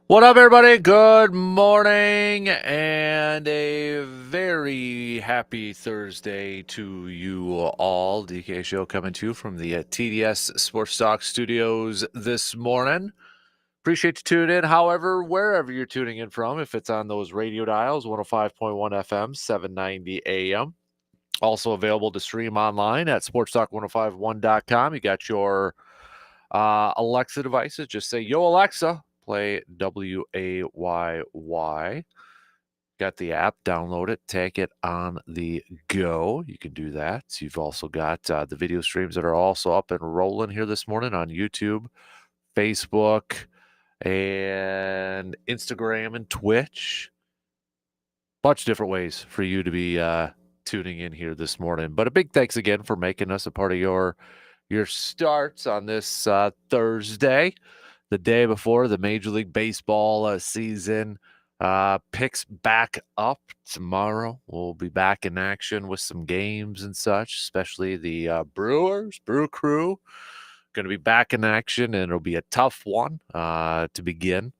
What up, everybody? Good morning and a very happy Thursday to you all. DK Show coming to you from the TDS Sports Talk Studios this morning. Appreciate you tuning in, however, wherever you're tuning in from. If it's on those radio dials, 105.1 FM, 790 AM. Also available to stream online at sportstalk1051.com. You got your Alexa devices. Just say, Yo, Alexa, play WAYY. Got the app, download it, take it on the go. You can do that. You've also got the video streams that are also up and rolling here this morning on YouTube, Facebook, and Instagram and Twitch. Bunch of different ways for you to be tuning in here this morning. But a big thanks again for making us a part of your starts on this Thursday, the day before the Major League Baseball season picks back up tomorrow. We'll be back in action with some games and such, especially the Brew Crew. Going to be back in action, and it'll be a tough one to begin.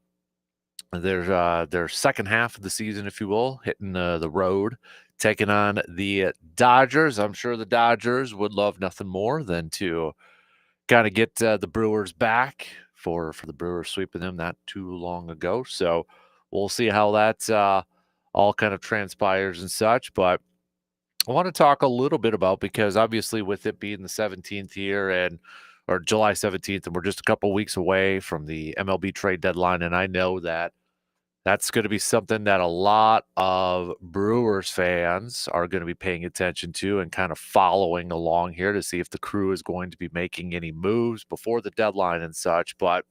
Their second half of the season, if you will, hitting the road, taking on the Dodgers. I'm sure the Dodgers would love nothing more than to kind of get the Brewers back for the Brewers sweeping them not too long ago. So we'll see how that all kind of transpires and such. But I want to talk a little bit about, because obviously with it being the 17th year or July 17th, and we're just a couple weeks away from the MLB trade deadline, and I know that that's going to be something that a lot of Brewers fans are going to be paying attention to and kind of following along here to see if the crew is going to be making any moves before the deadline and such. But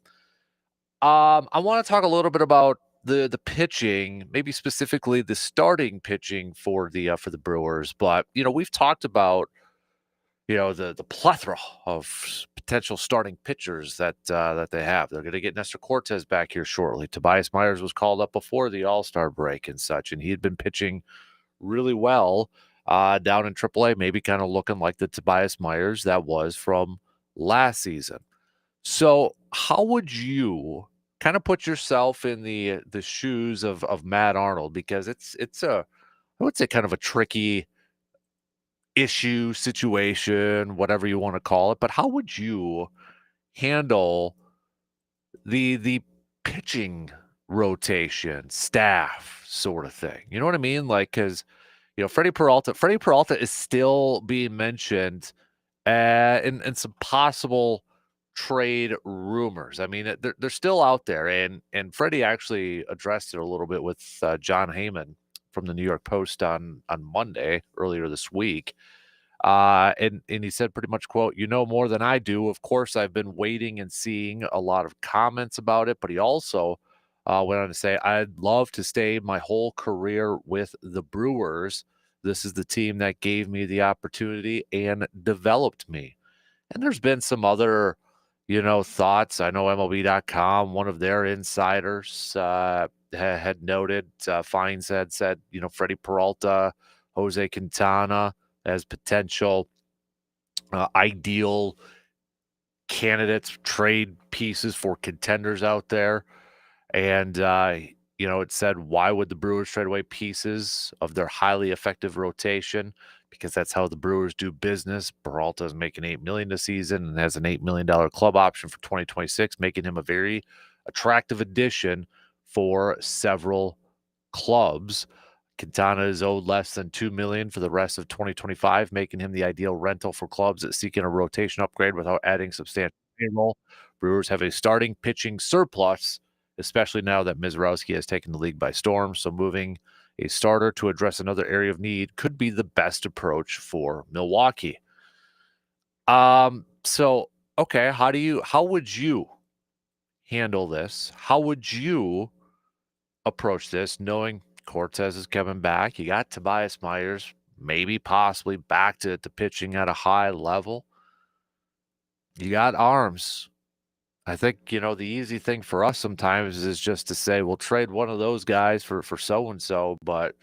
I want to talk a little bit about the pitching, maybe specifically the starting pitching for the Brewers. But we've talked about the plethora of potential starting pitchers that they have. They're going to get Nestor Cortez back here shortly. Tobias Myers was called up before the All-Star break and such, and he had been pitching really well down in AAA, maybe kind of looking like the Tobias Myers that was from last season. So how would you kind of put yourself in the shoes of Matt Arnold? Because it's I would say kind of a tricky issue, situation, whatever you want to call it. But how would you handle the pitching rotation, staff sort of thing? You know what I mean? Like, because Freddie Peralta is still being mentioned in some possible trade rumors. I mean, they're still out there, and Freddie actually addressed it a little bit with John Heyman from the New York Post on Monday earlier this week. And he said pretty much, quote, "You know more than I do. Of course, I've been waiting and seeing a lot of comments about it." But he also went on to say, "I'd love to stay my whole career with the Brewers. This is the team that gave me the opportunity and developed me." And there's been some other, thoughts. I know MLB.com, one of their insiders, had noted, Fines had said, Freddie Peralta, Jose Quintana as potential ideal candidates, trade pieces for contenders out there. And, it said, why would the Brewers trade away pieces of their highly effective rotation? Because that's how the Brewers do business. Peralta is making $8 million this season and has an $8 million club option for 2026, making him a very attractive addition for several clubs. Quintana is owed less than $2 million for the rest of 2025, making him the ideal rental for clubs that seeking a rotation upgrade without adding substantial payroll. Brewers have a starting pitching surplus, especially now that Mizrowski has taken the league by storm. So moving a starter to address another area of need could be the best approach for Milwaukee. So okay, how would you handle this? How would you approach this, knowing Cortez is coming back? You got Tobias Myers, maybe possibly back to pitching at a high level. You got arms. I think, the easy thing for us sometimes is just to say, we'll trade one of those guys for so and so. But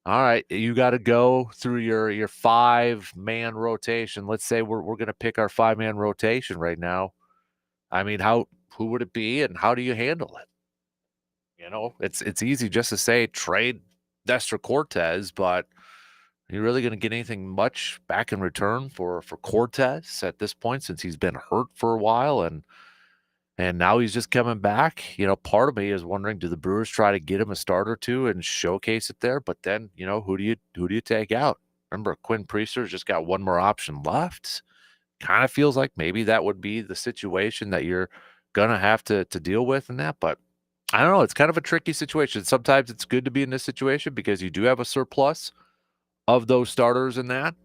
all right, you got to go through your 5-man rotation. Let's say we're going to pick our 5-man rotation right now. I mean, who would it be and how do you handle it? It's easy just to say trade Nestor Cortez, but are you really going to get anything much back in return for Cortez at this point since he's been hurt for a while and now he's just coming back? Part of me is wondering, do the Brewers try to get him a start or two and showcase it there? But then, who do you take out? Remember, Quinn Priester's just got one more option left. Kind of feels like maybe that would be the situation that you're gonna have to deal with in that, but I don't know. It's kind of a tricky situation. Sometimes it's good to be in this situation because you do have a surplus of those starters in that.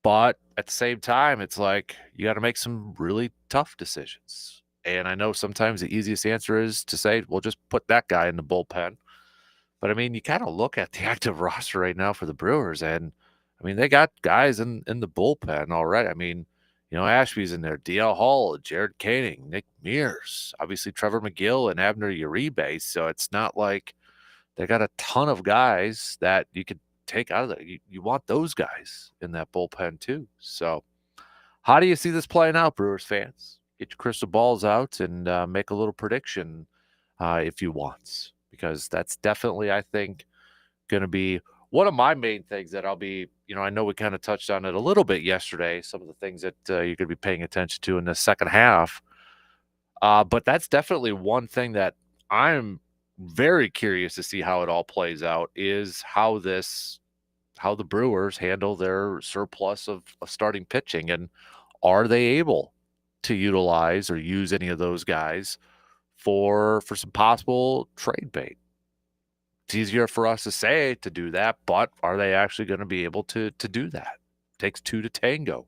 But at the same time, it's like you got to make some really tough decisions. And I know sometimes the easiest answer is to say, well, just put that guy in the bullpen. But I mean, you kind of look at the active roster right now for the Brewers, and I mean, they got guys in the bullpen already. I mean, Ashby's in there, DL Hall, Jared Koenig, Nick Mears, obviously Trevor McGill and Abner Uribe. So it's not like they got a ton of guys that you could take out of there. You want those guys in that bullpen too. So how do you see this playing out, Brewers fans? Get your crystal balls out and make a little prediction if you want, because that's definitely, I think, going to be one of my main things that I'll be, I know we kind of touched on it a little bit yesterday, some of the things that you're going to be paying attention to in the second half. But that's definitely one thing that I'm very curious to see how it all plays out is how the Brewers handle their surplus of starting pitching, and are they able to utilize or use any of those guys for some possible trade bait? It's easier for us to say to do that, but are they actually going to be able to do that? Takes two to tango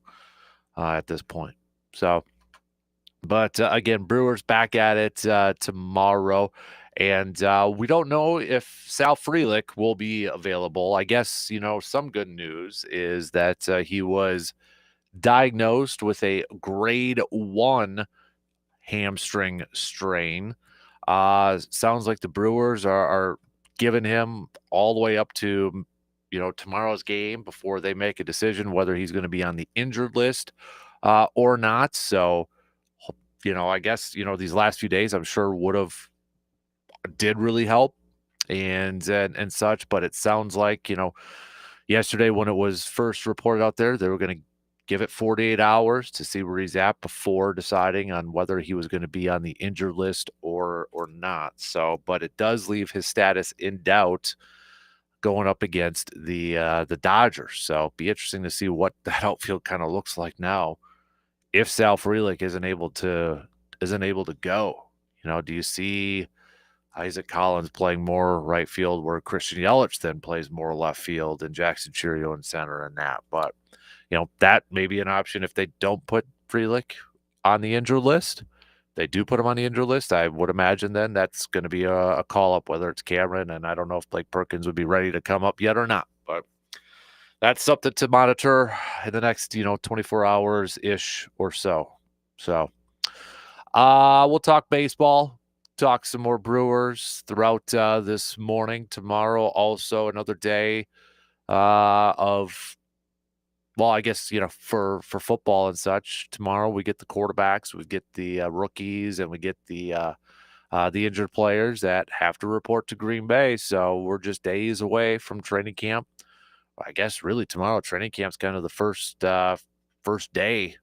at this point. So, but again, Brewers back at it tomorrow. And we don't know if Sal Frelick will be available. I guess, some good news is that he was diagnosed with a grade 1 hamstring strain. Sounds like the Brewers are giving him all the way up to, tomorrow's game before they make a decision whether he's going to be on the injured list or not. So, I guess, these last few days I'm sure did really help and such, but it sounds like, yesterday when it was first reported out there, they were going to give it 48 hours to see where he's at before deciding on whether he was going to be on the injured list or not. So, but it does leave his status in doubt going up against the Dodgers. So, be interesting to see what that outfield kind of looks like now if Sal Frelick isn't able to go. Do you see Isaac Collins playing more right field where Christian Yelich then plays more left field and Jackson Cheerio in center and that? But, that may be an option if they don't put Frelick on the injured list. They do put him on the injured list. I would imagine then that's going to be a call up, whether it's Cameron, and I don't know if Blake Perkins would be ready to come up yet or not. But that's something to monitor in the next, 24 hours-ish or so. So we'll talk baseball, talk some more Brewers throughout this morning. Tomorrow, also another day of, well, I guess, for football and such. Tomorrow we get the quarterbacks, we get the rookies, and we get the injured players that have to report to Green Bay. So we're just days away from training camp. I guess really tomorrow training camp's kind of the first day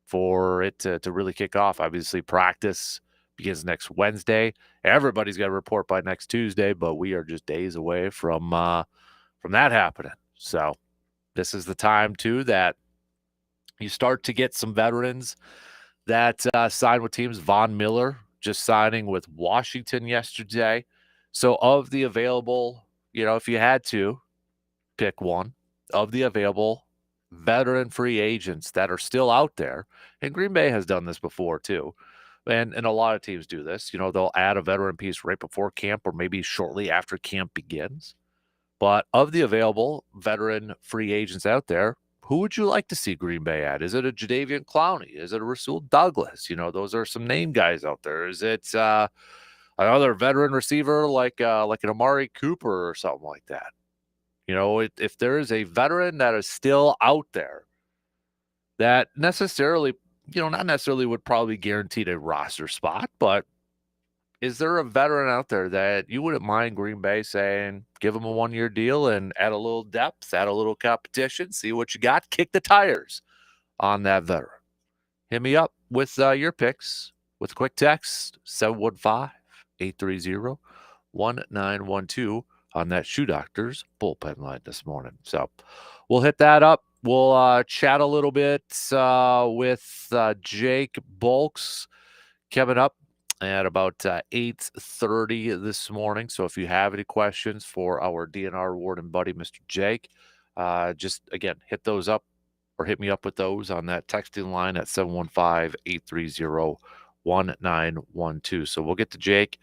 for it to really kick off. Obviously, practice begins next Wednesday. Everybody's got to report by next Tuesday, but we are just days away from that happening. So this is the time too that you start to get some veterans that sign with teams. Von Miller just signing with Washington yesterday. So of the available, if you had to pick one of the available veteran free agents that are still out there, and Green Bay has done this before too, and a lot of teams do this. They'll add a veteran piece right before camp or maybe shortly after camp begins. But of the available veteran free agents out there, who would you like to see Green Bay at? Is it a Jadeveon Clowney? Is it a Rasul Douglas? Those are some name guys out there. Is it another veteran receiver like an Amari Cooper or something like that? If there is a veteran that is still out there that necessarily, not necessarily would probably guaranteed a roster spot, but is there a veteran out there that you wouldn't mind Green Bay saying, give him a 1-year deal and add a little depth, add a little competition, see what you got, kick the tires on that veteran? Hit me up with your picks with a quick text 715-830-1912 on that Shoe Doctor's bullpen line this morning. So we'll hit that up. We'll chat a little bit with Jake Bulks coming up at about 8:30 this morning. So if you have any questions for our DNR warden buddy, Mr. Jake, just again hit those up or hit me up with those on that texting line at 715-830-1912. So we'll get to Jake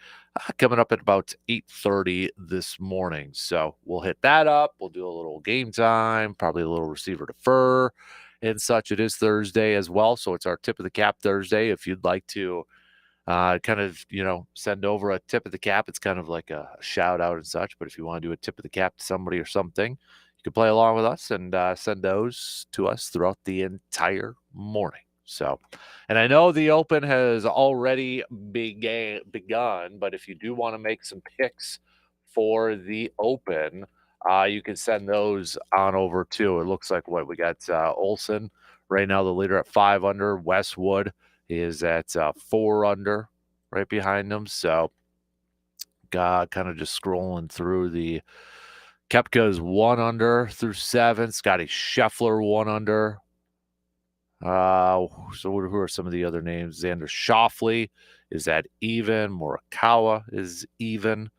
coming up at about 8:30 this morning. So we'll hit that up. We'll do a little game time, probably a little receiver defer and such. It is Thursday as well. So it's our tip of the cap Thursday. If you'd like to kind of, send over a tip of the cap. It's kind of like a shout out and such. But if you want to do a tip of the cap to somebody or something, you can play along with us and send those to us throughout the entire morning. So, and I know the Open has already begun, but if you do want to make some picks for the Open, you can send those on over too. It looks like what we got Olson right now, the leader at 5 under. Westwood is at 4 under right behind them. So, God, kind of just scrolling through the Kepka's 1 under through 7. Scotty Scheffler 1 under. So who are some of the other names? Xander Schauffele is at even. Morikawa is even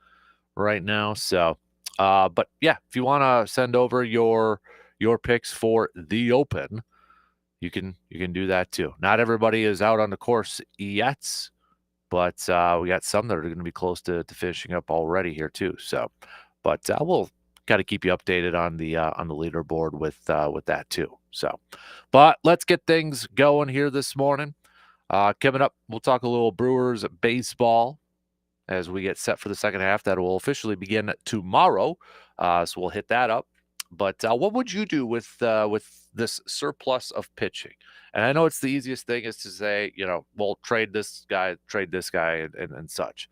right now. So, but yeah, if you want to send over your picks for the Open, you can do that too. Not everybody is out on the course yet, but we got some that are going to be close to finishing up already here too. So, but we'll got to keep you updated on the leaderboard with that too. So, but let's get things going here this morning. Coming up, we'll talk a little Brewers baseball as we get set for the second half. That will officially begin tomorrow. So we'll hit that up. But what would you do with this surplus of pitching? And I know it's the easiest thing is to say, well, trade this guy, and such.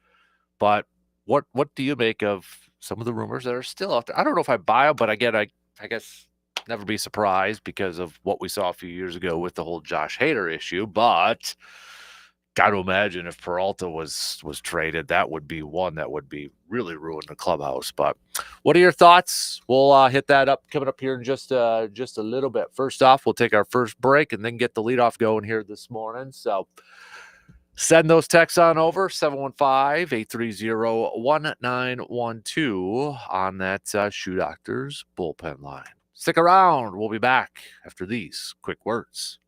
But what do you make of some of the rumors that are still out there? I don't know if I buy them, but again, I guess never be surprised because of what we saw a few years ago with the whole Josh Hader issue. But got to imagine if Peralta was traded, that would be one that would be really ruin the clubhouse. But what are your thoughts? We'll hit that up coming up here in just a little bit. First off, we'll take our first break and then get the leadoff going here this morning. So send those texts on over 715-830-1912 on that Shoe Doctor's bullpen line. Stick around. We'll be back after these quick words.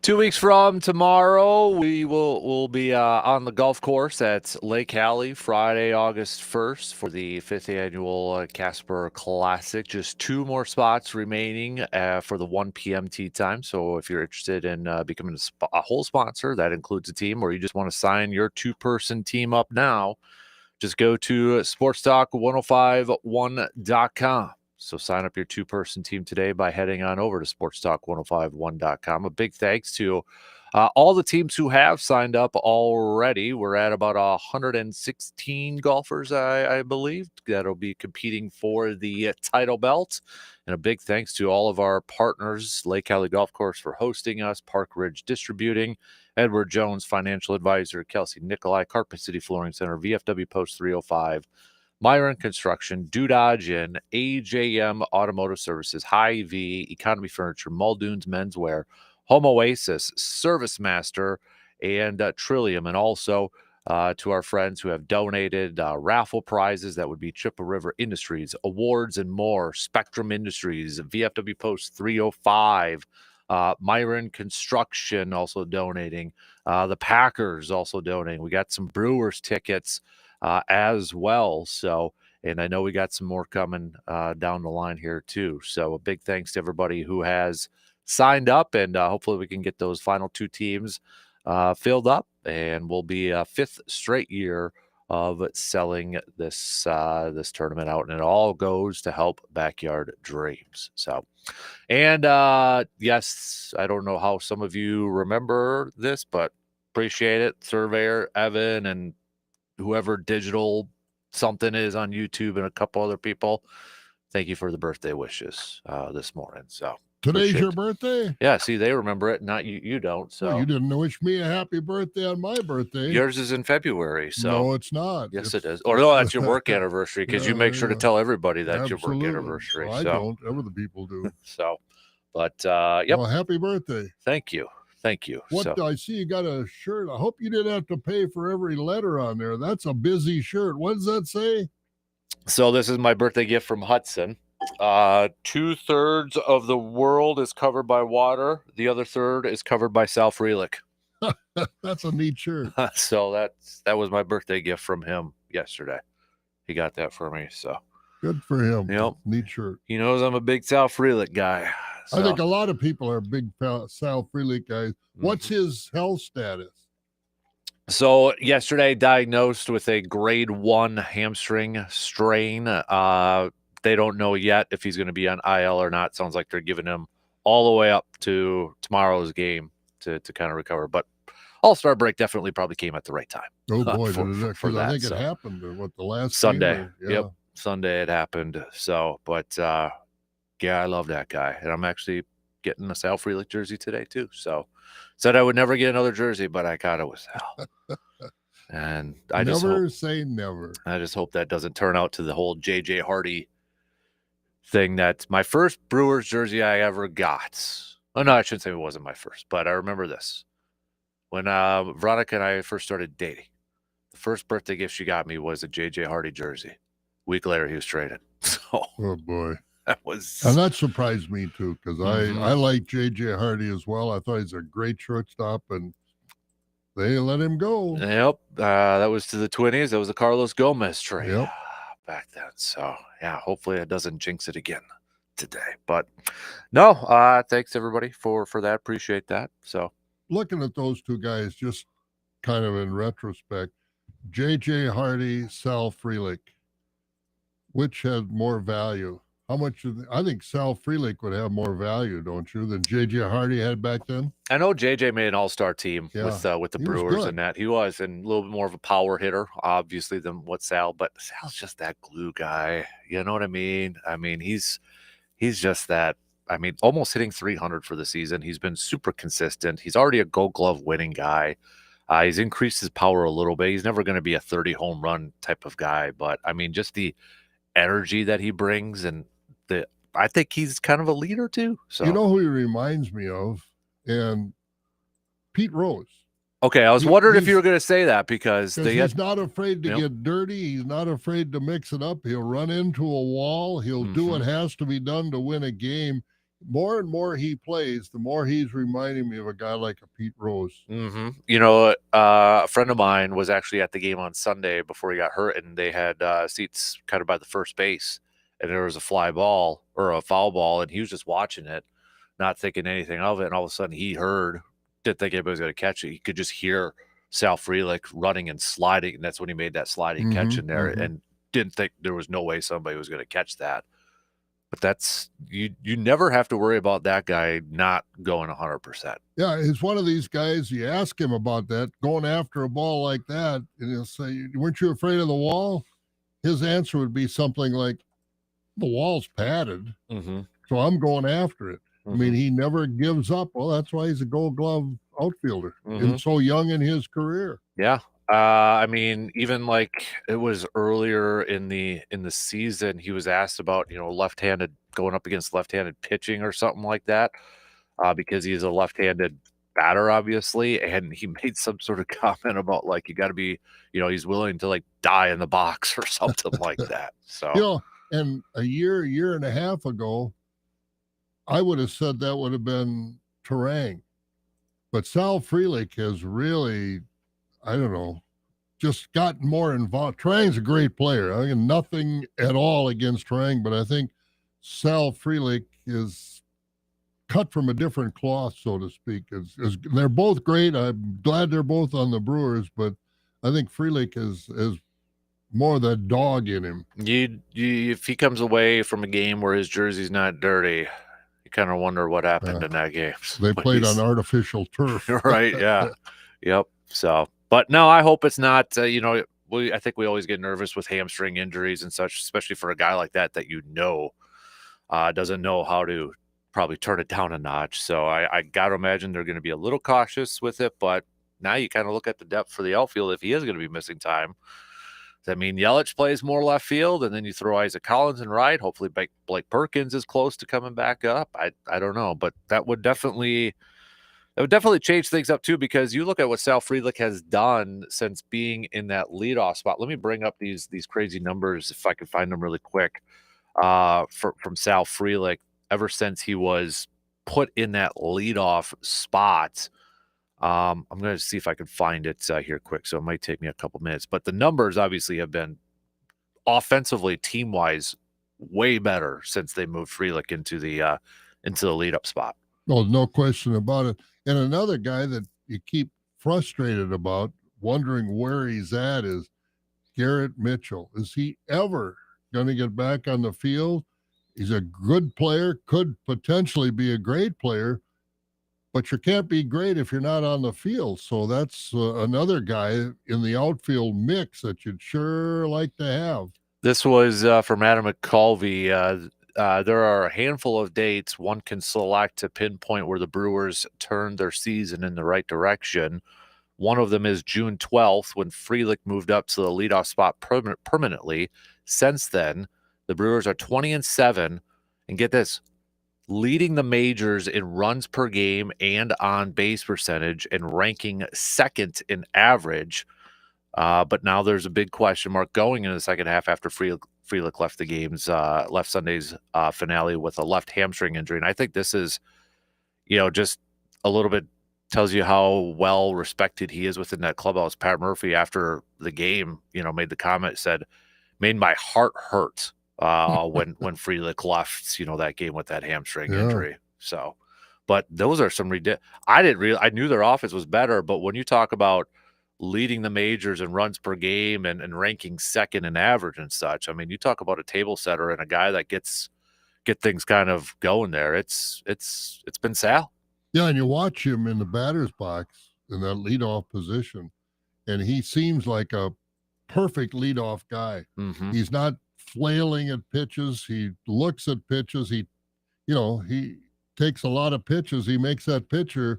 2 weeks from tomorrow, we'll be on the golf course at Lake Hallie Friday, August 1st for the 5th annual Kasper Classic. Just 2 more spots remaining for the 1 p.m. tee time. So if you're interested in becoming a whole sponsor, that includes a team, or you just want to sign your 2-person team up now, just go to sportstalk1051.com. So sign up your 2-person team today by heading on over to sportstalk1051.com. A big thanks to all the teams who have signed up already. We're at about 116 golfers, I believe, that'll be competing for the title belt. And a big thanks to all of our partners, Lake Hallie Golf Course for hosting us, Park Ridge Distributing, Edward Jones, Financial Advisor, Kelsey Nikolai, Carpet City Flooring Center, VFW Post 305, Myron Construction, Dodge Inn, AJM Automotive Services, Hy-Vee, Economy Furniture, Muldoon's Menswear, Home Oasis, Service Master, and Trillium. And also to our friends who have donated raffle prizes. That would be Chippewa River Industries, awards, and more. Spectrum Industries, VFW Post 305, Myron Construction also donating. The Packers also donating. We got some Brewers tickets as well. So, and I know we got some more coming down the line here too. So a big thanks to everybody who has signed up, and hopefully we can get those final 2 teams filled up, and we'll be a 5th straight year of selling this this tournament out, and it all goes to help Backyard Dreams. So, and yes, I don't know how some of you remember this, but appreciate it. Surveyor Evan and whoever digital something is on YouTube and a couple other people, thank you for the birthday wishes this morning. So today's your birthday? Yeah, see, they remember it. Not you. You don't. So well, you didn't wish me a happy birthday on my birthday. Yours is in February. So no, it's not. Yes, it is. Or no, that's your work anniversary, because you make sure to tell everybody that's your work anniversary. Well, I don't. Other people do. So, but yep. Well, happy birthday. Thank you. Thank you. What I see you got a shirt. I hope you didn't have to pay for every letter on there. That's a busy shirt. What does that say? So this is my birthday gift from Hudson. 2/3 of the world is covered by water. The other third is covered by Sal Frelick. That's a neat shirt. So that was my birthday gift from him yesterday. He got that for me. So good for him. Yep. Neat shirt. He knows I'm a big Sal Frelick guy. So. I think a lot of people are big Sal Frelick guys. What's his health status? So yesterday, diagnosed with a grade 1 hamstring strain. They don't know yet if he's going to be on IL or not. Sounds like they're giving him all the way up to tomorrow's game to kind of recover. But All-Star break definitely probably came at the right time. Oh, boy. for that. I think it happened the last Sunday. Yeah. Yep. Sunday it happened. So, but yeah, I love that guy. And I'm actually getting a Sal Frelick jersey today too. So said I would never get another jersey, but I got it with Sal. And I never say never. I just hope that doesn't turn out to the whole JJ Hardy thing. That's my first Brewers jersey I ever got. Oh no, I shouldn't say it wasn't my first, but I remember this. When Veronica and I first started dating, the first birthday gift she got me was a JJ Hardy jersey. Week later, he was traded. So, oh boy, and that surprised me too, because I like JJ Hardy as well. I thought he's a great shortstop, and they let him go. Yep, that was to the Twinnies. That was the Carlos Gomez trade back then. So yeah, hopefully it doesn't jinx it again today. But no, thanks everybody for that. Appreciate that. So looking at those two guys, just kind of in retrospect, JJ Hardy, Sal Frelick, which had more value? How much? I think Sal Frelick would have more value, don't you, than JJ Hardy had back then? I know JJ made an all-star team with the Brewers and that. He was, and a little bit more of a power hitter, obviously, than what Sal. But Sal's just that glue guy. You know what I mean? I mean, he's just that. I mean, almost hitting 300 for the season. He's been super consistent. He's already a Gold Glove winning guy. He's increased his power a little bit. He's never going to be a 30 home run type of guy, but I mean, just the energy that he brings, and I think he's kind of a leader too. So you know who he reminds me of? And Pete Rose. Okay, I was wondering if you were going to say that, because he's not afraid to get dirty. He's not afraid to mix it up. He'll run into a wall. He'll do what has to be done to win a game. more and more he plays, the more he's reminding me of a guy like a Pete Rose. A friend of mine was actually at the game on Sunday before he got hurt, and they had seats kind of by the first base, and there was a fly ball or a foul ball, and he was just watching it, not thinking anything of it, and all of a sudden he heard, didn't think anybody was going to catch it. He could just hear Sal Frelick running and sliding, and that's when he made that sliding catch in there, and didn't think there was no way somebody was going to catch that. But that's you never have to worry about that guy not going 100%. Yeah, it's one of these guys, you ask him about that, going after a ball like that, and he'll say, weren't you afraid of the wall? His answer would be something like, the wall's padded, so I'm going after it. I mean, he never gives up. Well, that's why he's a Gold Glove outfielder and so young in his career. Yeah. I mean, even like it was earlier in the season, he was asked about, left-handed going up against left-handed pitching or something like that, because he's a left-handed batter, obviously, and he made some sort of comment about like you got to be, he's willing to like die in the box or something like that. So and a year and a half ago, I would have said that would have been Terang, but Sal Frelick has really, I don't know, just gotten more involved. Terang's a great player. I mean, nothing at all against Terang, but I think Sal Frelick is cut from a different cloth, so to speak. They're both great. I'm glad they're both on the Brewers, but I think Frelick is more of that dog in him. If he comes away from a game where his jersey's not dirty, you kind of wonder what happened in that game. They played on artificial turf. Right, yeah. Yep. So, but no, I hope it's not, I think we always get nervous with hamstring injuries and such, especially for a guy like that doesn't know how to probably turn it down a notch. So I got to imagine they're going to be a little cautious with it, but now you kind of look at the depth for the outfield if he is going to be missing time. Does that mean Yelich plays more left field, and then you throw Isaac Collins in right? Hopefully Blake Perkins is close to coming back up. I don't know, but that would definitely change things up too, because you look at what Sal Frelick has done since being in that leadoff spot. Let me bring up these crazy numbers if I can find them really quick. From Sal Frelick, ever since he was put in that leadoff spot. I'm going to see if I can find it here quick, so it might take me a couple minutes. But the numbers obviously have been offensively, team-wise, way better since they moved Frelick into the lead-up spot. Well, no question about it. And another guy that you keep frustrated about, wondering where he's at, is Garrett Mitchell. Is he ever going to get back on the field? He's a good player, could potentially be a great player, but you can't be great if you're not on the field. So that's another guy in the outfield mix that you'd sure like to have. This was from Adam McCulvey. There are a handful of dates one can select to pinpoint where the Brewers turned their season in the right direction. One of them is June 12th, when Frelick moved up to the leadoff spot permanently. Since then, the Brewers are 20-7, and get this, leading the majors in runs per game and on base percentage, and ranking second in average. But now there's a big question mark going into the second half after Frelick left Sunday's finale with a left hamstring injury. And I think this is, just a little bit tells you how well respected he is within that clubhouse. Pat Murphy, after the game, made the comment, said, made my heart hurt when Frelick left, that game with that hamstring injury. So, but those are some I knew their offense was better, but when you talk about leading the majors in runs per game and ranking second in average and such, I mean, you talk about a table setter and a guy that get things kind of going there. It's been Sal. Yeah, and you watch him in the batter's box in that leadoff position, and he seems like a perfect leadoff guy. He's not flailing at pitches. He looks at pitches. He takes a lot of pitches. He makes that pitcher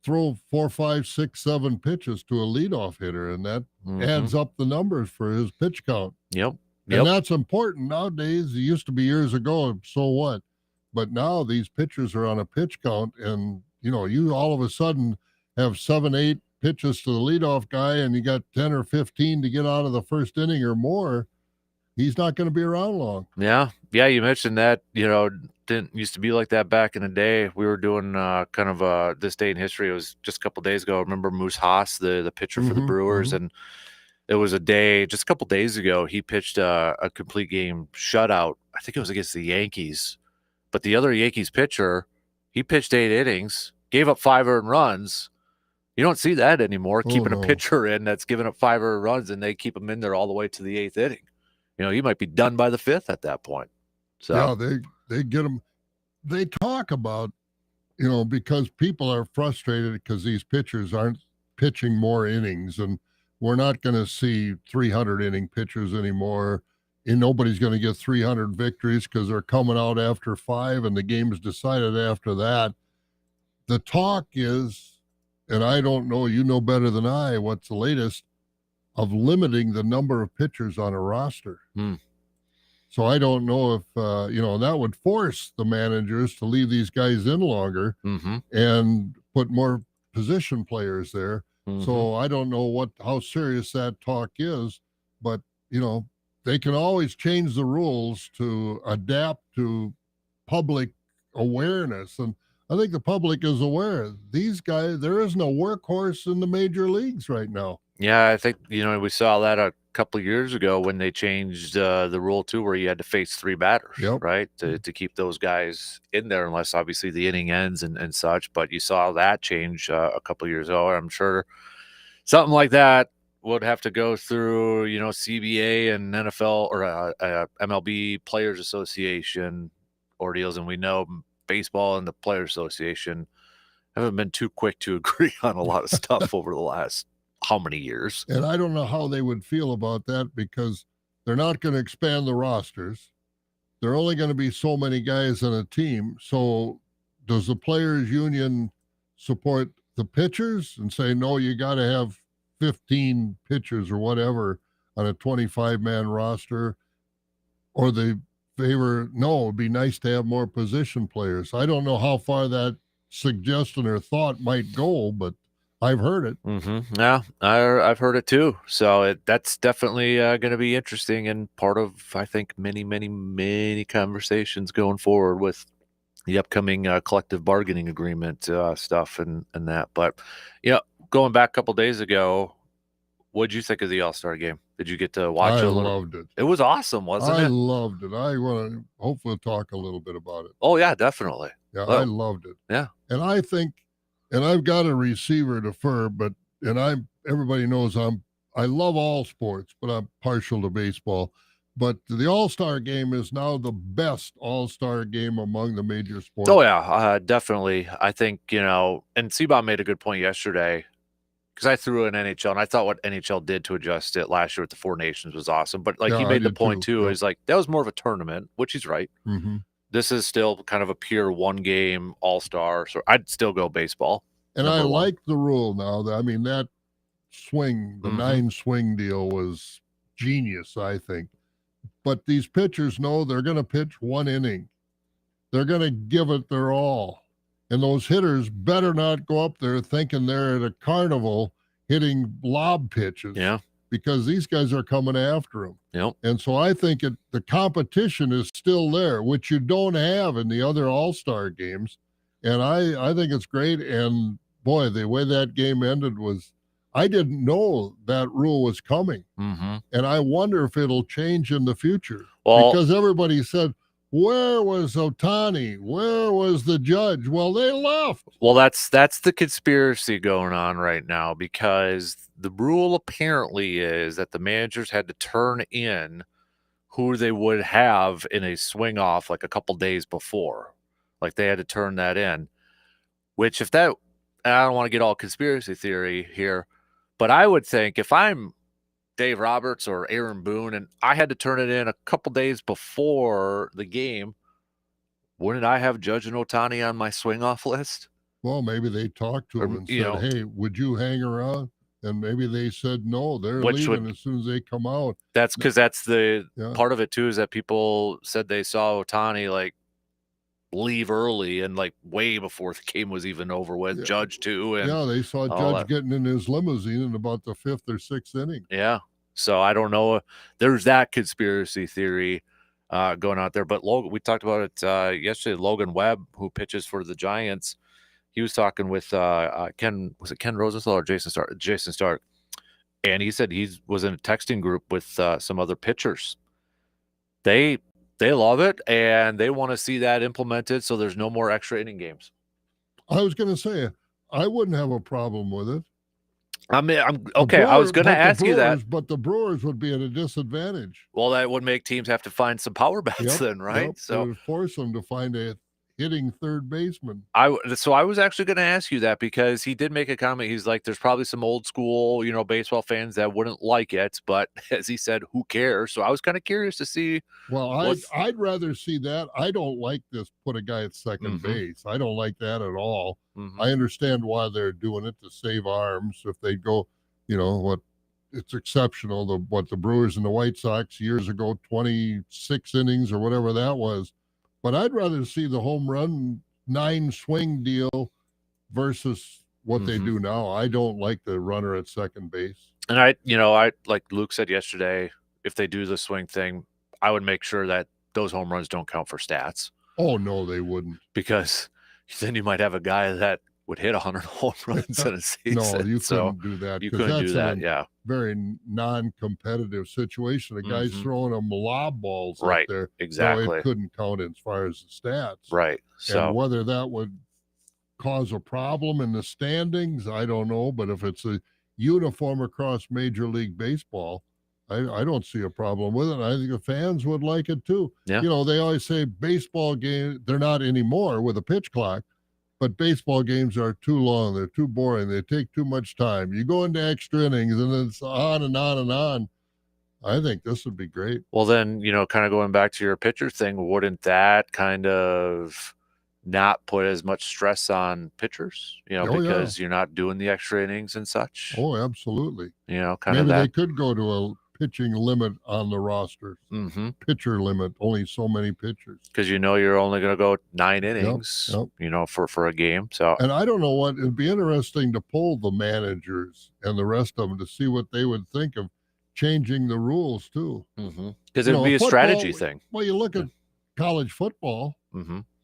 throw 4, 5, 6, 7 pitches to a leadoff hitter, and that adds up the numbers for his pitch count. Yep. And that's important nowadays. It used to be years ago, so what? But now these pitchers are on a pitch count, and you all of a sudden have 7, 8 pitches to the leadoff guy, and you got 10 or 15 to get out of the first inning or more. He's not going to be around long. Yeah. Yeah, you mentioned that, didn't used to be like that back in the day. We were doing kind of this day in history. It was just a couple days ago. Remember Moose Haas, the pitcher for the Mm-hmm, Brewers, mm-hmm. and it was a day just a couple days ago. He pitched a complete game shutout. I think it was against the Yankees, but the other Yankees pitcher, he pitched 8 innings, gave up 5 earned runs. You don't see that anymore. Oh Keeping a no. pitcher in that's giving up 5 earned runs, and they keep him in there all the way to the 8th inning. You might be done by the 5th at that point. So Yeah, they get them. They talk about, because people are frustrated because these pitchers aren't pitching more innings, and we're not going to see 300 inning pitchers anymore. And nobody's going to get 300 victories because they're coming out after 5 and the game is decided after that. The talk is, and I don't know, you know better than I, what's the latest of limiting the number of pitchers on a roster. hmm. So I don't know if, that would force the managers to leave these guys in longer Mm-hmm. and put more position players there. Mm-hmm. So I don't know how serious that talk is, but they can always change the rules to adapt to public awareness. And I think the public is aware these guys, there is no workhorse in the major leagues right now. Yeah, I think we saw that a couple of years ago when they changed the rule too, where you had to face 3 batters, Yep. right, to keep those guys in there, unless obviously the inning ends and such. But you saw that change a couple of years ago. I'm sure something like that would have to go through CBA and NFL or MLB Players Association ordeals, and we know baseball and the Players Association haven't been too quick to agree on a lot of stuff over the last how many years. And I don't know how they would feel about that because they're not going to expand the rosters. There are only going to be so many guys on a team. So does the players union support the pitchers and say, no, you got to have 15 pitchers or whatever on a 25-man roster? Or they favor, no, it'd be nice to have more position players. I don't know how far that suggestion or thought might go, but I've heard it. Mm-hmm. Yeah, I've heard it too. So that's definitely going to be interesting and part of, I think, many, many, many conversations going forward with the upcoming collective bargaining agreement stuff and that. But going back a couple days ago, what did you think of the All-Star game? Did you get to watch I it a little? loved it. It was awesome, wasn't I it? loved it. I want to hopefully talk a little bit about it. Oh yeah, definitely. Yeah, I Well, loved it. yeah. And I think, and I've got a receiver to fur, everybody knows I love all sports, but I'm partial to baseball. But the All-Star game is now the best All-Star game among the major sports. Oh yeah, definitely. I think and C-Bob made a good point yesterday because I threw in NHL and I thought what NHL did to adjust it last year with the Four Nations was awesome. But like Yeah, he I made the did point too. too, Yep. is like that was more of a tournament, which he's right. Mm-hmm. This is still kind of a pure one game All-Star, so I'd still go baseball. And I Number one. like the rule now. That swing, the 9 swing deal was genius, I think. But these pitchers know they're going to pitch 1 inning. They're going to give it their all. And those hitters better not go up there thinking they're at a carnival hitting lob pitches. Yeah. Because these guys are coming after them. Yep. And so I think the competition is still there, which you don't have in the other All-Star games. And I think it's great. And boy, the way that game ended was, I didn't know that rule was coming. Mm-hmm. And I wonder if it'll change in the future. Well, because everybody said, where was Ohtani? Where was the judge? Well, they left. Well, that's the conspiracy going on right now, because the rule apparently is that the managers had to turn in who they would have in a swing off like a couple days before. Like they had to turn that in, which I don't want to get all conspiracy theory here, but I would think if I'm Dave Roberts or Aaron Boone and I had to turn it in a couple days before the game, wouldn't I have Judge and Ohtani on my swing off list? Well, maybe they talked to him and said, hey, would you hang around? And maybe they said no, they're leaving as soon as they come out. That's because that's the part of it too, is that people said they saw Ohtani like leave early and like way before the game was even over with. Judge too. And they saw Judge getting in his limousine in about the 5th or 6th inning. Yeah. So I don't know. There's that conspiracy theory going out there. But Logan, we talked about it yesterday. Logan Webb, who pitches for the Giants, he was talking with Ken. Was it Ken Rosenthal or Jason Stark? Jason Stark, and he said he was in a texting group with some other pitchers. They love it, and they want to see that implemented so there's no more extra inning games. I was going to say, I wouldn't have a problem with it. I mean, I'm okay. I was going to ask you that, but the Brewers would be at a disadvantage. Well, that would make teams have to find some power bats then, right? Yep. So it would force them to find a hitting third baseman. So I was actually going to ask you that because he did make a comment. He's like, "There's probably some old school, baseball fans that wouldn't like it, but as he said, who cares?" So I was kind of curious to see. Well, I'd rather see that. I don't like this. Put a guy at second base. I don't like that at all. I understand why they're doing it to save arms. If they go, it's exceptional. What the Brewers and the White Sox years ago, 26 innings or whatever that was. But I'd rather see the home run 9 swing deal versus what they do now. I don't like the runner at second base. And I like Luke said yesterday, if they do the swing thing, I would make sure that those home runs don't count for stats. Oh no, they wouldn't. Because then you might have a guy that would hit 100 home runs in a season. No, you couldn't do that. You couldn't do that, yeah. Very non-competitive situation. The guy's throwing them lob balls right, up there. Exactly. So it couldn't count as far as the stats. Right. So and whether that would cause a problem in the standings, I don't know. But if it's a uniform across Major League Baseball, I don't see a problem with it. I think the fans would like it too. Yeah. They always say baseball games, they're not anymore with a pitch clock, but baseball games are too long. They're too boring. They take too much time. You go into extra innings and it's on and on and on. I think this would be great. Well, then, kind of going back to your pitcher thing, wouldn't that kind of not put as much stress on pitchers, because you're not doing the extra innings and such? Oh, absolutely. Kind Maybe of that. They could go to a pitching limit on the roster. Pitcher limit, only so many pitchers. Because you're only going to go 9 innings, for a game. So, and I don't know what it'd be interesting to poll the managers and the rest of them to see what they would think of changing the rules too. Because it would be a strategy thing. Well, you look at college football.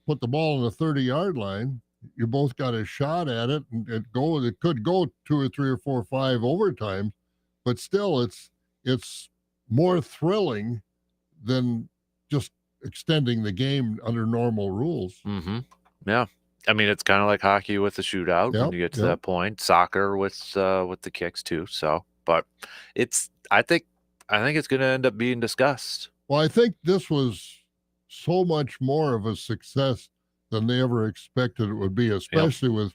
Put the ball on the 30-yard line. You both got a shot at it, and it could go 2 or 3 or 4 or 5 overtimes, but still, it's more thrilling than just extending the game under normal rules. Yeah. I mean, it's kind of like hockey with the shootout when you get to that point. Soccer with the kicks too. So, but I think it's going to end up being discussed. Well, I think this was so much more of a success than they ever expected it would be, especially with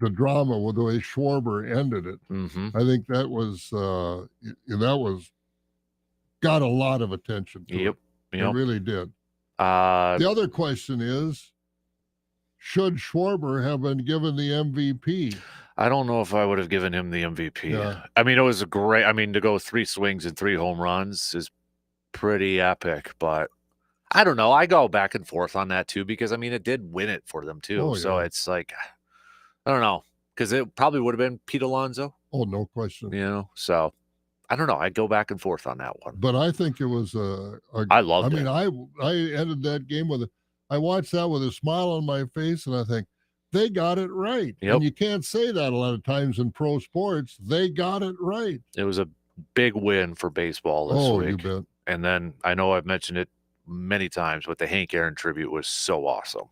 the drama with the way Schwarber ended it. I think that was got a lot of attention to it. It really did. The other question is, should Schwarber have been given the MVP? I don't know if I would have given him the MVP. Yeah. I mean, it was to go 3 swings and 3 home runs is pretty epic, but I don't know. I go back and forth on that too, because it did win it for them too. Oh, yeah. So it's like, I don't know, because it probably would have been Pete Alonso. Oh, no question. So I don't know. I go back and forth on that one. But I think it was I loved it. I ended that game I watched that with a smile on my face, and I think they got it right. Yep. And you can't say that a lot of times in pro sports. They got it right. It was a big win for baseball this week. You bet. And then I know I've mentioned it many times, but the Hank Aaron tribute was so awesome.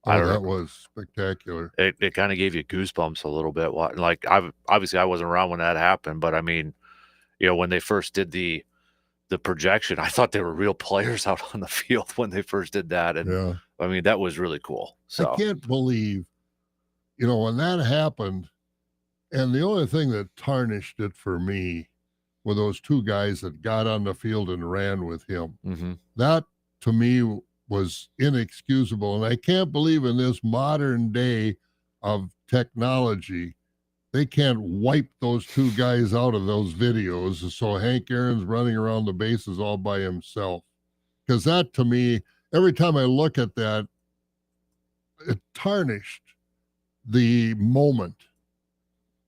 That was spectacular. It kind of gave you goosebumps a little bit. Like obviously I wasn't around when that happened, but when they first did the projection, I thought they were real players out on the field when they first did that, and that was really cool. So I can't believe, when that happened, and the only thing that tarnished it for me were those 2 guys that got on the field and ran with him. That, to me, was inexcusable. And I can't believe in this modern day of technology, they can't wipe those 2 guys out of those videos. So Hank Aaron's running around the bases all by himself. Because that, to me, every time I look at that, it tarnished the moment.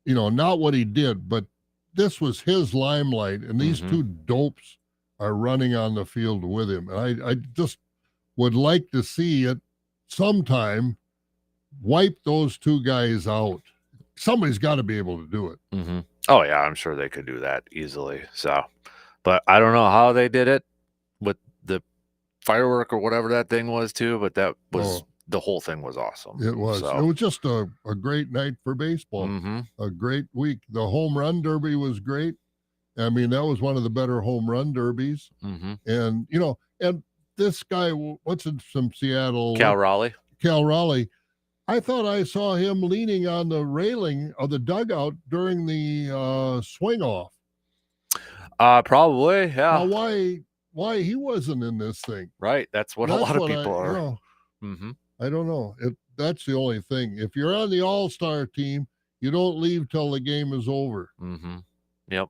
Not what he did, but this was his limelight, and these Mhm. two dopes are running on the field with him. And I just would like to see it sometime wipe those two guys out. Somebody's got to be able to do it. Mhm. Oh, yeah, I'm sure they could do that easily, so but I don't know how they did it with the firework or whatever that thing was too, but that was Oh, the whole thing was awesome, it was. It so was just a great night for baseball. Mhm. A great week. The home run derby was great. I mean, that was one of the better home run derbies. Mhm. And and this guy, what's it from Seattle? Cal What Raleigh? Cal Raleigh? I thought I saw him leaning on the railing of the dugout during the swing off. Probably, Now, yeah. why he wasn't in this thing? Right, that's what a That's lot of what people are. Mhm. I don't know. That's the only thing. If you're on the All Star team, you don't leave till the game is over. Mhm. Yep.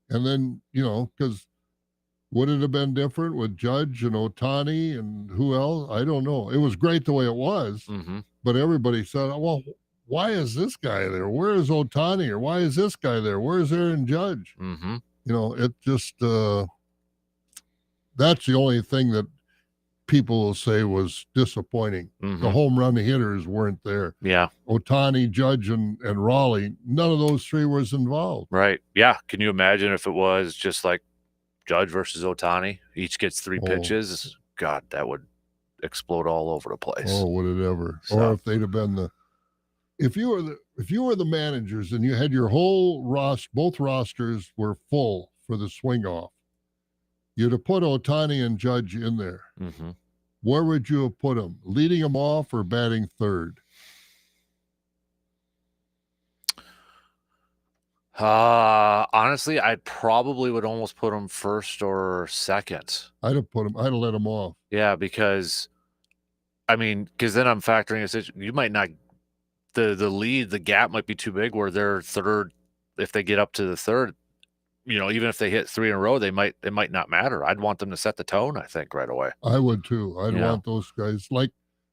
And then because would it have been different with Judge and Otani and who else? I don't know. It was great the way it was, Mhm. but everybody said, "Well, why is this guy there? Where is Otani? Or why is this guy there? Where's Aaron Judge?" Mhm. It just that's the only thing that people will say was disappointing. The Mhm. home run hitters weren't there. Yeah. Otani, Judge, and Raleigh, none of those three was involved. Right. Yeah. Can you imagine if it was just like Judge versus Otani? Each gets 3 Oh, pitches. God, that would explode all over the place. oh, would it ever? Or So if they'd have been if you were the managers and you had your whole both rosters were full for the swing off, you'd have put Otani and Judge in there. Mhm. Where would you have put them? Leading them off or batting third? Honestly, I probably would almost put him 1st or 2nd. I'd have let them off. Yeah, because I mean, because then I'm factoring a you might not the lead, the gap might be too big where they're 3rd if they get up to the 3rd, even if they hit 3 in a row, it might not matter. I'd want them to set the tone, I think, right away. I would too. I'd Yeah. want those guys like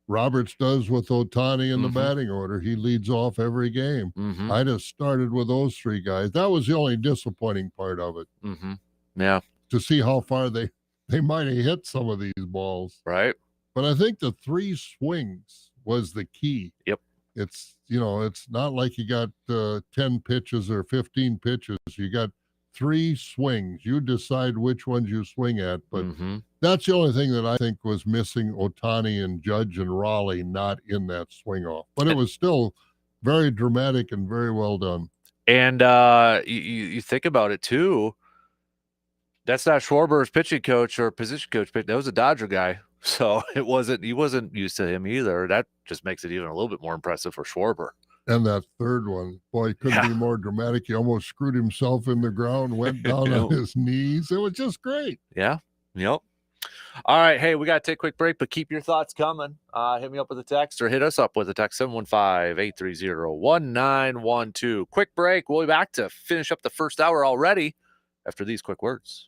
Roberts does with Otani in the Mhm. batting order. He leads off every game. Mhm. I'd have started with those three guys. That was the only disappointing part of it, Mhm. Yeah. to see how far they might have hit some of these balls. Right? But I think the three swings was the key. Yep. It's not like you got 10 pitches or 15 pitches. You got three swings. You decide which ones you swing at. But Mhm. that's the only thing that I think was missing Otani and Judge and Raleigh not in that swing off. But it And was still very dramatic and very well done. you think about it too, that's not Schwarber's pitching coach or position coach, but that was a Dodger guy. So he wasn't used to him either. That just makes it even a little bit more impressive for Schwarber. And that third one, boy, couldn't Yeah. be more dramatic. He almost screwed himself in the ground, went down on his knees. It was just great. Yeah. Yep. All right. Hey, we got to take a quick break, but keep your thoughts coming. Hit me up with a text or hit us up with a text 715-830-1912. Quick break. We'll be back to finish up the first hour already after these quick words.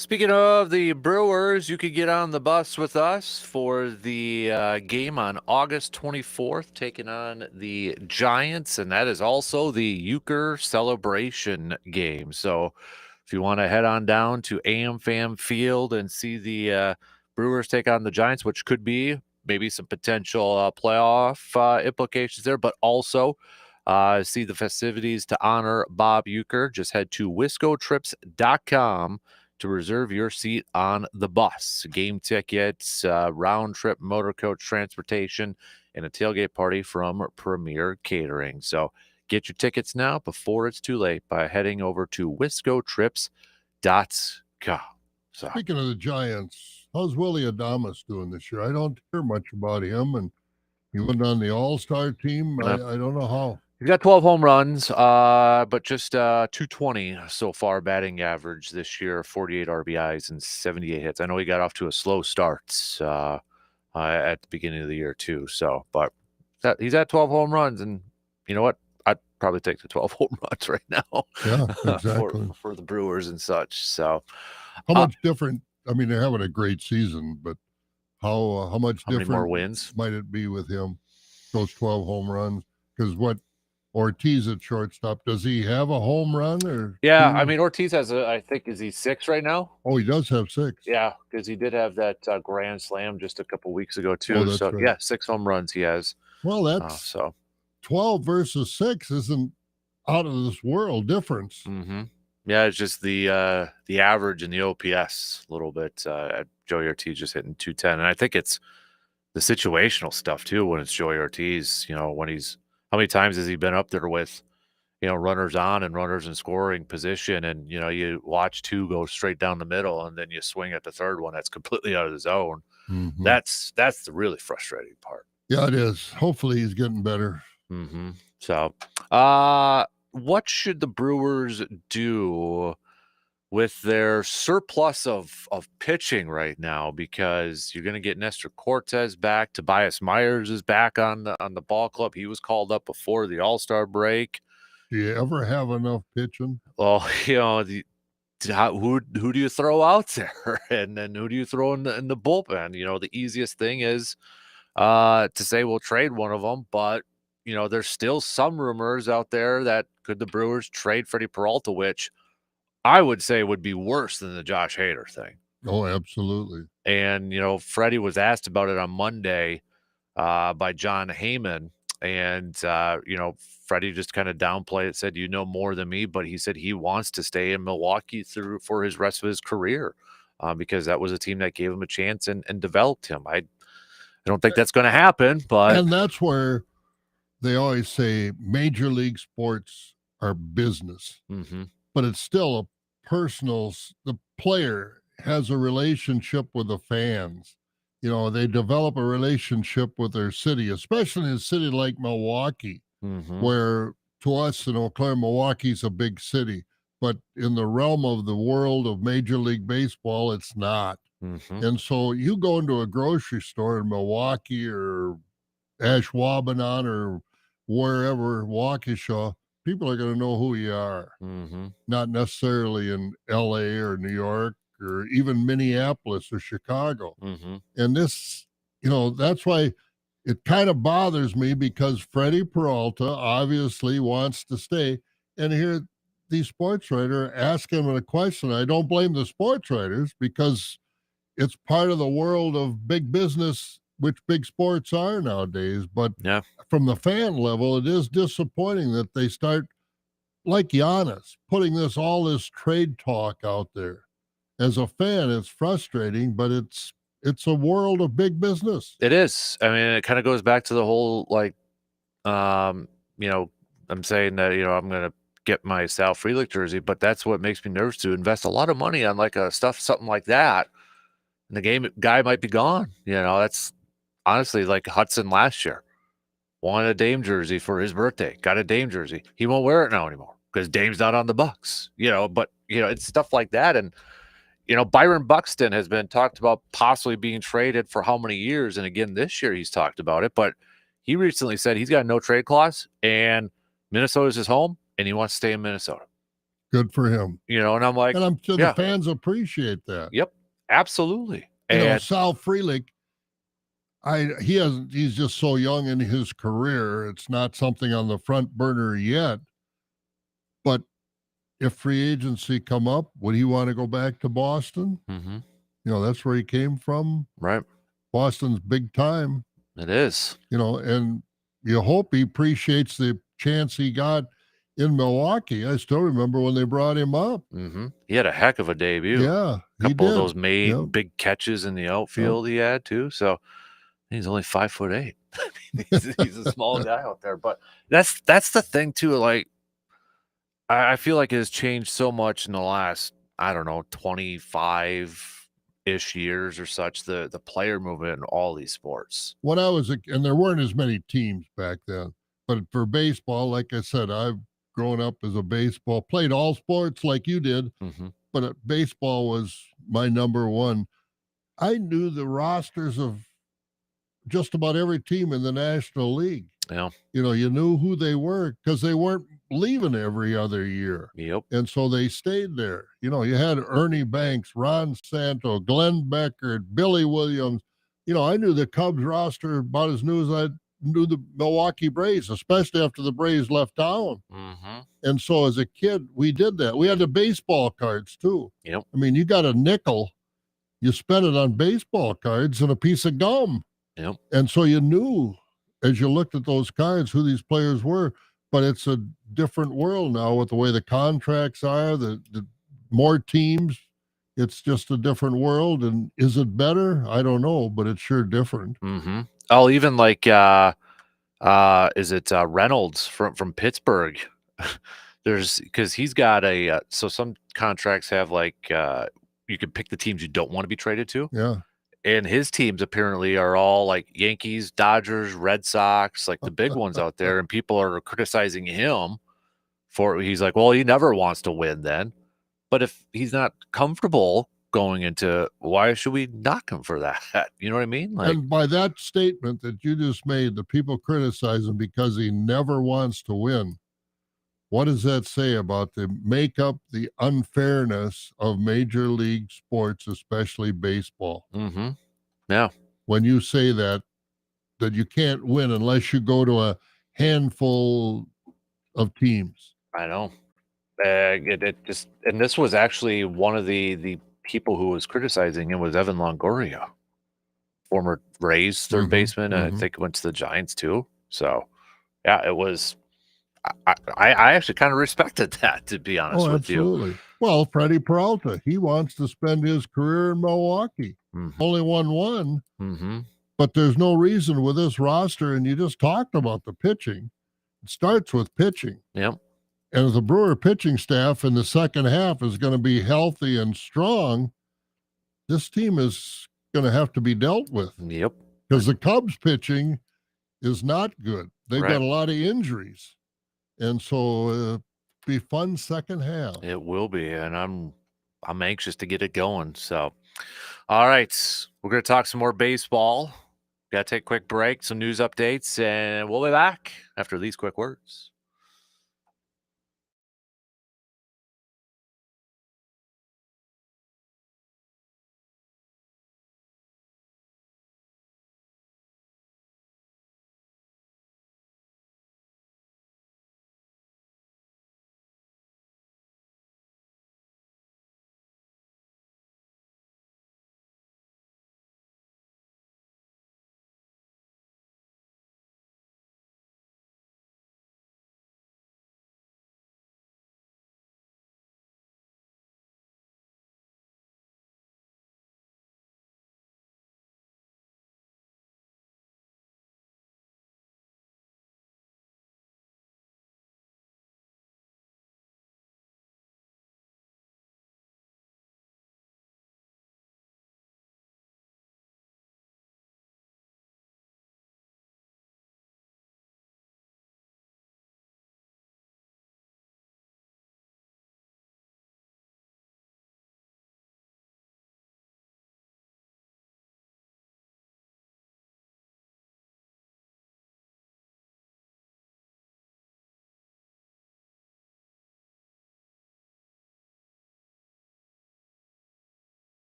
Speaking of the Brewers, you could get on the bus with us for the game on August 24th, taking on the Giants, and that is also the Euchre Celebration game. So if you want to head on down to AmFam Field and see the Brewers take on the Giants, which could be maybe some potential playoff implications there, but also see the festivities to honor Bob Euchre, just head to wiscotrips.com to reserve your seat on the bus. Game tickets, round trip motor coach transportation, and a tailgate party from Premier Catering. So get your tickets now before it's too late by heading over to wiscotrips.com. So Speaking of the Giants, how's Willie Adamas doing this year? I don't hear much about him, and he went on the All-Star team. I don't know how. he's got 12 home runs, but just 220 so far batting average this year, 48 RBIs and 78 hits. I know he got off to a slow start at the beginning of the year too. So, but he's at 12 home runs, and you know what? I'd probably take the 12 home runs right now. Yeah, exactly. for the Brewers and such. So, how much different? I mean, they're having a great season, but how much how many different more wins might it be with him? Those 12 home runs, because what Ortiz at shortstop, does he have a home run or? Yeah, two? I mean Ortiz has I think is he 6 right now? Oh, he does have 6. Yeah, because he did have that grand slam just a couple weeks ago too. Oh, that's So right. yeah, 6 home runs he has. Well, that's So 12 versus 6 isn't out of this world difference. Mm-hmm. Yeah, it's just the average and the OPS a little bit. Joey Ortiz just hitting 210, and I think it's the situational stuff too. When it's Joey Ortiz, when how many times has he been up there with runners on and runners in scoring position, and you watch 2 go straight down the middle, and then you swing at the third one that's completely out of the zone. Mm-hmm. That's the really frustrating part. Yeah, it is. Hopefully, he's getting better. Mm-hmm. So, what should the Brewers do with their surplus of pitching right now? Because you're going to get Nestor Cortez back. Tobias Myers is back on the ball club. He was called up before the All-Star break. Do you ever have enough pitching? Well, who do you throw out there, and then who do you throw in the bullpen? The easiest thing is to say we'll trade one of them, but there's still some rumors out there that could the Brewers trade Freddie Peralta, which I would say would be worse than the Josh Hader thing. Oh, absolutely. And Freddie was asked about it on Monday by John Heyman, and Freddie just kind of downplayed it, said more than me, but he said he wants to stay in Milwaukee for his rest of his career because that was a team that gave him a chance and developed him. I don't think that's going to happen, but and that's where they always say major league sports are business, mm-hmm. but it's still a personal. The player has a relationship with the fans. They develop a relationship with their city, especially in a city like Milwaukee, Mm-hmm. where to us in Eau Claire, Milwaukee's a big city, but in the realm of the world of Major League Baseball, it's not. Mm-hmm. And so you go into a grocery store in Milwaukee or Ashwaubenon or wherever, Waukesha, people are going to know who you are. Mm-hmm. Not necessarily in LA or New York or even Minneapolis or Chicago. Mm-hmm. And this, that's why it kind of bothers me, because Freddie Peralta obviously wants to stay. And here, the sports writer ask him a question. I don't blame the sports writers, because it's part of the world of big business, which big sports are nowadays. But Yeah. from the fan level, it is disappointing that they start, like Giannis, putting all this trade talk out there. As a fan, it's frustrating, but it's a world of big business. It is. I mean, it kind of goes back to the whole I'm saying that I'm going to get my Sal Frelick jersey, but that's what makes me nervous to invest a lot of money on something like that. And the guy might be gone. That's honestly like Hudson last year. Wanted a Dame jersey for his birthday. Got a Dame jersey. He won't wear it now anymore because Dame's not on the Bucks. But it's stuff like that. And Byron Buxton has been talked about possibly being traded for how many years, and again this year he's talked about it. But he recently said he's got no trade clause, and Minnesota's his home, and he wants to stay in Minnesota. Good for him. And I'm like, And I'm sure the yeah, fans appreciate that. yep, absolutely. You know, And Sal Frelick, he's just so young in his career. It's not something on the front burner yet. But if free agency come up, would he want to go back to Boston? mhm, That's where he came from. right, Boston's big time, it is. and you hope he appreciates the chance he got in Milwaukee. I still remember when they brought him up. He had a heck of a debut. Yeah, he Couple of did. those made Yep. big catches in the Yep. outfield he had too. So he's only 5'8". I mean, he's a small guy out there, but that's the thing too. Like I feel like it has changed so much in the last, I don't know, 25-ish years or such. The player movement in all these sports. When I was and there weren't as many teams back then, but for baseball, like I said, I've grown up as a baseball, played all sports like you did, Hmm. but baseball was my number one. I knew the rosters of just about every team in the National League. Yeah. You knew who they were because they weren't leaving every other year. Yep. And so they stayed there. You had Ernie Banks, Ron Santo, Glenn Beckert, Billy Williams. I knew the Cubs roster about as new as I knew the Milwaukee Braves, especially after the Braves left town. Hmm. And so as a kid, we did that. We had the baseball cards too. Yep. I mean, you got a nickel, you spent it on baseball cards and a piece of gum. Yep. And so you knew as you looked at those cards who these players were, but it's a different world now with the way the contracts are, the more teams, it's just a different world. And is it better? I don't know, but it's sure different. Hmm. Oh, even like is it Reynolds from Pittsburgh? There's because he's got so some contracts have like you can pick the teams you don't want to be traded to. Yeah. And his teams apparently are all like Yankees, Dodgers, Red Sox, like the big ones out there, and people are criticizing him for he's like, well, he never wants to win then. But if he's not comfortable going into why should we knock him for that? You know what I mean? Like, And by that statement that you just made, the people criticize him because he never wants to win. What does that say about the makeup, the unfairness of major league sports, especially baseball? yeah, When you say that you can't win unless you go to a handful of teams. I know. It just and this was actually one of the people who was criticizing him was Evan Longoria, former Rays third Mhm, baseman, and I mhm. think went to the Giants too. So yeah, it was. I actually kind of respected that, to be honest Oh, with you. absolutely. Well, Freddie Peralta, he wants to spend his career in Milwaukee. Mhm, Only won one, mhm, but there's no reason with this roster, and you just talked about the pitching. It starts with pitching. yep, And if the Brewer pitching staff in the second half is going to be healthy and strong, this team is going to have to be dealt with yep, because the Cubs pitching is not good. They've right. got a lot of injuries. And so be fun second half. It will be, and I'm anxious to get it going. So, all right, we're gonna talk some more baseball. Got to take a quick break, some news updates, and we'll be back after these quick words.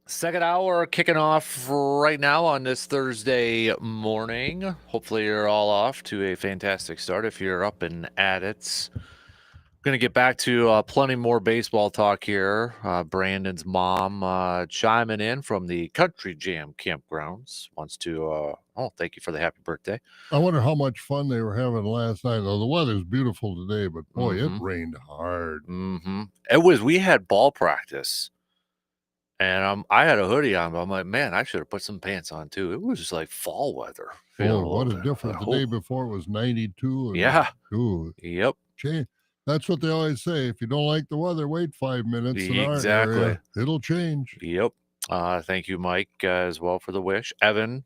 Second hour kicking off right now on this Thursday morning. Hopefully you're all off to a fantastic start if you're up and at it. Going to get back to plenty more baseball talk here. Brandon's mom chiming in from the Country Jam campgrounds. Wants to, thank you for the happy birthday. I wonder how much fun they were having last night. Though the weather's beautiful today, but boy, it rained hard. We had ball practice. And I had a hoodie on, but I'm like, man, I should have put some pants on too. It was just like fall weather. Oh, what a difference. The day before it was 92. And, yeah. Ooh, Yep. Change. That's what they always say. If you don't like the weather, wait 5 minutes. Exactly. In our area, it'll change. Yep. Thank you, Mike, as well for the wish. Evan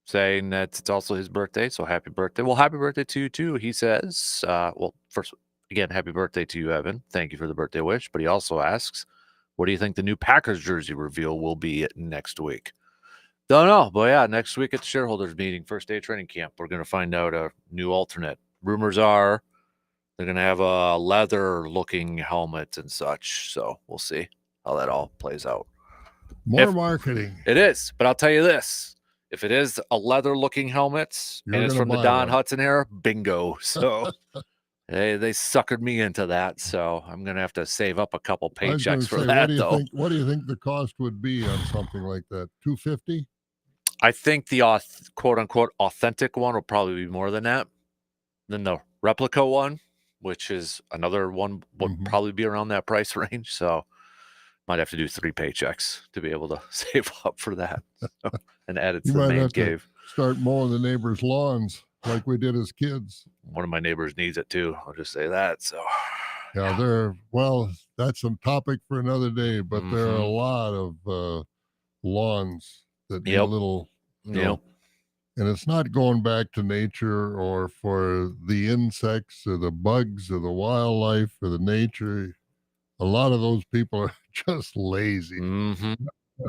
saying that it's also his birthday, so happy birthday. Well, happy birthday to you too, he says. First, again, happy birthday to you, Evan. Thank you for the birthday wish. But he also asks, what do you think the new Packers jersey reveal will be next week? Don't know, but yeah, next week at the shareholders meeting, first day of training camp, we're going to find out a new alternate. Rumors are they're going to have a leather-looking helmet and such, so we'll see how that all plays out. More marketing. It is, but I'll tell you this. If it is a leather-looking helmet and it's from the Don Hudson era, bingo. So they suckered me into that, so I'm going to have to save up a couple paychecks for that, though. What do you think the cost would be on something like that? $250? I think the quote-unquote authentic one will probably be more than that. Than the replica one, which is another one, would probably be around that price range. So might have to do 3 paychecks to be able to save up for that and add it to the man cave. Start mowing the neighbors' lawns like we did as kids. One of my neighbors needs it too. I'll just say that. So yeah, that's a topic for another day, but there are a lot of lawns that need a little, and it's not going back to nature or for the insects or the bugs or the wildlife or the nature. A lot of those people are just lazy.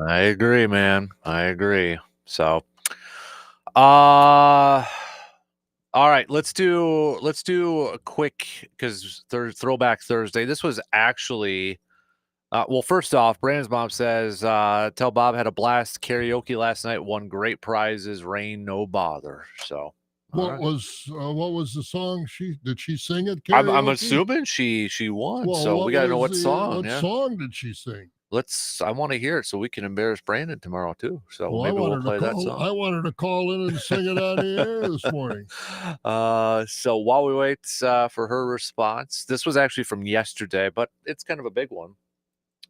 I agree, man. I agree. So, all right, let's do a quick, because Throwback Thursday. This was actually, well, first off, Brandon's mom says, tell Bob had a blast karaoke last night, won great prizes, rain, no bother. So what was the song? Did she sing it? I'm assuming she won. Well, so we gotta know what song. What song did she sing? I want to hear it so we can embarrass Brandon tomorrow too. So maybe we'll play that song. I wanted to call in and sing it on the air this morning. So while we wait for her response, this was actually from yesterday, but it's kind of a big one.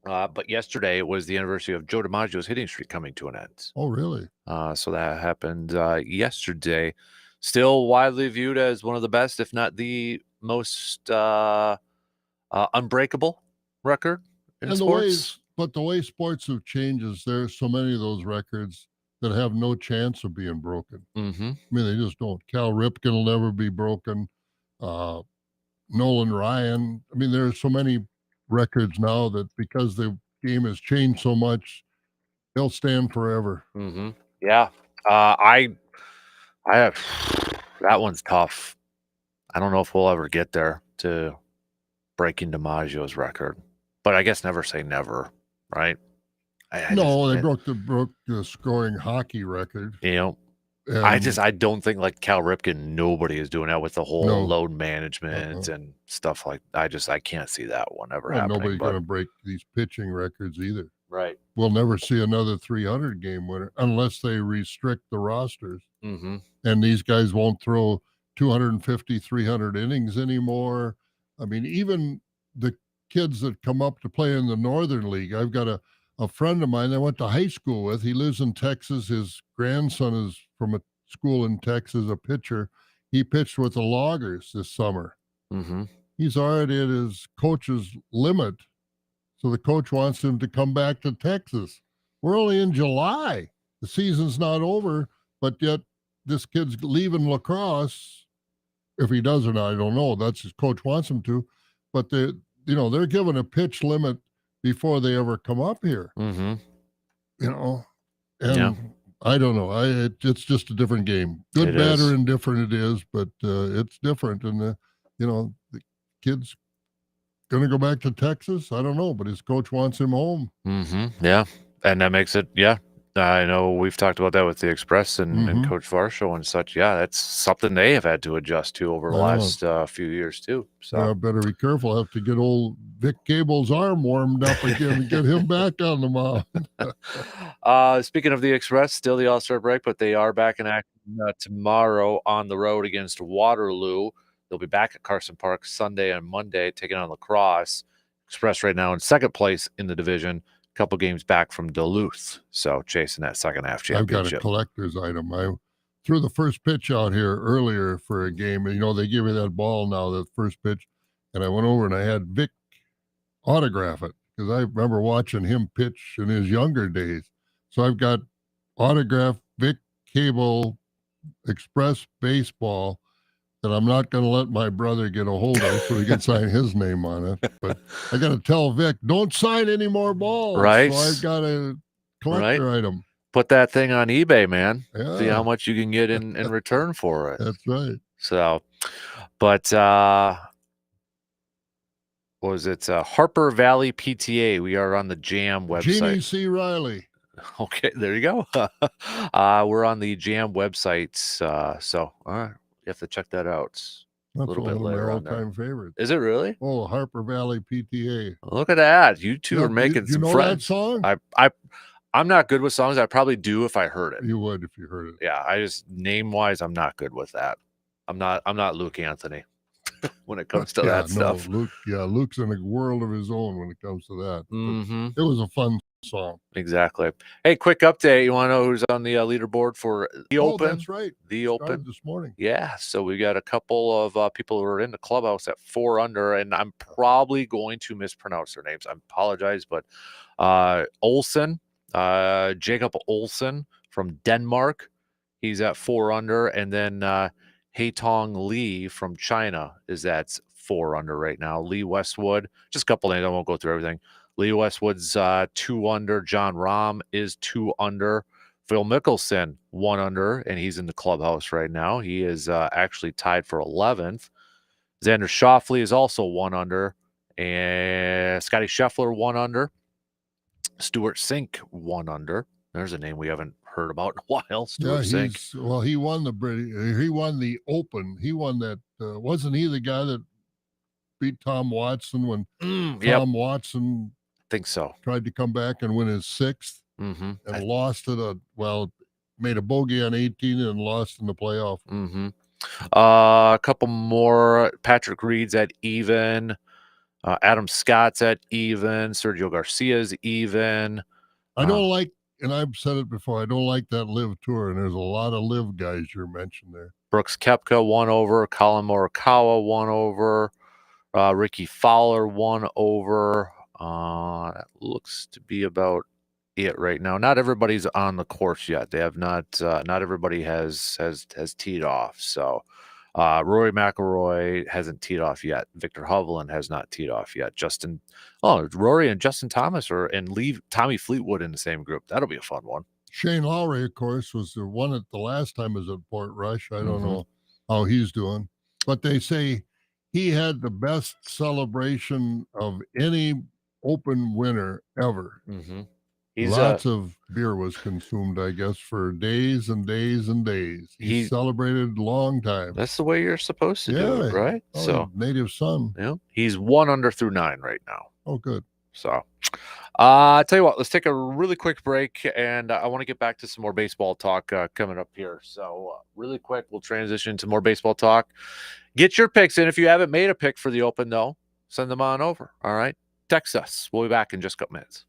But yesterday was the anniversary of Joe DiMaggio's hitting streak coming to an end. Oh, really? So that happened yesterday. Still widely viewed as one of the best, if not the most unbreakable record in sports. But the way sports have changed, there's so many of those records that have no chance of being broken. I mean, they just don't. Cal Ripken will never be broken. Nolan Ryan. I mean, there are so many records now that because the game has changed so much, they'll stand forever. Yeah. I have, that one's tough. I don't know if we'll ever get there to breaking DiMaggio's record, but I guess never say never, right? They broke the scoring hockey record. I don't think like Cal Ripken, nobody is doing that with the whole load management and stuff like. I can't see that one ever happening. Nobody's going to break these pitching records either. Right. We'll never see another 300 game winner unless they restrict the rosters. And these guys won't throw 250, 300 innings anymore. I mean, even the kids that come up to play in the Northern League, I've got a friend of mine I went to high school with. He lives in Texas. His grandson is from a school in Texas, a pitcher. He pitched with the Loggers this summer. He's already at his coach's limit. So the coach wants him to come back to Texas. We're only in July. The season's not over, but yet this kid's leaving lacrosse. If he does or not, I don't know. That's his coach wants him to. But they're given a pitch limit before they ever come up here. And I don't know. It's just a different game. Good, bad, or indifferent it is, but it's different. And the kid's going to go back to Texas. I don't know, but his coach wants him home. Yeah. And that makes it, yeah. I know we've talked about that with the Express and Mm-hmm. Coach Varsho and such. Yeah, that's something they have had to adjust to over the I know. last few years too. So, Yeah, better be careful. I have to get old Vic Cable's arm warmed up again and get him back on the mound. speaking of the Express, still the All Star break, but they are back in action tomorrow on the road against Waterloo. They'll be back at Carson Park Sunday and Monday, taking on Lacrosse. Express right now in second place in the division, a couple games back from Duluth, so chasing that second half I've got a championship. collector's item. I threw the first pitch out here earlier for a game. And, they give me that ball now, that first pitch. And I went over and I had Vic autograph it because I remember watching him pitch in his younger days. So I've got autographed Vic Cable Express baseball that I'm not going to let my brother get a hold of so he can sign his name on it. But I got to tell Vic, don't sign any more balls. Right, So I've got a right. collector item. Put that thing on eBay, man. See how Yeah, much you can get in return for it. that's right. So, but what was it? Harper Valley PTA. We are on the Jam website. Jeannie C. Riley. Okay, there you go. We're on the Jam websites. So all right, you have to check that out. It's a That's little one bit of my later on there. all-time favorites. Is it really? Oh, Harper Valley PTA. Look at that. You two are Yep. making You some know that friends. song? I'm not good with songs. I probably do if I heard it. You would if you heard it. Yeah, I just name wise, I'm not good with that. I'm not Luke Anthony when it comes to Yeah, that no, stuff. Luke's in a world of his own when it comes to that. Mm-hmm. But it was a fun song. Exactly. Hey, quick update. You want to know who's on the leaderboard for the Oh, Open? that's right. The Started Open. this morning. Yeah. So we got a couple of people who are in the clubhouse at 4 under, and I'm probably going to mispronounce their names. I apologize, but Olsen, Jacob Olsen from Denmark, he's at 4 under, and then Haitong Lee from China is at 4 under right now. Lee Westwood, just a couple names. I won't go through everything. Lee Westwood's 2 under. John Rahm is 2 under. Phil Mickelson 1 under, and he's in the clubhouse right now. He is actually tied for 11th. Xander Schauffele is also 1 under, and Scotty Scheffler 1 under. Stuart Sink 1 under. There's a name we haven't heard about in a while. Stuart Sink. He won he won the Open. He won that. Wasn't he the guy that beat Tom Watson when Yep, Tom Watson think so. tried to come back and win his 6th Mm-hmm. and lost it? Made a bogey on 18 and lost in the playoff. Mm-hmm. A couple more. Patrick Reed's at even. Adam Scott's at even. Sergio Garcia's even. I don't like, and I've said it before, I don't like that live tour, and there's a lot of live guys you're mentioned there. Brooks Koepka 1 over. Colin Morikawa 1 over. Ricky Fowler 1 over. That looks to be about it right now. Not everybody's on the course yet. They have not. Not everybody has teed off. So Rory McIlroy hasn't teed off yet. Victor Hovland has not teed off yet. Rory and Justin Thomas and leave Tommy Fleetwood in the same group. That'll be a fun one. Shane Lowry, of course, was the one at the last time was at Port Rush. I don't Mhm. know how he's doing, but they say he had the best celebration of any Open winner ever. Mm-hmm. Lots of beer was consumed, I guess, for days and days and days. He celebrated long time. That's the way you're supposed to do it, right? Oh, So native son. yeah, he's 1 under through 9 right now. Oh, good. So, I tell you what, let's take a really quick break, and I want to get back to some more baseball talk coming up here. So, really quick, we'll transition to more baseball talk. Get your picks in. If you haven't made a pick for the Open, though, send them on over. All right, text us. We'll be back in just a couple minutes.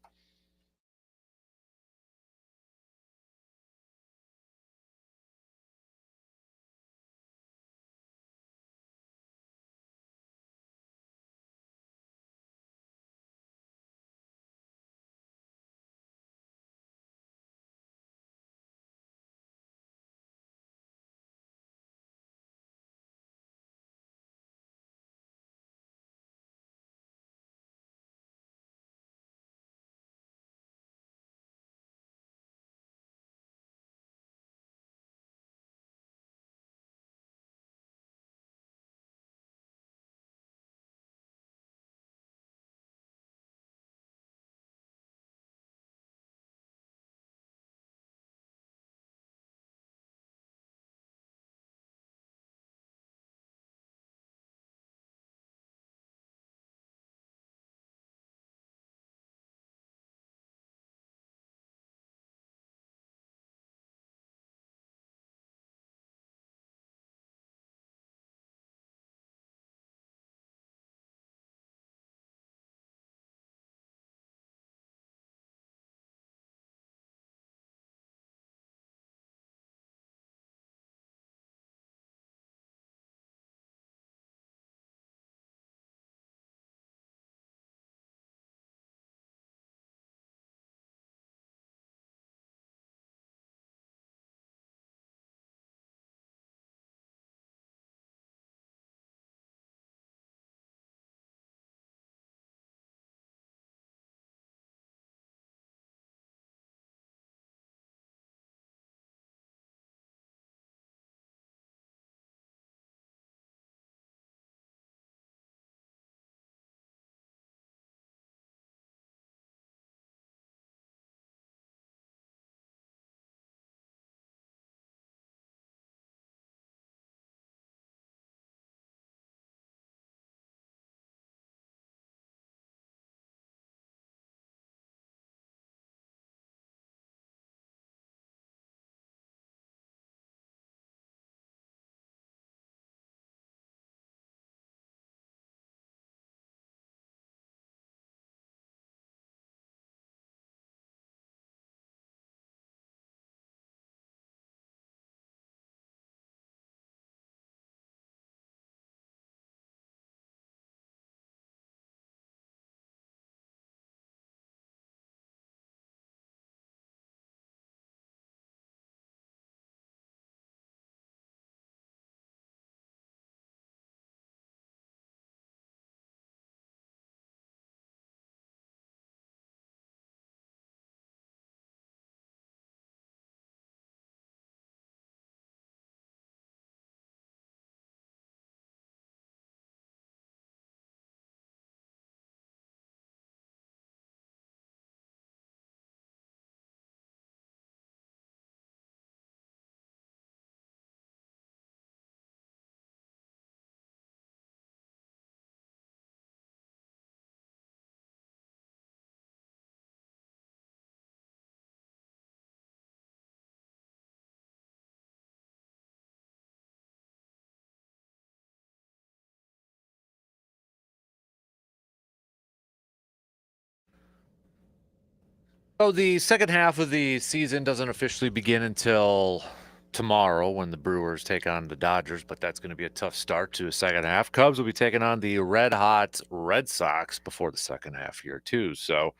So the second half of the season doesn't officially begin until tomorrow when the Brewers take on the Dodgers, but that's going to be a tough start to a second half. Cubs will be taking on the red hot Red Sox before the second half here too. So,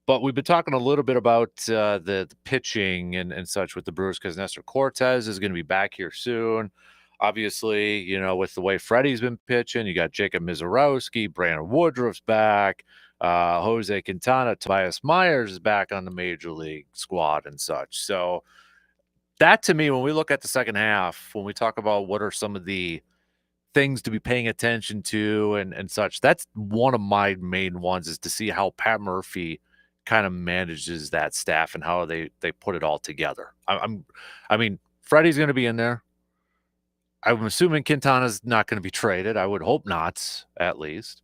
but we've been talking a little bit about the pitching and such with the Brewers because Nestor Cortez is going to be back here soon. Obviously, with the way Freddie's been pitching, you got Jacob Mizorowski, Brandon Woodruff's back, Jose Quintana, Tobias Myers is back on the major league squad and such. So that to me, when we look at the second half, when we talk about what are some of the things to be paying attention to and such, that's one of my main ones is to see how Pat Murphy kind of manages that staff and how they put it all together. I mean, Freddie's going to be in there. I'm assuming Quintana's not going to be traded. I would hope not, at least.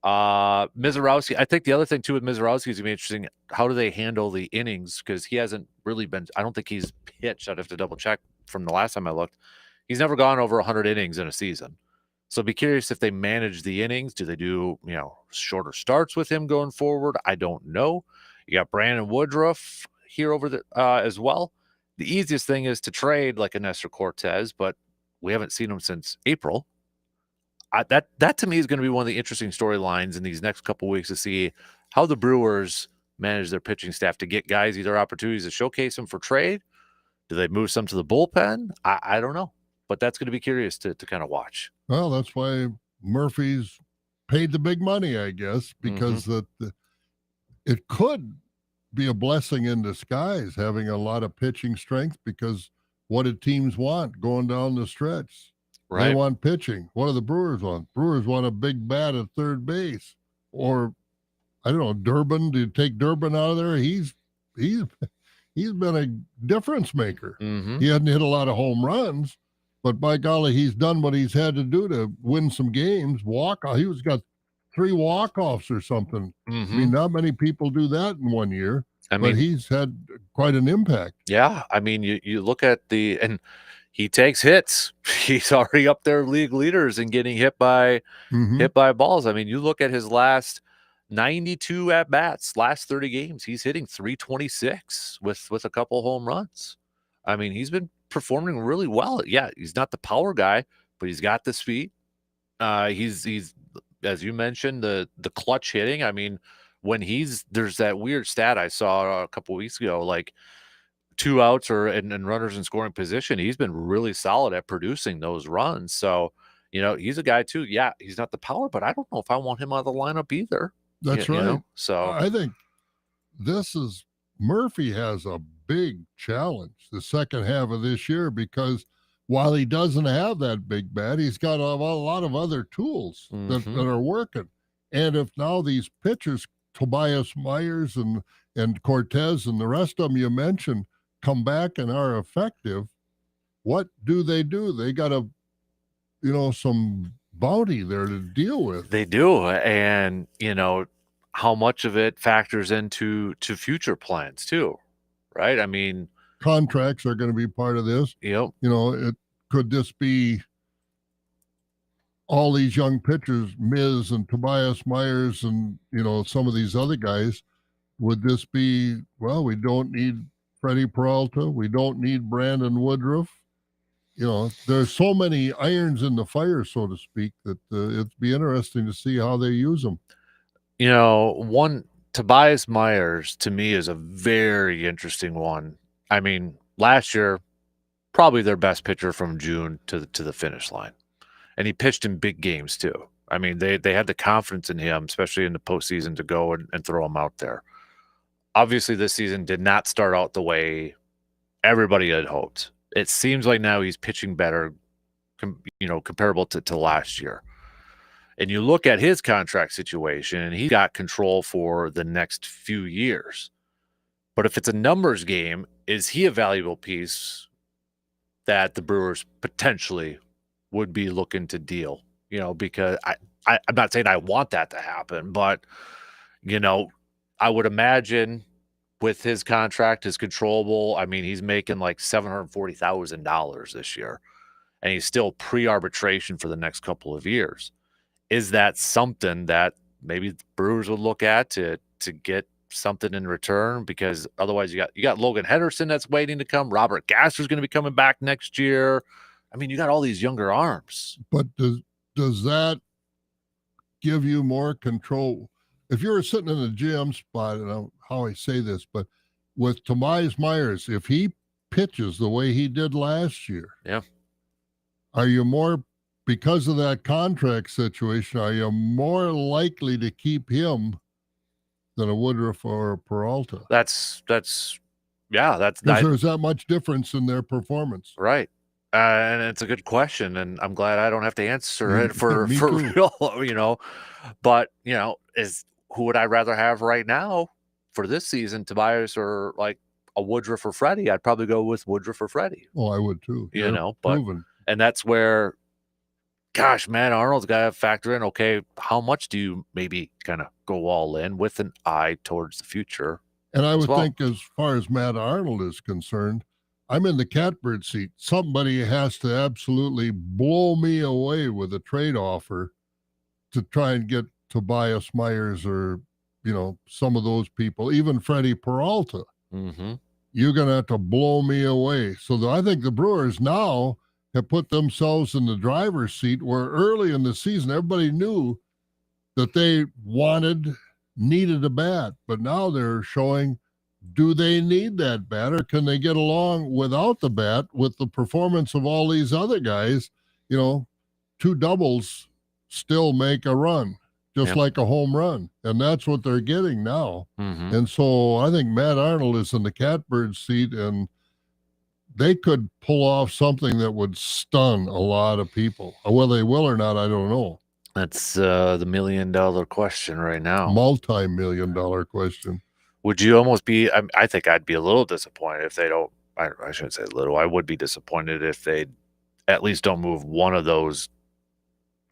Mizorowski, I think the other thing too with Mizorowski is going to be interesting. How do they handle the innings? Because he hasn't really been, I don't think he's pitched. I'd have to double check from the last time I looked. He's never gone over 100 innings in a season. So I'd be curious if they manage the innings. Do they do, shorter starts with him going forward? I don't know. You got Brandon Woodruff here over the as well. The easiest thing is to trade like a Nestor Cortez, but we haven't seen him since April. That to me is going to be one of the interesting storylines in these next couple weeks to see how the Brewers manage their pitching staff to get guys either opportunities to showcase them for trade. Do they move some to the bullpen? I don't know, but that's going to be curious to kind of watch. Well, that's why Murphy's paid the big money, I guess, because it could be a blessing in disguise having a lot of pitching strength because what do teams want going down the stretch? Right. They want pitching. What do the Brewers want? Brewers want a big bat at third base. Or I don't know, Durbin. Do you take Durbin out of there? He's been a difference maker. Mm-hmm. He hadn't hit a lot of home runs, but by golly, he's done what he's had to do to win some games. He was got 3 walk-offs or something. Mm-hmm. I mean, not many people do that in 1 year. But he's had quite an impact. Yeah, I mean, you look at and he takes hits. He's already up there league leaders and getting hit by balls. I mean, you look at his last 92 at bats, last 30 games, he's hitting 326 with a couple home runs. I mean, he's been performing really well. Yeah, he's not the power guy, but he's got the speed. He's as you mentioned, the clutch hitting. I mean, when there's that weird stat I saw a couple weeks ago, like 2 outs and runners in scoring position, he's been really solid at producing those runs. So, he's a guy too. Yeah, he's not the power, but I don't know if I want him out of the lineup either. That's right. So I think Murphy has a big challenge the second half of this year because while he doesn't have that big bat, he's got a lot of other tools that are working. And if now these pitchers, Tobias Myers and Cortez and the rest of them you mentioned, come back and are effective, what do? They got some bounty there to deal with. They do. And, how much of it factors into future plans too, right? I mean, contracts are going to be part of this. Yep. Could this be all these young pitchers, Miz and Tobias Myers and, some of these other guys? Would this be, well, we don't need Freddie Peralta. We don't need Brandon Woodruff. There's so many irons in the fire, so to speak, that it'd be interesting to see how they use them. One Tobias Myers to me is a very interesting one. I mean, last year, probably their best pitcher from June to the finish line. And he pitched in big games too. I mean, they had the confidence in him, especially in the postseason, to go and throw him out there. Obviously, this season did not start out the way everybody had hoped. It seems like now he's pitching better, comparable to last year. And you look at his contract situation, and he got control for the next few years. But if it's a numbers game, is he a valuable piece that the Brewers potentially would be looking to deal? Because I'm not saying I want that to happen, but, I would imagine with his contract, his controllable, I mean, he's making like $740,000 this year, and he's still pre-arbitration for the next couple of years. Is that something that maybe the Brewers would look at to get something in return? Because otherwise you got Logan Henderson that's waiting to come. Robert Gasser's going to be coming back next year. I mean, you got all these younger arms. But does that give you more control? If you were sitting in the GM spot, and how I say this, but with Tobias Myers, if he pitches the way he did last year, yeah, are you more, because of that contract situation, are you more likely to keep him than a Woodruff or a Peralta? That's because there's that much difference in their performance, right? And it's a good question, and I'm glad I don't have to answer it for too. real, But who would I rather have right now for this season, Tobias or like a Woodruff or Freddie? I'd probably go with Woodruff or Freddie. Oh, I would too. Proven. And that's where, gosh, Matt Arnold's got to factor in, okay, how much do you maybe kind of go all in with an eye towards the future? And I would think, as far as Matt Arnold is concerned, I'm in the catbird seat. Somebody has to absolutely blow me away with a trade offer to try and get Tobias Myers or, some of those people, even Freddie Peralta. Mm-hmm. You're going to have to blow me away. So I think the Brewers now have put themselves in the driver's seat, where early in the season, everybody knew that they needed a bat, but now they're showing, do they need that bat, or can they get along without the bat with the performance of all these other guys? 2 doubles still make a run, just like a home run, and that's what they're getting now. Mm-hmm. And so I think Matt Arnold is in the catbird seat, and they could pull off something that would stun a lot of people. Whether they will or not, I don't know. That's the $1 million question right now. Multi-million-dollar question. Would you almost be? I think I'd be a little disappointed if they don't. I shouldn't say little. I would be disappointed if they at least don't move one of those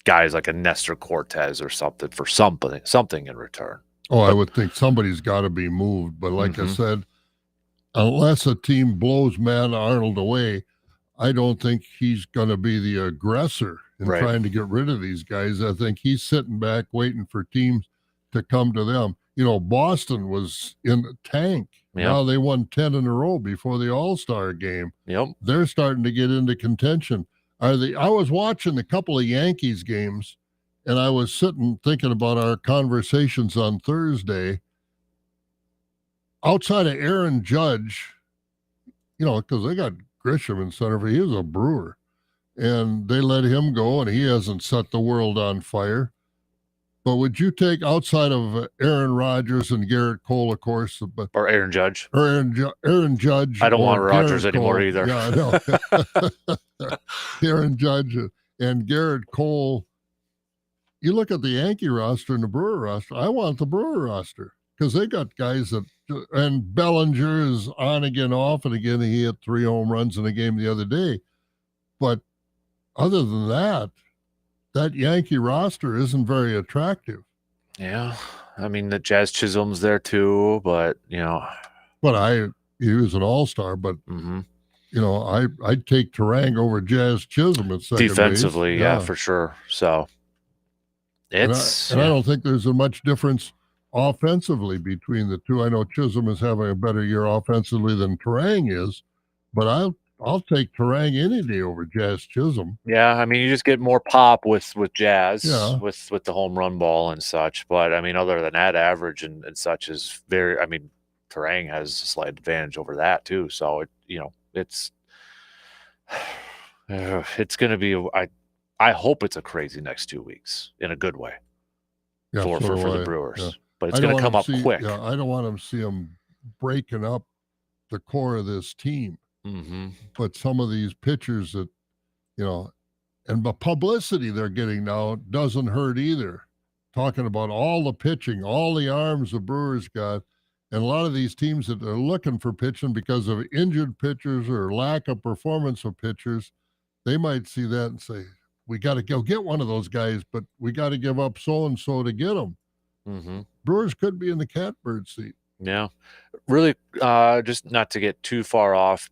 guys, like a Nestor Cortez or something, for something in return. I would think somebody's got to be moved. But like I said, unless a team blows Matt Arnold away, I don't think he's going to be the aggressor in trying to get rid of these guys. I think he's sitting back waiting for teams to come to them. Boston was in the tank. Yep. Now they won 10 in a row before the All-Star game. Yep. They're starting to get into contention. I was watching a couple of Yankees games, and I was sitting thinking about our conversations on Thursday. Outside of Aaron Judge, because they got Grisham in center field. He was a Brewer, and they let him go, and he hasn't set the world on fire. But would you take, outside of Aaron Rodgers and Garrett Cole, of course, or Aaron Judge? Or Aaron Judge. I don't want Rodgers anymore either. Yeah, I know. Aaron Judge and Garrett Cole. You look at the Yankee roster and the Brewer roster. I want the Brewer roster, because they got guys that, and Bellinger is on again, off and again. He hit 3 home runs in a game the other day. But other than that Yankee roster isn't very attractive. Yeah. I mean, the Jazz Chisholm's there too, but, But he was an all-star, but, I'd take Terang over Jazz Chisholm at second defensively, base. Yeah, for sure. So it's... And I don't think there's a much difference offensively between the two. I know Chisholm is having a better year offensively than Terang is, but I'll take Terang any day over Jazz Chisholm. Yeah, I mean, you just get more pop with Jazz, with the home run ball and such. But, I mean, other than that, average and such is very – I mean, Terang has a slight advantage over that too. So, it's going to be – I hope it's a crazy next 2 weeks in a good way for the Brewers. Yeah. But it's going to come up quick. Yeah, I don't want to see them breaking up the core of this team. Mm-hmm. But some of these pitchers that, and the publicity they're getting now doesn't hurt either. Talking about all the pitching, all the arms the Brewers got, and a lot of these teams that are looking for pitching because of injured pitchers or lack of performance of pitchers, they might see that and say, we got to go get one of those guys, but we got to give up so-and-so to get them. Mm-hmm. Brewers could be in the catbird seat. Yeah, really, just not to get too far off,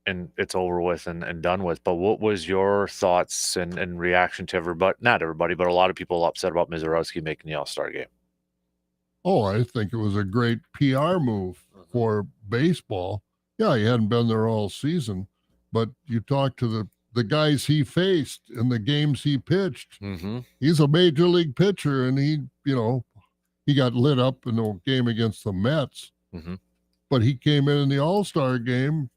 and it's over with and done with. But what was your thoughts and reaction to everybody? Not everybody, but a lot of people upset about Mizorowski making the All-Star game. Oh, I think it was a great PR move for baseball. Yeah, he hadn't been there all season, but you talk to the guys he faced in the games he pitched. Mm-hmm. He's a major league pitcher, and he got lit up in the game against the Mets. Mm-hmm. But he came in the All-Star game,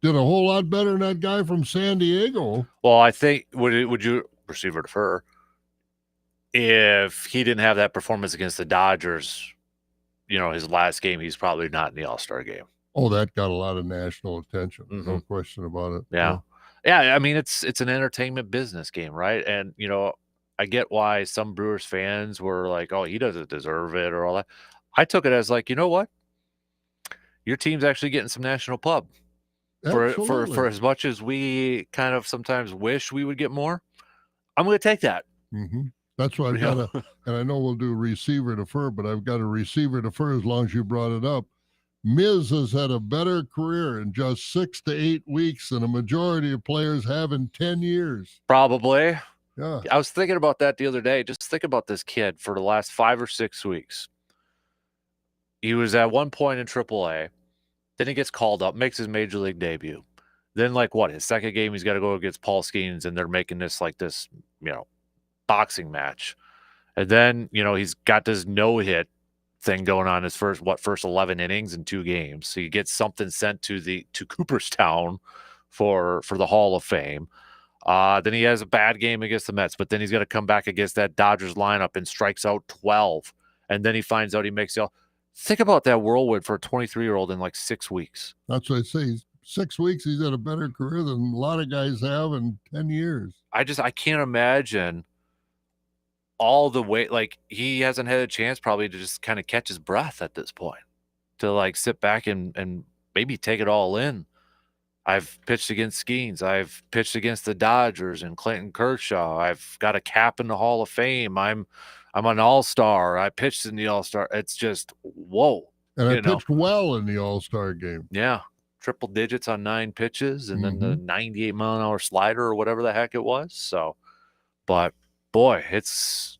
did a whole lot better than that guy from San Diego. Well, I think would you receiver defer if he didn't have that performance against the Dodgers? His last game, he's probably not in the All-Star game. Oh, that got a lot of national attention. Mm-hmm. No question about it. Yeah. Yeah, I mean, it's an entertainment business game, right? And, I get why some Brewers fans were like, "Oh, he doesn't deserve it," or all that. I took it as like, you know what? Your team's actually getting some national pub. For as much as we kind of sometimes wish we would get more, I'm going to take that. Mm-hmm. That's why I've got and I know we'll do receiver defer, but I've got a receiver defer as long as you brought it up. Miz has had a better career in just 6 to 8 weeks than a majority of players have in 10 years. Probably. Yeah. I was thinking about that the other day. Just think about this kid for the last 5 or 6 weeks. He was at one point in AAA. Then he gets called up, makes his major league debut. Then, his second game, he's got to go against Paul Skeens, and they're making this boxing match. And then, he's got this no-hit thing going on his first 11 innings in 2 games. So he gets something sent to Cooperstown for the Hall of Fame. Then he has a bad game against the Mets, but then he's got to come back against that Dodgers lineup and strikes out 12. And then he finds out he makes the Think about that whirlwind for a 23-year-old in 6 weeks. That's what I say. 6 weeks, he's had a better career than a lot of guys have in 10 years. I can't imagine all the way. He hasn't had a chance probably to just kind of catch his breath at this point, to sit back and maybe take it all in. I've pitched against Skeens. I've pitched against the Dodgers and Clayton Kershaw. I've got a cap in the Hall of Fame. I'm an all-star. I pitched in the all-star. It's just, whoa. And I pitched well in the all-star game. Yeah. Triple digits on 9 pitches and then the 98-mile-an-hour slider or whatever the heck it was. So, but, boy, that's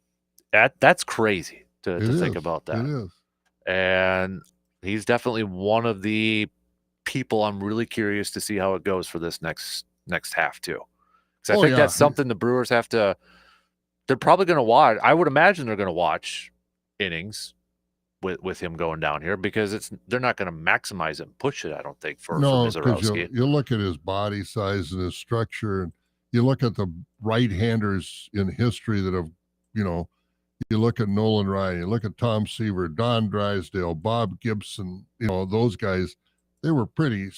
crazy to think about that. It is. And he's definitely one of the people I'm really curious to see how it goes for this next half, too. Because I think that's something the Brewers have to – they're probably going to watch. I would imagine they're going to watch innings with him going down here because they're not going to maximize it and push it, I don't think, for Mizorowski. You look at his body size and his structure, and you look at the right-handers in history that have, you look at Nolan Ryan, you look at Tom Seaver, Don Drysdale, Bob Gibson, those guys, they were pretty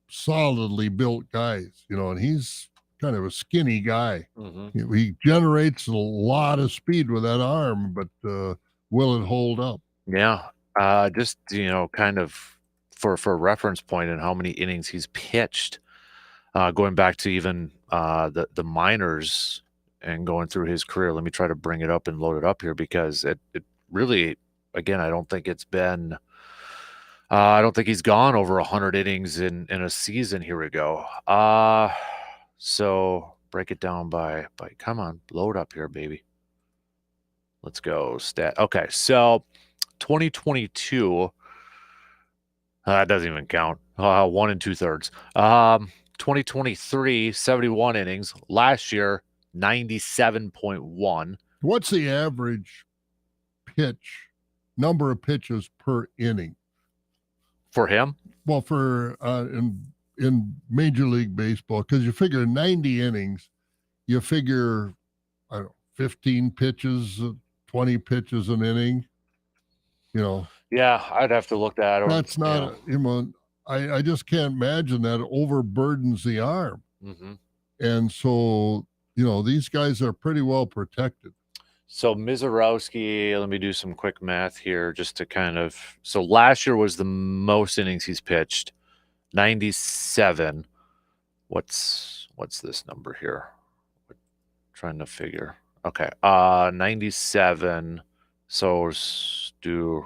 solidly built guys, and he's kind of a skinny guy. Mm-hmm. He generates a lot of speed with that arm, but will it hold up? Yeah. Just, kind of for a reference point in how many innings he's pitched, going back to even the minors and going through his career. Let me try to bring it up and load it up here because it really, again, I don't think it's been I don't think he's gone over 100 innings in a season. Here we go. So break it down by come on, load up here, baby. Let's go. Okay, so 2022. That doesn't even count. 1 2/3. 2023, 71 innings. Last year, 97.1. What's the average number of pitches per inning for him? Well, for in Major League Baseball, because you figure 90 innings, you figure 15 pitches, 20 pitches an inning. Yeah, I'd have to look that. That's not. I just can't imagine that overburdens the arm. Mm-hmm. And so these guys are pretty well protected. So Mizorowski, let me do some quick math here just to kind of. So last year was the most innings he's pitched. 97. What's this number here? Trying to figure. Okay. 97. So let's do,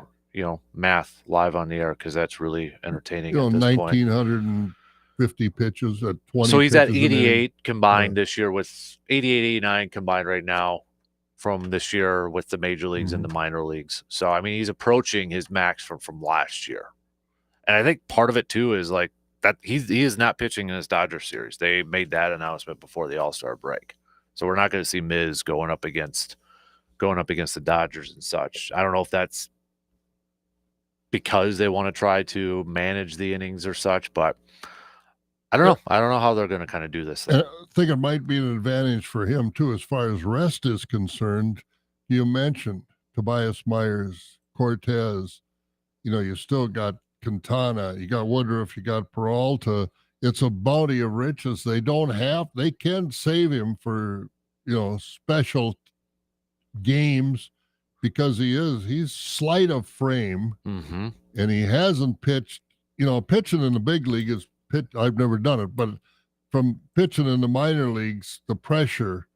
math live on the air because that's really entertaining at this 1,950 pitches at 20. So he's at 88 combined this year with 88, 89 combined right now from this year with the major leagues and the minor leagues. So I mean, he's approaching his max from last year. And I think part of it too is like that he is not pitching in his Dodgers series. They made that announcement before the All-Star break. So we're not going to see Miz going up against the Dodgers and such. I don't know if that's because they want to try to manage the innings or such, but I don't know. I don't know how they're going to kind of do this thing. I think it might be an advantage for him too, as far as rest is concerned. You mentioned Tobias Myers, Cortez. You know, you still got Quintana. You got Woodruff. You got Peralta. It's a bounty of riches. They can save him for, special games because he's slight of frame, and he hasn't pitched. Pitching in the big league is I've never done it, but from pitching in the minor leagues, the pressure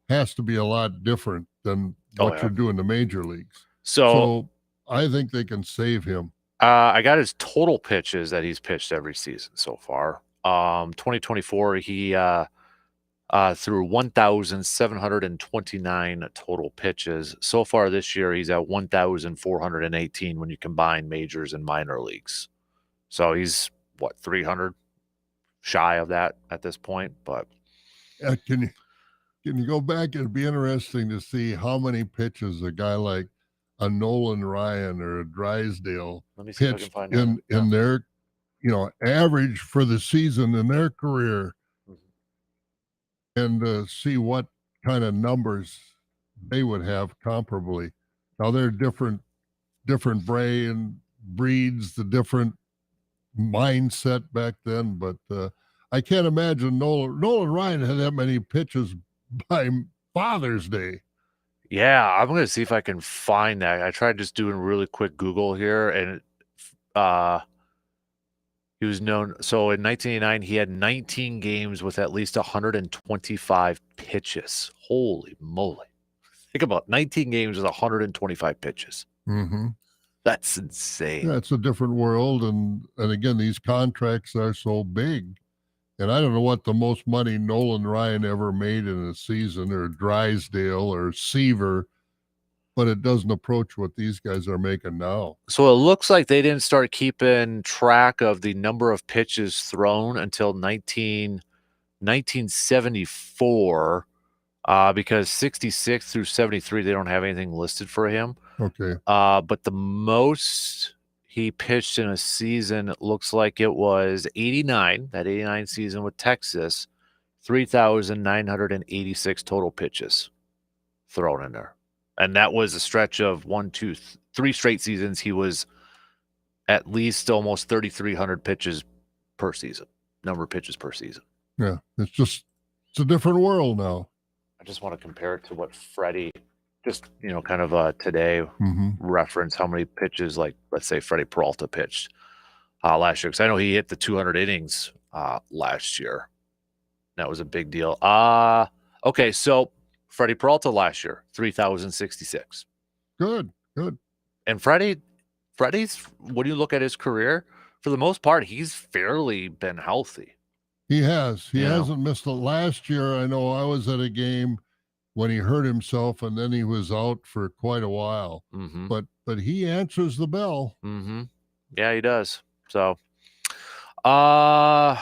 has to be a lot different than what you're doing in the major leagues. So I think they can save him. I got his total pitches that he's pitched every season so far. 2024, he threw 1,729 total pitches. So far this year, he's at 1,418 when you combine majors and minor leagues. So he's, 300 shy of that at this point. But can you go back? It'd be interesting to see how many pitches a guy like a Nolan Ryan or a Drysdale pitched in their, average for the season in their career, and see what kind of numbers they would have comparably. Now they're different brain breeds, the different mindset back then, but I can't imagine Nolan Ryan had that many pitches by Father's Day. Yeah, I'm going to see if I can find that. I tried just doing a really quick Google here, and he was known. So in 1989, he had 19 games with at least 125 pitches. Holy moly. Think about 19 games with 125 pitches. That's insane. Yeah, it's a different world. And again, these contracts are so big. And I don't know what the most money Nolan Ryan ever made in a season, or Drysdale or Seaver, but it doesn't approach what these guys are making now. So it looks like they didn't start keeping track of the number of pitches thrown until 1974, because 66 through 73, they don't have anything listed for him. Okay. But the most he pitched in a season, it looks like it was 89, that 89 season with Texas, 3,986 total pitches thrown in there. And that was a stretch of 3 straight seasons. He was at least almost 3,300 pitches per season, number of pitches per season. Yeah, it's a different world now. I just want to compare it to what Freddie, just, kind of today reference how many pitches, like, let's say Freddie Peralta pitched last year. Because I know he hit the 200 innings last year. That was a big deal. Okay, so Freddie Peralta last year, 3,066. Good. And Freddie's, when you look at his career, for the most part, he's fairly been healthy. He has. He hasn't missed it. Last year, I know I was at a game when he hurt himself, and then he was out for quite a while. But he answers the bell. Yeah, he does. So, what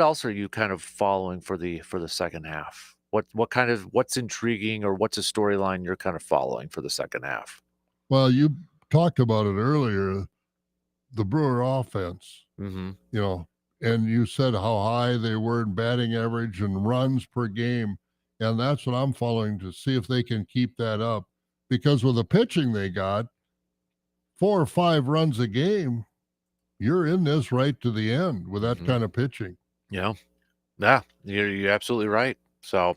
else are you kind of following for the second half? What's intriguing, or what's a storyline you're kind of following for the second half? Well, you talked about it earlier, the Brewer offense. And you said how high they were in batting average and runs per game. And that's what I'm following, to see if they can keep that up. Because with the pitching they got, 4 or 5 runs a game, you're in this right to the end with that kind of pitching. Yeah, you're absolutely right. So,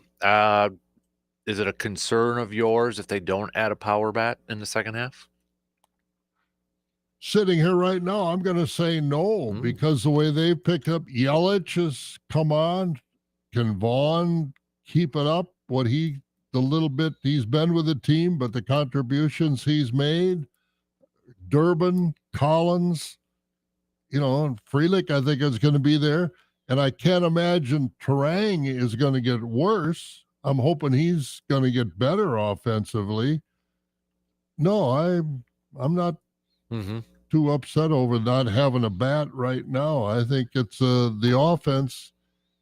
is it a concern of yours if they don't add a power bat in the second half? Sitting here right now, I'm going to say no, because the way they picked up Yelich has come on. Can Vaughn keep it up? The little bit he's been with the team, but the contributions he's made, Durbin, Collins, and Frelick, I think is going to be there. And I can't imagine Terang is going to get worse. I'm hoping he's going to get better offensively. No, I'm not Mm-hmm. too upset over not having a bat right now. I think it's the offense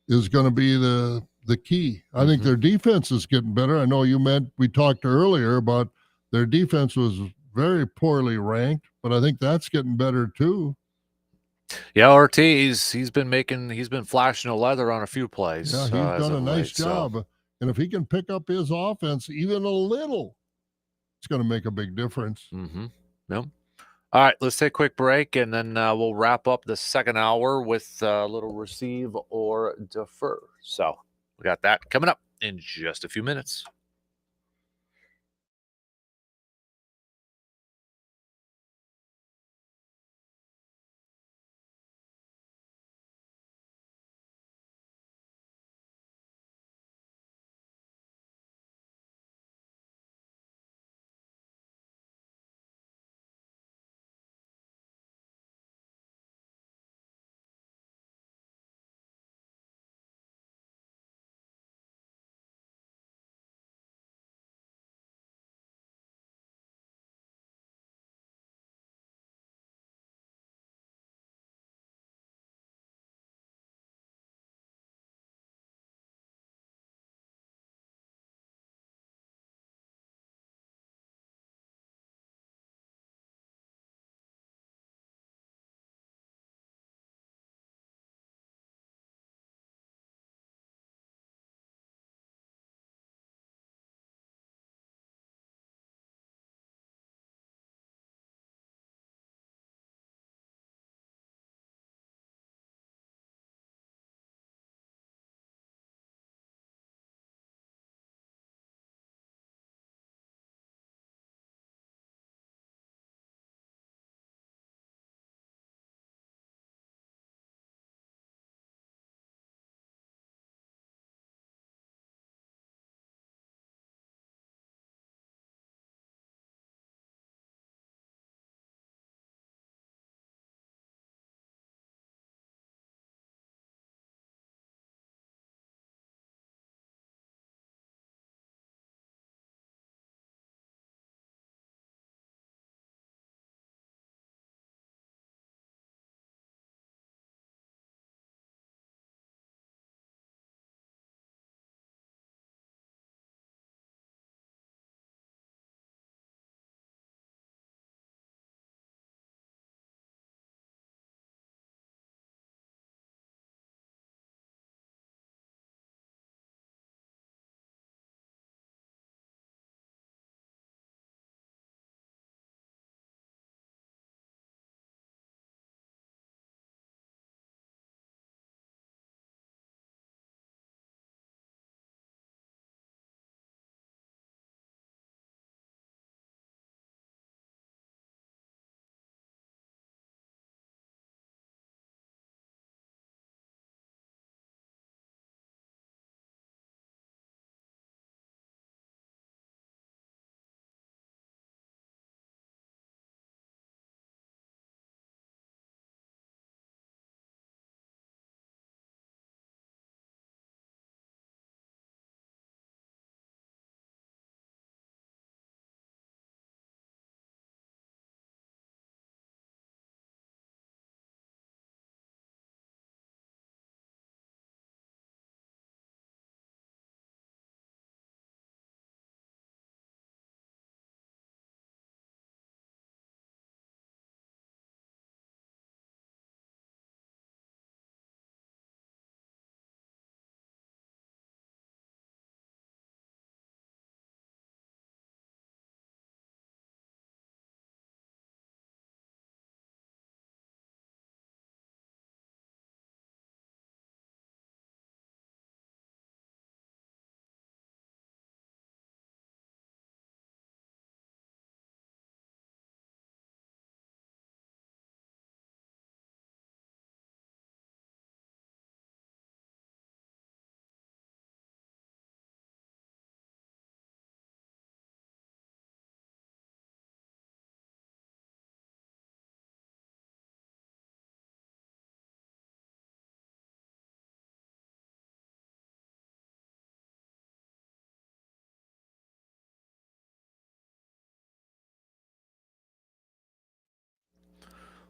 is going to be the key. I think Mm-hmm. their defense is getting better. I know we talked earlier about their defense was very poorly ranked, but I think that's getting better too. Yeah, Ortiz, he's been flashing a leather on a few Yeah, plays he's as done a of nice late. So job. And if he can pick up his offense even a little, it's going to make a big difference. mm-hmm. Yep. All right, let's take a quick break and then we'll wrap up the second hour with a little receive or defer. So we got that coming up in just a few minutes.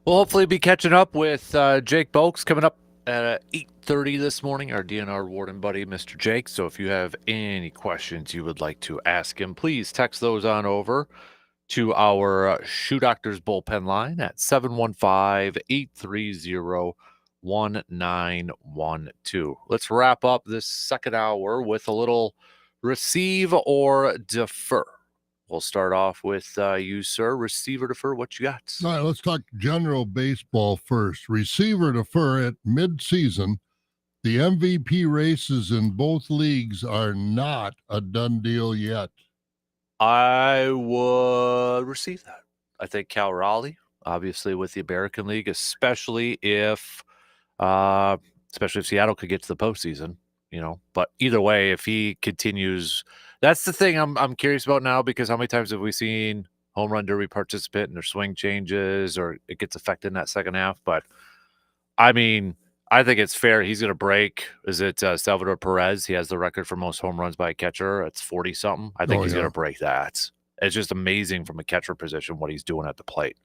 We'll hopefully be catching up with Jake Bolks coming up at 8:30 this morning, our DNR warden buddy, Mr. Jake. So if you have any questions you would like to ask him, please text those on over to our Shoe Doctors bullpen line at 715-830-1912. Let's wrap up this second hour with a little receive or defer. We'll start off with you, sir. Receive or defer, what you got? All right, let's talk general baseball first. Receiver defer at midseason. The MVP races in both leagues are not a done deal yet. I would receive that. I think Cal Raleigh, obviously with the American League, especially if Seattle could get to the postseason, But either way, if he continues, that's the thing I'm curious about now, because how many times have we seen home run derby participant and their swing changes or it gets affected in that second half? But I mean, I think it's fair. He's going to break. Is it Salvador Perez? He has the record for most home runs by a catcher. It's 40 something. I think he's going to break that. It's just amazing from a catcher position what he's doing at the plate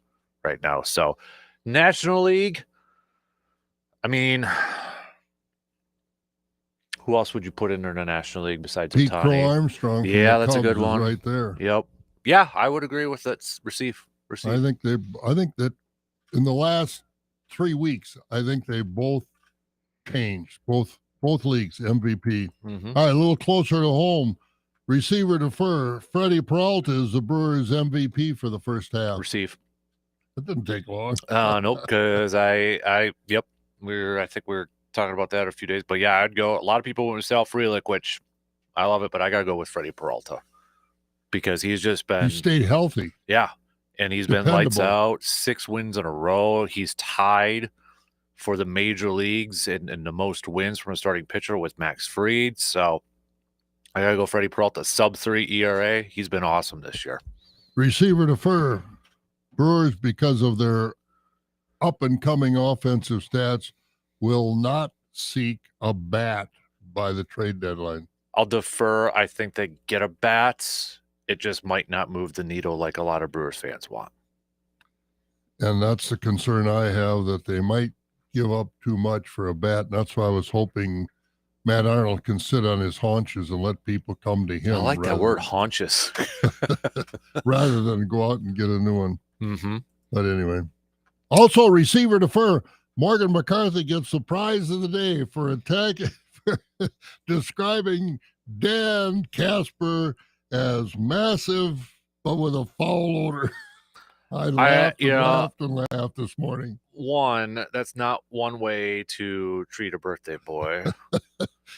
right now. So, National League, I mean, who else would you put in there in the National League besides Pete Ohtani? Crow Armstrong. Yeah, that's a good one right there. Yep. Yeah, I would agree with that. Receive. I think that in the last 3 weeks, I think they both changed. Both leagues MVP. Mm-hmm. All right, a little closer to home. Receiver defer. Freddie Peralta is the Brewers MVP for the first half. Receive. It didn't take long. Nope, because I think we're talking about that a few days, but yeah, I'd go. A lot of people went with Sal Frelick, which I love it, but I gotta go with Freddie Peralta because he's just been. He stayed healthy. Yeah, and he's been lights out. 6 wins in a row. He's tied for the major leagues and the most wins from a starting pitcher with Max Fried. So I gotta go Freddie Peralta, sub-3 ERA. He's been awesome this year. Receiver defer. Brewers, because of their up-and-coming offensive stats, will not seek a bat by the trade deadline. I'll defer. I think they get a bat. It just might not move the needle like a lot of Brewers fans want. And that's the concern I have, that they might give up too much for a bat. And that's why I was hoping Matt Arnold can sit on his haunches and let people come to him. I like that word, haunches. rather than go out and get a new one. Mm-hmm. But anyway. Also, receiver defer. Morgan McCarthy gets the prize of the day for describing Dan Kasper as massive but with a foul odor. I laughed this morning. One, that's not one way to treat a birthday boy.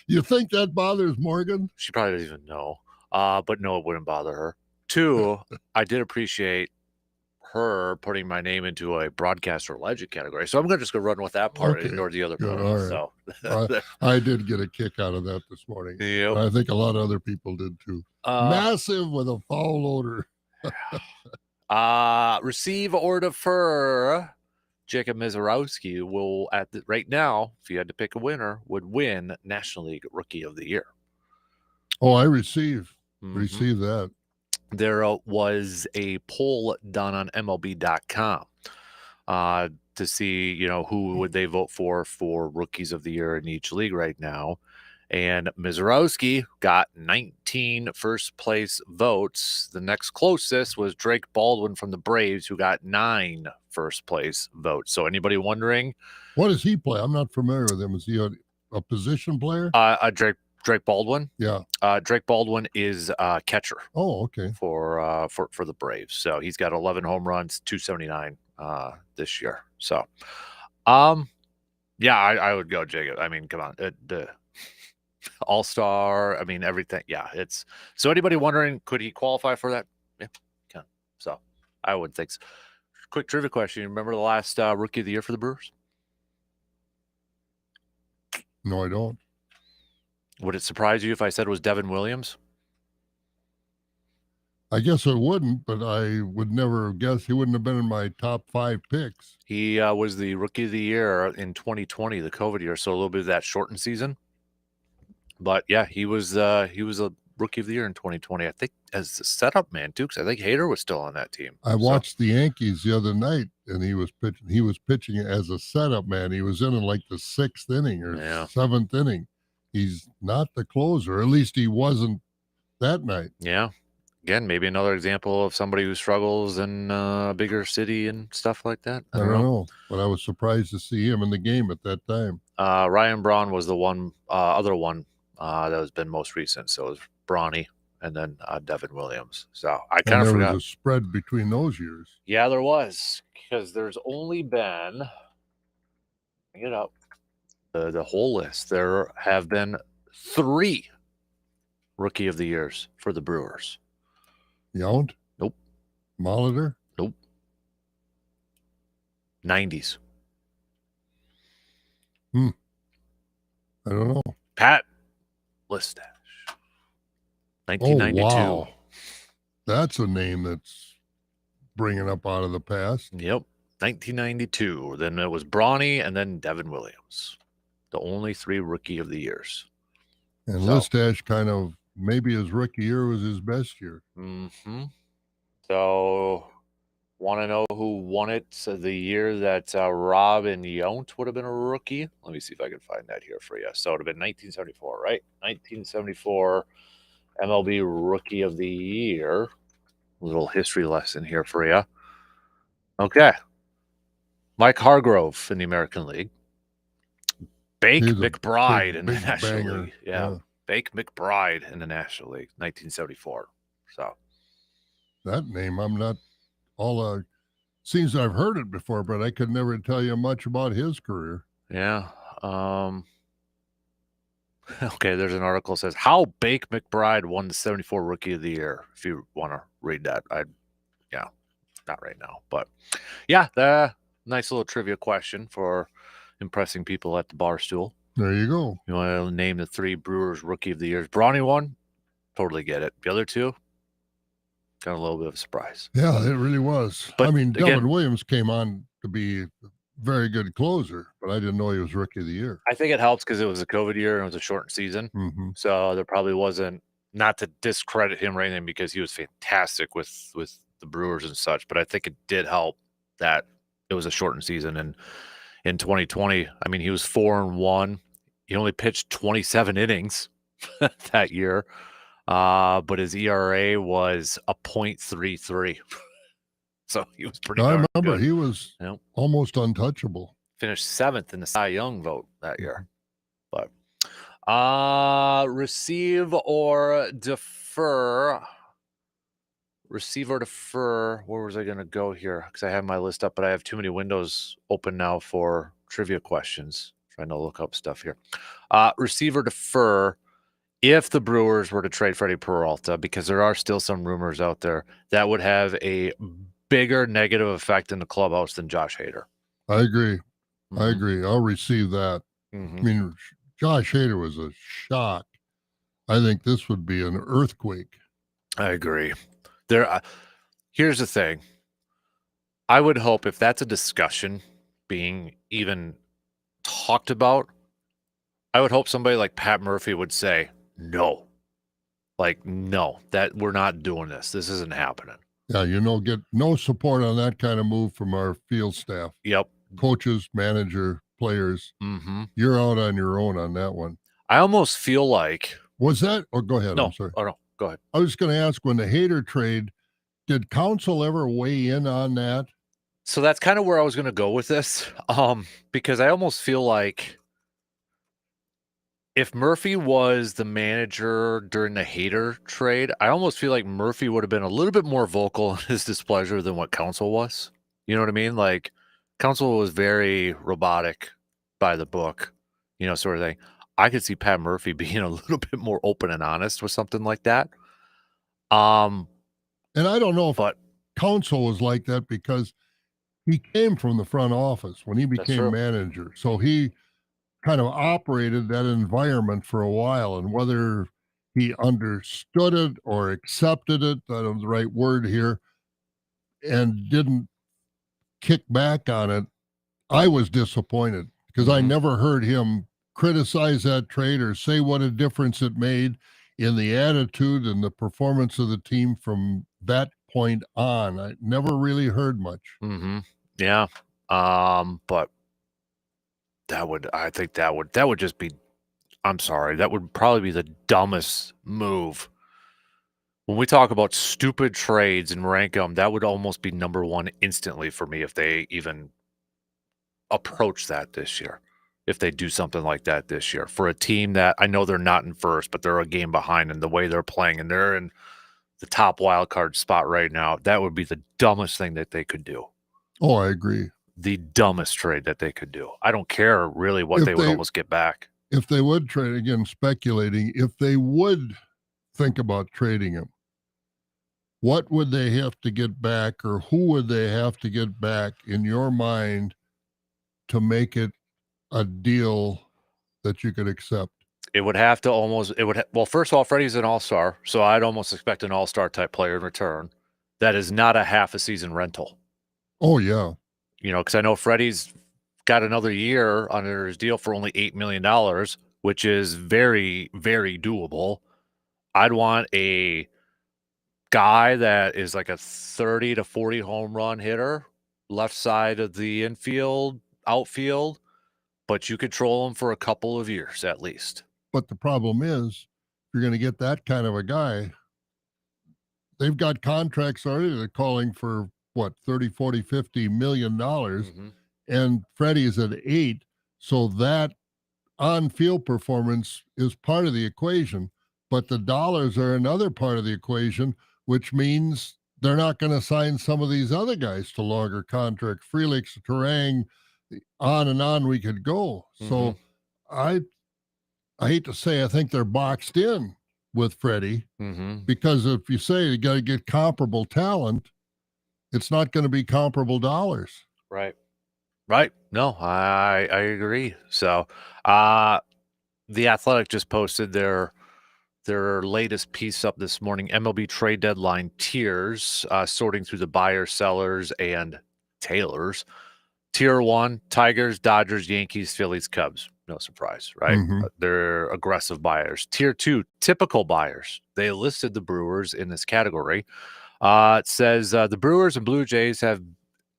You think that bothers Morgan? She probably doesn't even know. But no, it wouldn't bother her. 2, I did appreciate her putting my name into a broadcaster legend category. So I'm just going to run with that part and ignore the other part. Right. So I did get a kick out of that this morning. Yep. I think a lot of other people did too. Massive with a foul odor. Receive or defer. Jacob Mizorowski will, right now, if you had to pick a winner, would win National League Rookie of the Year. Oh, I receive that. There was a poll done on MLB.com to see, who would they vote for Rookies of the Year in each league right now. And Mizorowski got 19 first place votes. The next closest was Drake Baldwin from the Braves, who got 9 first place votes. So anybody wondering? What does he play? I'm not familiar with him. Is he a position player? Drake Baldwin. Yeah. Drake Baldwin is catcher. Oh, okay. For the Braves. So he's got 11 home runs, 279 this year. So, yeah, I would go Jacob. I mean, come on, the All-Star. I mean, everything. Yeah, it's so. Anybody wondering, could he qualify for that? Yeah, can. So I would think so. Quick trivia question: you remember the last Rookie of the Year for the Brewers? No, I don't. Would it surprise you if I said it was Devin Williams? I guess it wouldn't, but I would never guess he wouldn't have been in my top 5 picks. He was the Rookie of the Year in 2020, the COVID year, so a little bit of that shortened season. But yeah, he was a Rookie of the Year in 2020. I think as the setup man too, because I think Hader was still on that team. I watched the Yankees the other night and he was pitching. He was pitching as a setup man. He was in like the 6th inning or Yeah. 7th inning. He's not the closer. At least he wasn't that night. Yeah. Again, maybe another example of somebody who struggles in a bigger city and stuff like that. I don't know, but I was surprised to see him in the game at that time. Ryan Braun was the other one that has been most recent. So it was Brawny and then Devin Williams. So I kind of forgot. There was a spread between those years. Yeah, there was, because there's only been, bring it up, the whole list. There have been 3 Rookie of the Years for the Brewers. Yount? Nope. Molitor? Nope. 90s. I don't know. Pat Listash. 1992. Oh, wow. That's a name that's bringing up out of the past. Yep. 1992. Then it was Brawny and then Devin Williams. The only 3 Rookie of the Years. And Listash kind of, maybe his rookie year was his best year. Mm-hmm. So, want to know who won it? So the year that Rob and Yount would have been a rookie? Let me see if I can find that here for you. So, it would have been 1974, right? 1974 MLB Rookie of the Year. A little history lesson here for you. Okay. Mike Hargrove in the American League. Bake McBride in the National League. Yeah. Bake McBride in the National League, 1974. So that name, I'm not all seems I've heard it before, but I could never tell you much about his career. Yeah. Okay, there's an article that says how Bake McBride won the 74 Rookie of the Year. If you want to read that, not right now, but yeah, the nice little trivia question for impressing people at the bar stool. There you go. You want to name the 3 Brewers Rookie of the Years? Brawny one, totally get it. The other 2, kind of a little bit of a surprise. Yeah, it really was. But I mean, Devin Williams came on to be a very good closer, but I didn't know he was Rookie of the Year. I think it helps because it was a COVID year and it was a shortened season. Mm-hmm. So there probably wasn't, not to discredit him or anything, because he was fantastic with the Brewers and such, but I think it did help that it was a shortened season. And in 2020, I mean, he was 4-1. He only pitched 27 innings that year, but his ERA was a .33. So he was pretty. I remember good. He was almost untouchable. Finished 7th in the Cy Young vote that year. But receive or defer. Receive or defer. Where was I going to go here? Because I have my list up, but I have too many windows open now for trivia questions. Trying to look up stuff here. Receive or defer if the Brewers were to trade Freddie Peralta, because there are still some rumors out there that would have a bigger negative effect in the clubhouse than Josh Hader. I agree. Mm-hmm. I agree. I'll receive that. Mm-hmm. I mean, Josh Hader was a shock. I think this would be an earthquake. I agree. Here's the thing. I would hope if that's a discussion being even talked about, I would hope somebody like Pat Murphy would say, no. Like, no, that we're not doing this. This isn't happening. Yeah, get no support on that kind of move from our field staff. Yep. Coaches, manager, players. Mm-hmm. You're out on your own on that one. I almost feel like... Was that... Oh, go ahead. No. I'm sorry. Oh, no. Go ahead. I was going to ask, when the Hader trade, did council ever weigh in on that? So that's kind of where I was going to go with this, because I almost feel like if Murphy was the manager during the Hader trade, I almost feel like Murphy would have been a little bit more vocal in his displeasure than what council was. You know what I mean? Like, council was very robotic by the book, sort of thing. I could see Pat Murphy being a little bit more open and honest with something like that. And I don't know if council was like that, because he came from the front office when he became manager. So he kind of operated that environment for a while, and whether he understood it or accepted it, I don't know the right word here, and didn't kick back on it, I was disappointed, because I never heard him criticize that trade or say what a difference it made in the attitude and the performance of the team from that point on. I never really heard much. Mm-hmm. Yeah. But I think that would just be, I'm sorry, that would probably be the dumbest move. When we talk about stupid trades and rank them, that would almost be number one instantly for me if they even approach that this year. If they do something like that this year for a team that I know they're not in first, but they're a game behind in the way they're playing and they're in the top wild card spot right now, that would be the dumbest thing that they could do. Oh, I agree. The dumbest trade that they could do. I don't care really what If they would they almost get back. if they would trade, again, speculating, if they would think about trading him, what would they have to get back, or who would they have to get back in your mind to make it a deal that you could accept? It would have to almost well, first of all, Freddie's an all-star, so I'd almost expect an all-star type player in return. That is not a half a season rental. Oh, yeah. You know, because I know Freddie's got another year under his deal for only $8 million, which is very, very doable. I'd want a guy that is like a 30 to 40 home run hitter, left side of the infield, outfield, but you control him for a couple of years at least. But the problem is, if you're going to get that kind of a guy, they've got contracts already. They're calling for what, 30, 40, 50 million dollars. Mhm. And Freddie's at 8. So that on-field performance is part of the equation, but the dollars are another part of the equation, which means they're not going to sign some of these other guys to longer contracts. Frelick's, Terang, on and on we could go. Mhm. So I I hate to say I think they're boxed in with Freddie, Mhm. because if you say you got to get comparable talent, it's not going to be comparable dollars. Right. Right. No, I agree. So, uh The Athletic just posted their latest piece up this morning, MLB trade deadline tiers, sorting through the buyers, sellers, and tailors. Tier 1, Tigers, Dodgers, Yankees, Phillies, Cubs. No surprise, right? Mm-hmm. They're aggressive buyers. Tier 2, typical buyers. They listed the Brewers in this category. It says the Brewers and Blue Jays have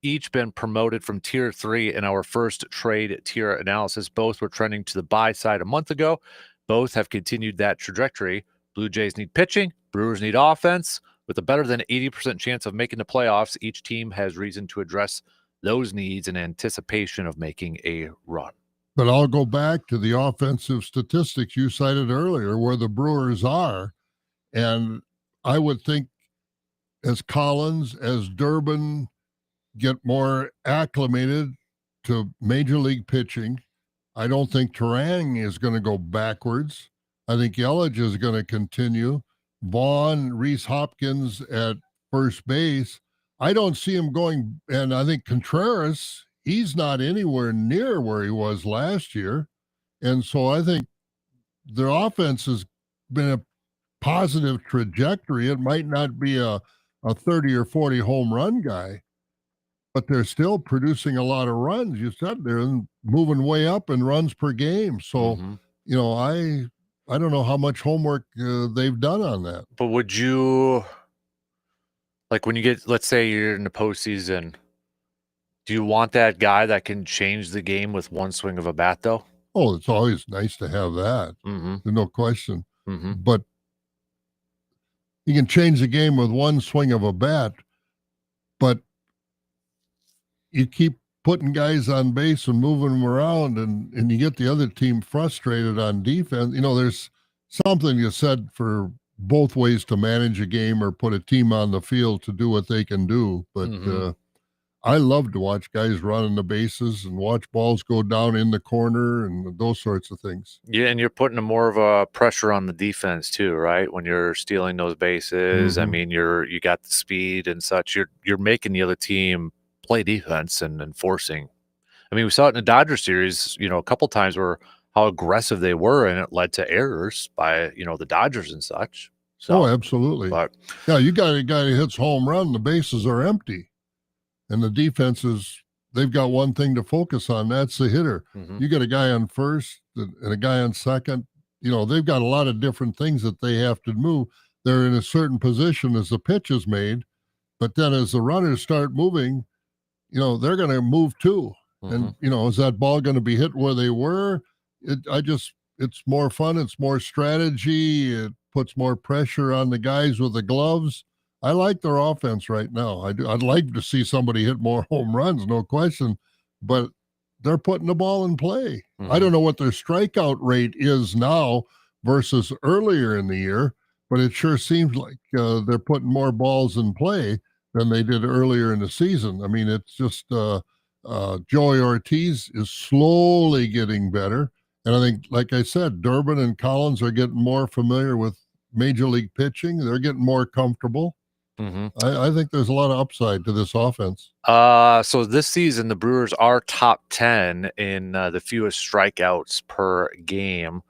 each been promoted from Tier 3 in our first trade tier analysis. Both were trending to the buy side a month ago. Both have continued that trajectory. Blue Jays need pitching. Brewers need offense. With a better than 80% chance of making the playoffs, each team has reason to address those needs in anticipation of making a run. But I'll go back to the offensive statistics you cited earlier, where the Brewers are. And I would think as Collins, as Durbin get more acclimated to major league pitching, I don't think Terang is going to go backwards. I think Yelich is going to continue. Vaughn, Reese Hopkins at first base. I don't see him going. And I think Contreras, he's not anywhere near where he was last year. And so I think their offense has been a positive trajectory. It might not be a 30 or 40 home run guy, but they're still producing a lot of runs. You said they're moving way up in runs per game. So, Mhm. you know, I don't know how much homework they've done on that. But would you, like, when you get, let's say you're in the postseason, do you want that guy that can change the game with one swing of a bat, though? Oh, it's always nice to have that. Mhm. There's no question. Mhm. But you can change the game with one swing of a bat, but you keep putting guys on base and moving them around, and you get the other team frustrated on defense. You know, there's something you said for both ways to manage a game or put a team on the field to do what they can do. But Mhm. I love to watch guys running the bases and watch balls go down in the corner and those sorts of things. Yeah, and you're putting a more of a pressure on the defense too, right? When you're stealing those bases, I Mm-hmm. mean, you got the speed and such. You're making the other team play defense and enforcing. I mean, we saw it in the Dodger series, a couple times where how aggressive they were, and it led to errors by the Dodgers and such. Oh, So, absolutely. but Yeah, you got a guy who hits home run, the bases are empty. And the defense is, they've got one thing to focus on. That's the hitter. mhm, You got a guy on first and a guy on second. You know, they've got a lot of different things that they have to move. They're in a certain position as the pitch is made. But then as the runners start moving, they're going to move too. Mhm. And is that ball going to be hit where they were? It's more fun. It's more strategy. It puts more pressure on the guys with the gloves. I like their offense right now. I do. I'd like to see somebody hit more home runs, no question. But they're putting the ball in play. I Mhm. don't know what their strikeout rate is now versus earlier in the year, but it sure seems like they're putting more balls in play than they did earlier in the season. I mean, it's just Joey Ortiz is slowly getting better. And I think, like I said, Durbin and Collins are getting more familiar with major league pitching. They're getting more comfortable. Mhm. I think there's a lot of upside to this offense. So this season, the Brewers are top 10 in the fewest strikeouts per game,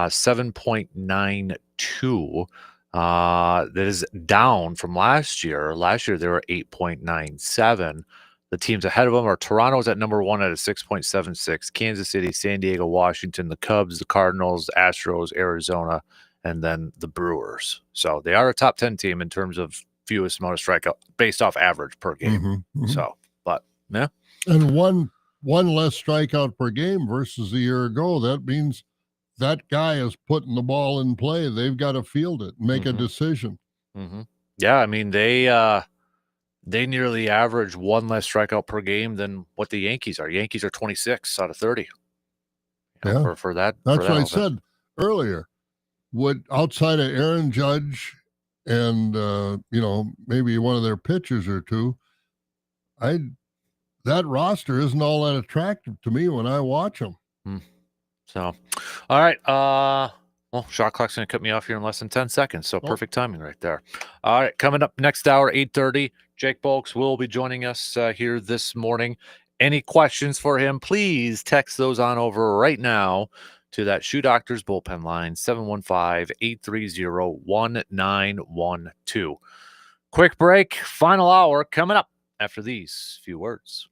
7.92. That is down from last year. Last year, they were 8.97. The teams ahead of them are Toronto's at number one at a 6.76, Kansas City, San Diego, Washington, the Cubs, the Cardinals, Astros, Arizona, and then the Brewers. So they are a top 10 team in terms of fewest amount of strikeout based off average per game. Mm-hmm. So, but yeah. And one less strikeout per game versus a year ago. That means that guy is putting the ball in play. They've got to field it and make a Mhm. decision. Mhm. Yeah, I mean, they nearly average one less strikeout per game than what the Yankees are. Yankees are 26 out of 30, Yeah, for that that's what I offense. said earlier. Would outside of Aaron Judge and maybe one of their pitchers or two, I that roster isn't all that attractive to me when I watch them. Mm. So, all right. Well, shot clock's gonna cut me off here in less than 10 seconds. So Oh, perfect timing right there. All right, coming up next hour, 8:30, Jake Bolks will be joining us here this morning. Any questions for him, please text those on over right now to that Shoe Doctors bullpen line, 715-830-1912. Quick break, final hour coming up after these few words.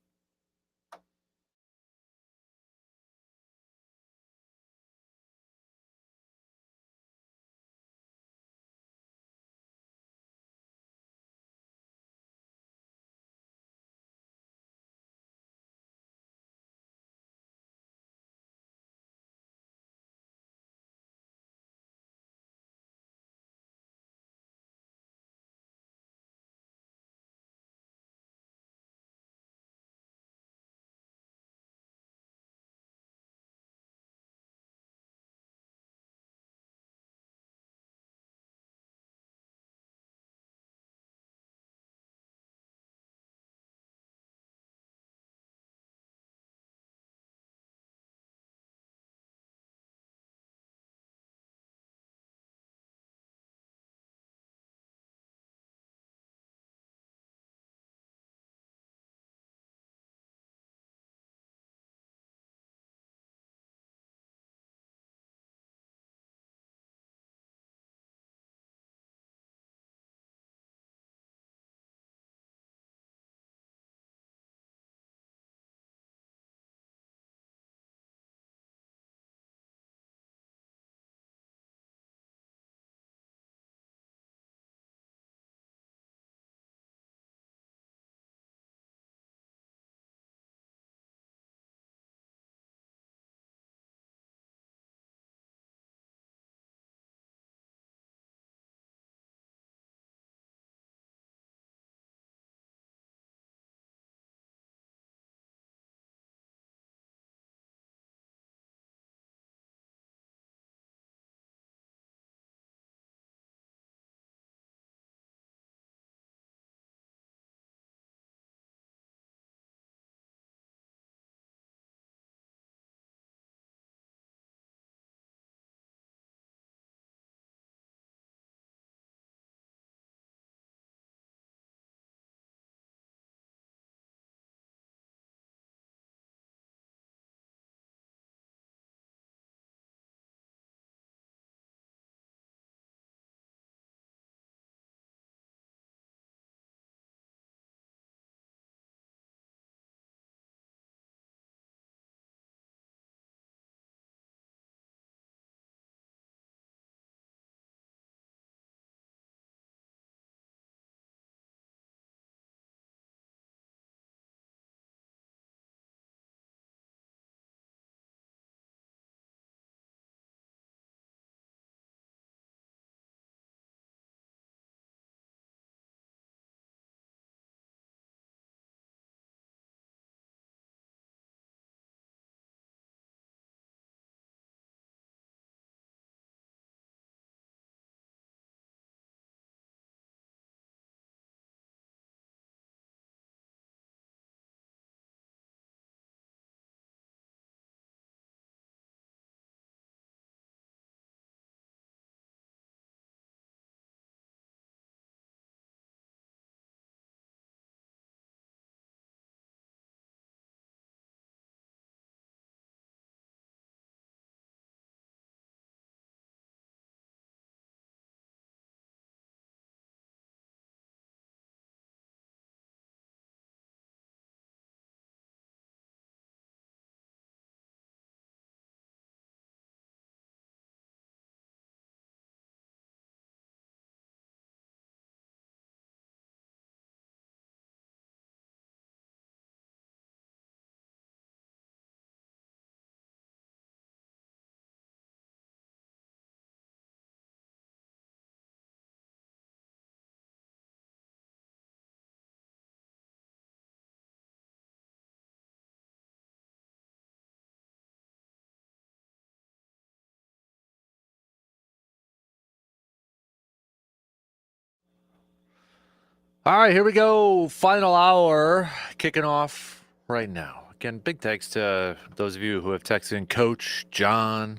All right, here we go. Final hour kicking off right now. Again, big thanks to those of you who have texted in. Coach John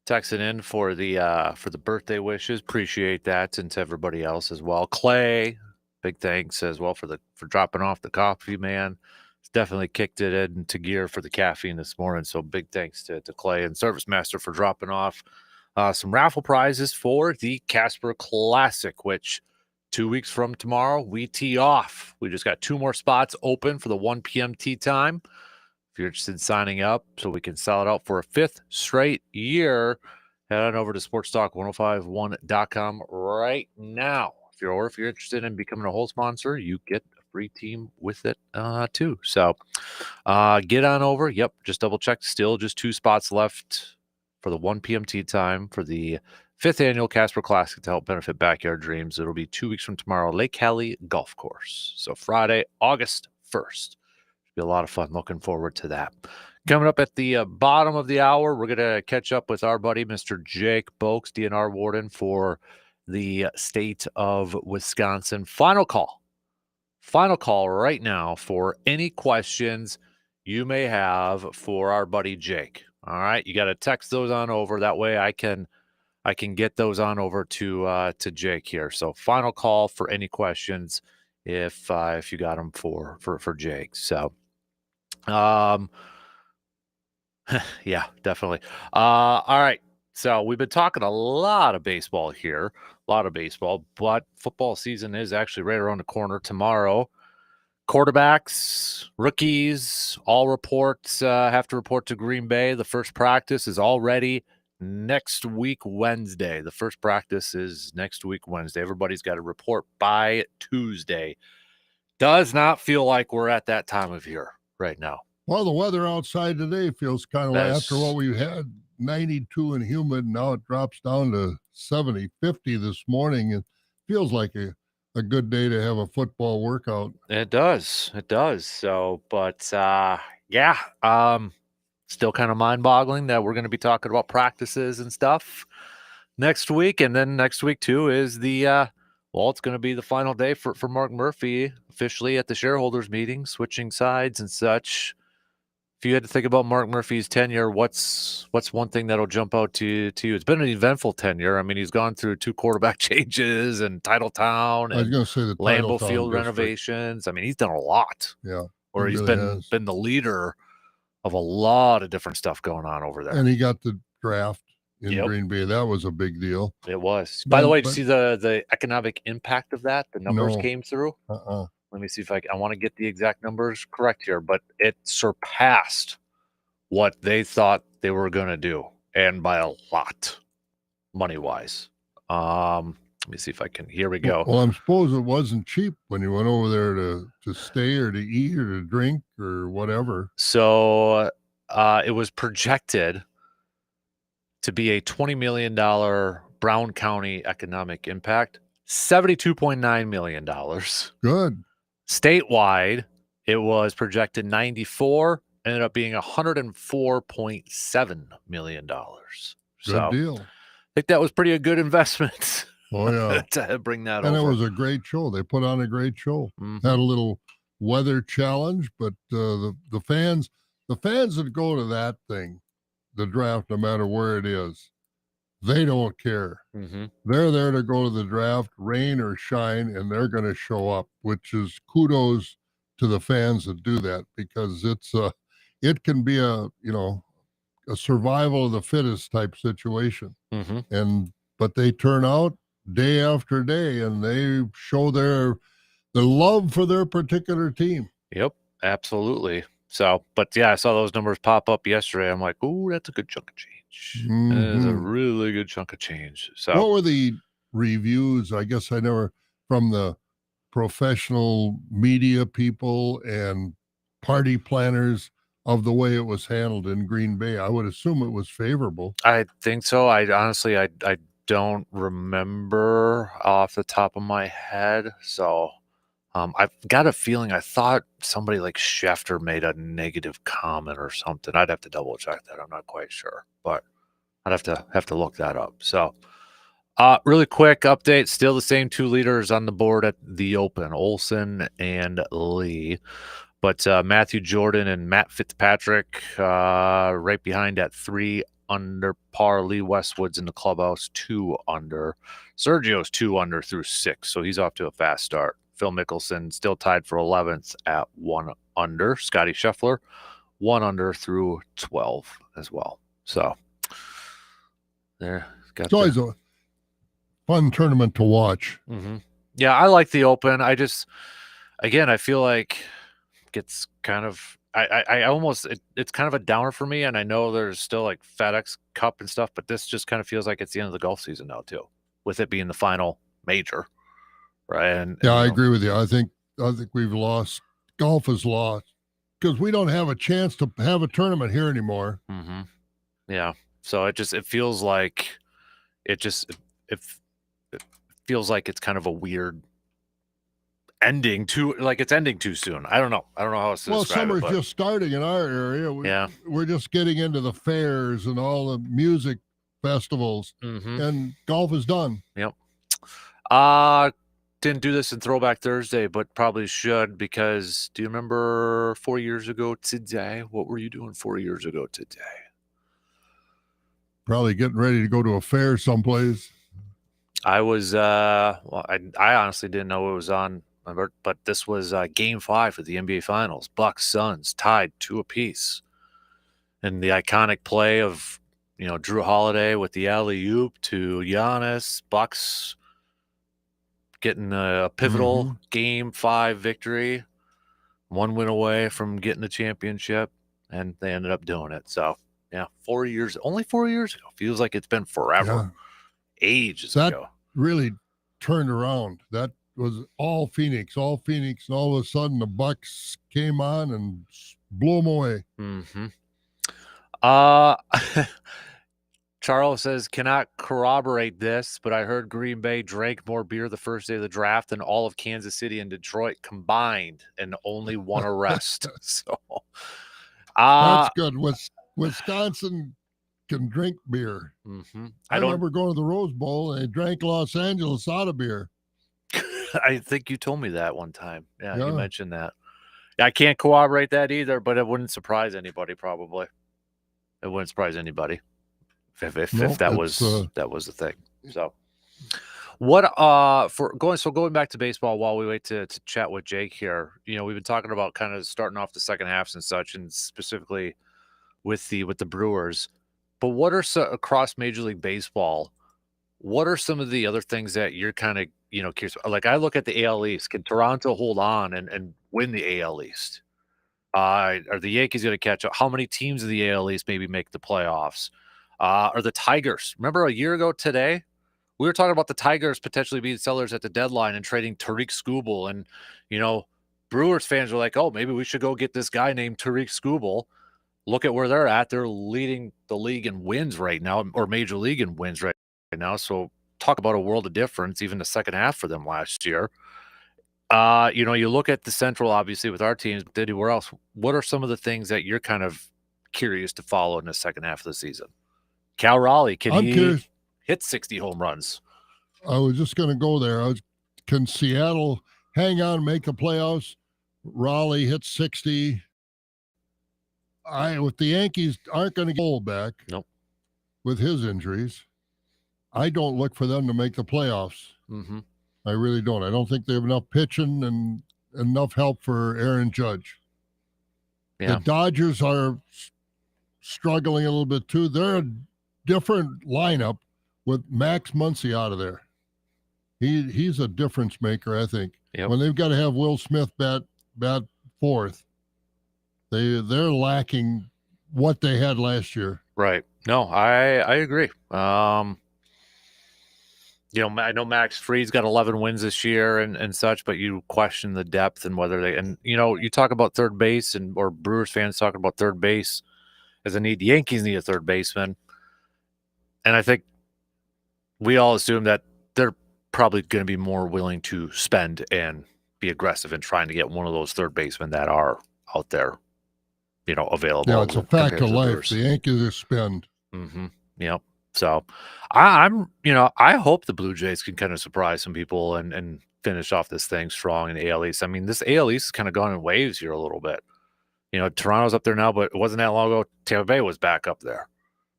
texting in for the birthday wishes. Appreciate that, and to everybody else as well. Clay, big thanks as well for dropping off the coffee, man. It's definitely kicked it into gear for the caffeine this morning. So big thanks to Clay and Service Master for dropping off some raffle prizes for the Casper Classic, which 2 weeks from tomorrow we tee off. We just got 2 more spots open for the 1 p.m. tee time. If you're interested in signing up so we can sell it out for a 5th straight year, head on over to sportstalk1051.com right now. If you're interested in becoming a whole sponsor, you get a free team with it too. So get on over. Yep, just double check. Still just 2 spots left for the 1 p.m. tee time for the 5th annual Casper Classic to help benefit Backyard Dreams. It'll be 2 weeks from tomorrow, Lake Hallie Golf Course. So Friday, August 1st. Be a lot of fun. Looking forward to that. Coming up at the bottom of the hour, we're going to catch up with our buddy, Mr. Jake Boakes, DNR warden for the state of Wisconsin. Final call right now for any questions you may have for our buddy Jake. All right, you got to text those on over. That way I can get those on over to Jake here. So final call for any questions if you got them for Jake. So yeah, definitely. All right. So we've been talking a lot of baseball here, but football season is actually right around the corner tomorrow. Quarterbacks, rookies, all reports have to report to Green Bay. The first practice is already next week, Wednesday. The first practice is next week, Wednesday. Everybody's got to report by Tuesday. Does not feel like we're at that time of year right now. Well, the weather outside today feels kind of like after what we had 92 and humid. Now it drops down to 70, 50 this morning. It feels like a good day to have a football workout. It does. So, but yeah, still kind of mind-boggling that we're going to be talking about practices and stuff next week, and then next week too is the well, it's going to be the final day for Mark Murphy officially at the shareholders meeting, switching sides and such. If you had to think about Mark Murphy's tenure, what's one thing that'll jump out to you? It's been an eventful tenure. I mean, he's gone through 2 quarterback changes and Titletown I was and going to say the Lambeau Titletown Field district. renovations. I mean, he's done a lot. Yeah, or he's really been the leader of a lot of different stuff going on over there. And he got the draft in Green Bay. That was a big deal. It was. By the way, did you see the economic impact of that? The numbers came through. Let me see if I want to get the exact numbers correct here, but it surpassed what they thought they were going to do, and by a lot, money-wise. Let me see if I can. Here we go. Well, I suppose it wasn't cheap when you went over there to stay or to eat or to drink or whatever. So it was projected to be a $20 million Brown County economic impact, $72.9 million. Good. Statewide, it was projected 94, ended up being $104.7 million. Good deal. I think that was pretty a good investment. Oh yeah, to bring that over. And it was a great show. They put on a great show. Mm-hmm. Had a little weather challenge, but the fans that go to that thing, the draft, no matter where it is, they don't care. Mm-hmm. They're there to go to the draft, rain or shine, and they're going to show up, which is kudos to the fans that do that, because it can be a survival of the fittest type situation. Mm-hmm. But they turn out day after day, and they show their love for their particular team. Yep, absolutely. So, but yeah, I saw those numbers pop up yesterday. I'm like, ooh, that's a good chunk of change. Mm-hmm. That is a really good chunk of change. So, what were the reviews? I guess I never, from the professional media people and party planners, of the way it was handled in Green Bay. I would assume it was favorable. I think so. I honestly, I don't remember off the top of my head. So I've got a feeling I thought somebody like Schefter made a negative comment or something. I'd have to double check that. I'm not quite sure, but I'd have to look that up. So Really quick update. Still the same 2 leaders on the board at the Open, Olson and Lee. But Matthew Jordan and Matt Fitzpatrick right behind at 3 under par. Lee Westwood's in the clubhouse 2 under. Sergio's 2 under through 6, so he's off to a fast start. Phil Mickelson still tied for 11th at 1 under. Scotty Scheffler 1 under through 12 as well. So there. It's always a fun tournament to watch. Mm-hmm. Yeah, I like the Open. I feel like it's kind of I almost it's kind of a downer for me, and I know there's still like FedEx Cup and stuff, but this just kind of feels like it's the end of the golf season now too, with it being the final major, right? And yeah, I agree with you. I think we've lost. Golf is lost because we don't have a chance to have a tournament here anymore. Mm-hmm. Yeah, so it feels like it feels like it's kind of a weird ending it's ending too soon. I don't know how else to describe summer's it, just starting in our area. We're just getting into the fairs and all the music festivals, and golf is done. Yep. Didn't do this in Throwback Thursday, but probably should, because do you remember 4 years ago today? What were you doing 4 years ago today? Probably getting ready to go to a fair someplace. I was I honestly didn't know it was on, but this was Game 5 of the NBA Finals. Bucks Suns tied 2 apiece, and the iconic play of Drew Holiday with the alley-oop to Giannis. Bucks getting a pivotal Game 5 victory, 1 win away from getting the championship, and they ended up doing it. So yeah, only 4 years ago. Feels like it's been forever. Yeah. Ages ago. Really turned around. That was all Phoenix, and all of a sudden the Bucks came on and blew them away. Charles says, cannot corroborate this, but I heard Green Bay drank more beer the first day of the draft than all of Kansas City and Detroit combined, and only 1 arrest. So that's good. Wisconsin can drink beer. I remember going to the Rose Bowl and they drank Los Angeles out of beer. I think you told me that one time. Yeah, you mentioned that. I can't corroborate that either, but it wouldn't surprise anybody. Probably, it wouldn't surprise anybody if that was the thing. So, what going back to baseball while we wait to chat with Jake here. We've been talking about kind of starting off the second halves and such, and specifically with the Brewers. But what are across Major League Baseball? What are some of the other things that you're kind of curious? Like, I look at the AL East. Can Toronto hold on and win the AL East? Are the Yankees going to catch up? How many teams of the AL East maybe make the playoffs? Are the Tigers? Remember a year ago today, we were talking about the Tigers potentially being sellers at the deadline and trading Tariq Skubal, and Brewers fans were like, "Oh, maybe we should go get this guy named Tariq Skubal." Look at where they're at. They're leading the league in wins right now, or Major League in wins right now. So talk about a world of difference, even the second half for them last year. You look at the Central, obviously, with our teams, but anywhere else, what are some of the things that you're kind of curious to follow in the second half of the season? Cal Raleigh, can he hit 60 home runs? I was just going to go there. Can Seattle hang on, make the playoffs? Raleigh hit 60. With the Yankees aren't going to get Cole back. Nope. With his injuries, I don't look for them to make the playoffs. I really don't. I don't think they have enough pitching and enough help for Aaron Judge. Yeah. The Dodgers are struggling a little bit too. They're a different lineup with Max Muncy out of there. He's a difference maker, I think. Yep. When they've got to have Will Smith bat fourth, they're lacking what they had last year. Right. No, I agree. I know Max Fried's got 11 wins this year and such, but you question the depth and whether you talk about third base or Brewers fans talking about third base as a need. The Yankees need a third baseman. And I think we all assume that they're probably going to be more willing to spend and be aggressive in trying to get one of those third basemen that are out there, available. Yeah, it's a fact of life. The Yankees are spend. Yep. So I hope the Blue Jays can kind of surprise some people and finish off this thing strong in the AL East. I mean, this AL East has kind of gone in waves here a little bit. Toronto's up there now, but it wasn't that long ago. Tampa Bay was back up there.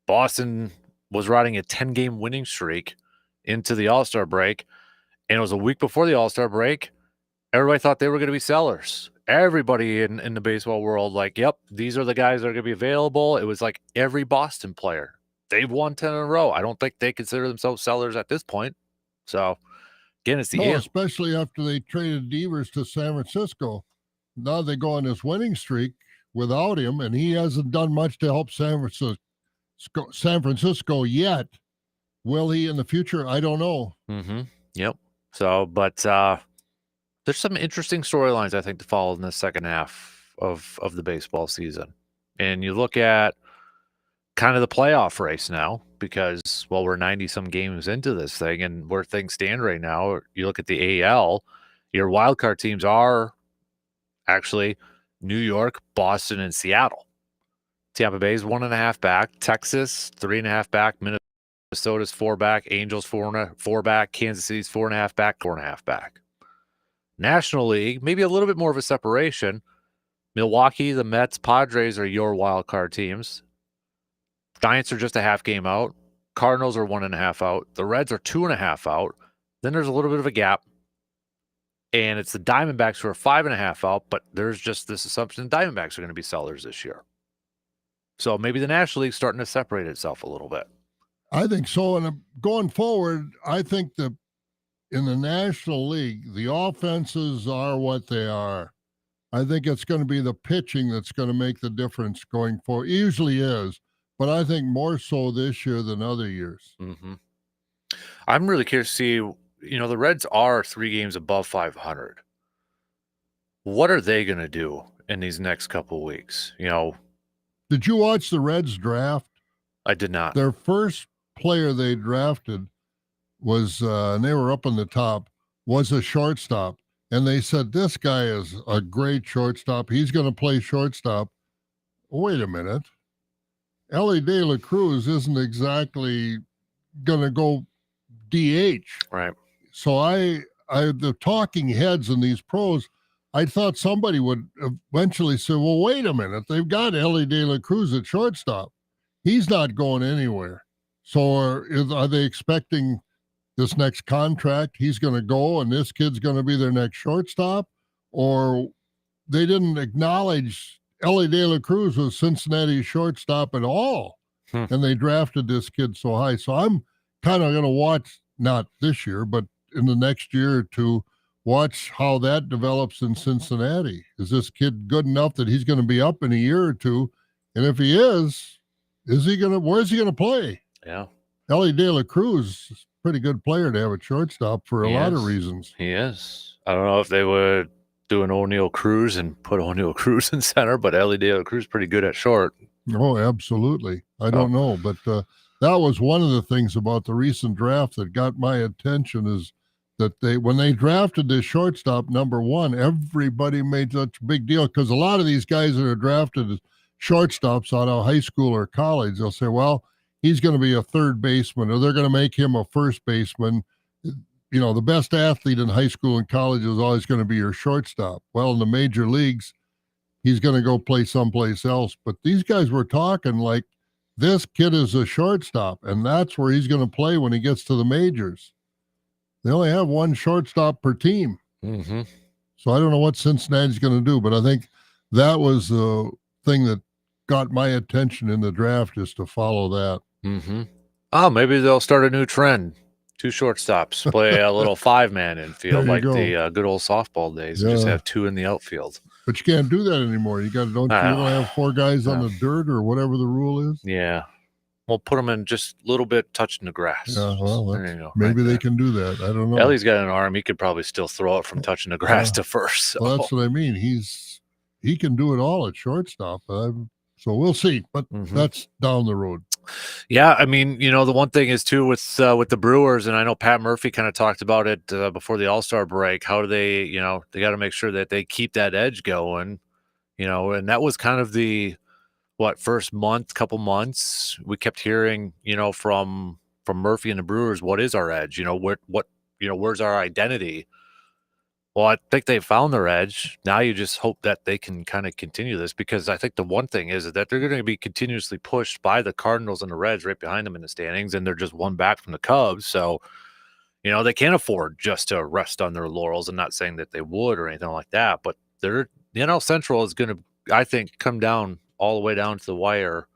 Boston was riding a 10-game winning streak into the All-Star break, and it was a week before the All-Star break. Everybody thought they were going to be sellers. Everybody in the baseball world, like, yep, these are the guys that are going to be available. It was like every Boston player. They've won 10 in a row. I don't think they consider themselves sellers at this point. So, again, it's the No, AL. especially after they traded Devers to San Francisco. Now they go on this winning streak without him, and he hasn't done much to help San Francisco yet. Will he in the future? I don't know. Mm-hmm. Yep. So, but there's some interesting storylines, I think, to follow in the second half of the baseball season. And you look at kind of the playoff race now because, well, we're 90-some games into this thing, and where things stand right now, you look at the AL, your wild card teams are actually New York, Boston, and Seattle. Tampa Bay's 1.5 back, Texas 3.5 back, Minnesota's 4 back, Angels 4 back, Kansas City's 4.5 back, 4.5 back. National League, maybe a little bit more of a separation. Milwaukee, the Mets, Padres are your wild card teams. Giants are just a half game out. Cardinals are 1.5 out. The Reds are 2.5 out. Then there's a little bit of a gap. And it's the Diamondbacks who are 5.5 out, but there's just this assumption the Diamondbacks are going to be sellers this year. So maybe the National League's starting to separate itself a little bit. I think so. And going forward, I think in the National League, the offenses are what they are. I think it's going to be the pitching that's going to make the difference going forward. It usually is, but I think more so this year than other years. Mm-hmm. I'm really curious to see, the Reds are 3 games above 500. What are they going to do in these next couple of weeks? Did you watch the Reds draft? I did not. Their first player they drafted was, and they were up on the top, was a shortstop. And they said, this guy is a great shortstop. He's going to play shortstop. Wait a minute. Ellie De La Cruz isn't exactly going to go DH. Right. So the talking heads in these pros, I thought somebody would eventually say, well, wait a minute. They've got Ellie De La Cruz at shortstop. He's not going anywhere. So are they expecting this next contract, he's going to go and this kid's going to be their next shortstop? Or they didn't acknowledge Ellie De La Cruz was Cincinnati's shortstop at all. And they drafted this kid so high. So I'm kind of going to watch, not this year, but in the next year or two, watch how that develops in Cincinnati. Is this kid good enough that he's going to be up in a year or two? And if he is where's he going to play? Yeah. Ellie De La Cruz is a pretty good player to have a shortstop for a lot of reasons. He is. I don't know if they would do an O'Neill Cruz and put O'Neill Cruz in center, but Ellie De La Cruz pretty good at short. Oh, absolutely. I don't know, but that was one of the things about the recent draft that got my attention is that when they drafted this shortstop number 1, everybody made such a big deal because a lot of these guys that are drafted as shortstops out of high school or college, they'll say, well, he's going to be a third baseman, or they're going to make him a first baseman. The best athlete in high school and college is always going to be your shortstop. Well, in the major leagues, he's going to go play someplace else. But these guys were talking like this kid is a shortstop, and that's where he's going to play when he gets to the majors. They only have one shortstop per team. Mm-hmm. So I don't know what Cincinnati's going to do, but I think that was the thing that got my attention in the draft, is to follow that. Mm-hmm. Oh, maybe they'll start a new trend. 2 shortstops, play a little 5-man infield like the good old softball days. Yeah. Just have 2 in the outfield. But you can't do that anymore. You don't have 4 guys on the dirt or whatever the rule is. Yeah. We'll put them in just a little bit touching the grass. Yeah, well, there you go. Maybe they can do that. I don't know. Ellie's got an arm. He could probably still throw it from touching the grass to first. So. Well, that's what I mean. He can do it all at shortstop. So we'll see, but that's down the road. Yeah, I mean, the one thing is too with the Brewers, and I know Pat Murphy kind of talked about it before the All-Star break. How do they, they got to make sure that they keep that edge going, and that was kind of the first couple months, we kept hearing, from Murphy and the Brewers, what is our edge? Where's our identity? Well, I think they found their edge. Now you just hope that they can kind of continue this, because I think the one thing is that they're going to be continuously pushed by the Cardinals and the Reds right behind them in the standings, and they're just one back from the Cubs. So, they can't afford just to rest on their laurels. I'm not saying that they would or anything like that, but the NL Central is going to, I think, come down all the way down to the wire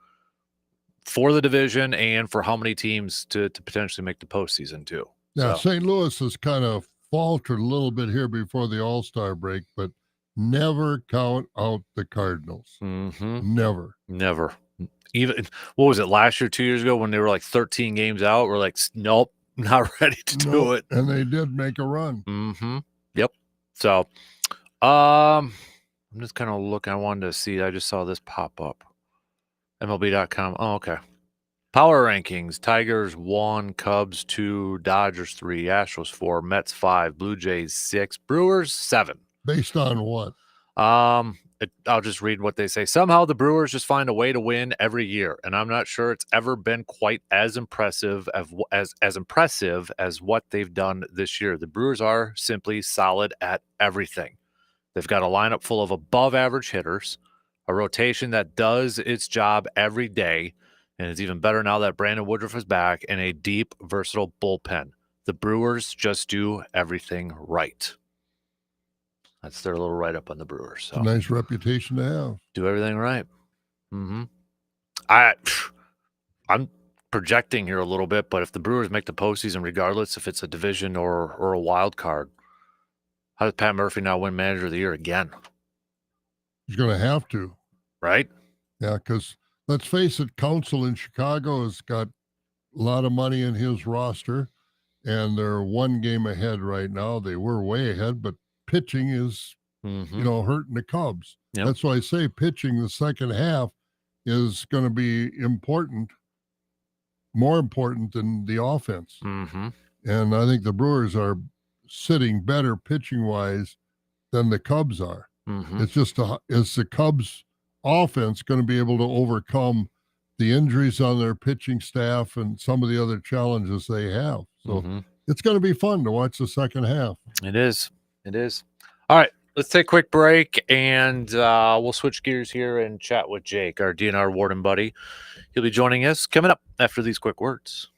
for the division and for how many teams to potentially make the postseason too. Yeah, So, St. Louis has kind of faltered a little bit here before the All-Star break, but never count out the Cardinals. Never. Never. Even, what was it, last year, 2 years ago, when they were like 13 games out? We're like, nope, not ready to do it. And they did make a run. Yep. So, I'm just kind of looking. I wanted to see. I just saw this pop up. MLB.com. Oh, okay. Power rankings: Tigers 1, Cubs 2, Dodgers 3, Astros 4, Mets 5, Blue Jays 6, Brewers 7. Based on what? I'll just read what they say. Somehow the Brewers just find a way to win every year, and I'm not sure it's ever been quite as impressive as what they've done this year. The Brewers are simply solid at everything. They've got a lineup full of above-average hitters, a rotation that does its job every day, and it's even better now that Brandon Woodruff is back, and a deep, versatile bullpen. The Brewers just do everything right. That's their little write-up on the Brewers. So. It's a nice reputation to have. Do everything right. I'm projecting here a little bit, but if the Brewers make the postseason, regardless if it's a division or a wild card, how does Pat Murphy now win Manager of the Year again? He's going to have to. Right? Yeah, because let's face it, Council in Chicago has got a lot of money in his roster, and they're one game ahead right now. They were way ahead, but pitching is, hurting the Cubs. Yep. That's why I say pitching the second half is going to be important, more important than the offense. And I think the Brewers are sitting better pitching-wise than the Cubs are. It's just, is the Cubs offense going to be able to overcome the injuries on their pitching staff and some of the other challenges they have? So it's going to be fun to watch the second half. It is. All right, let's take a quick break, and we'll switch gears here and chat with Jake, our DNR warden buddy. He'll be joining us coming up after these quick words.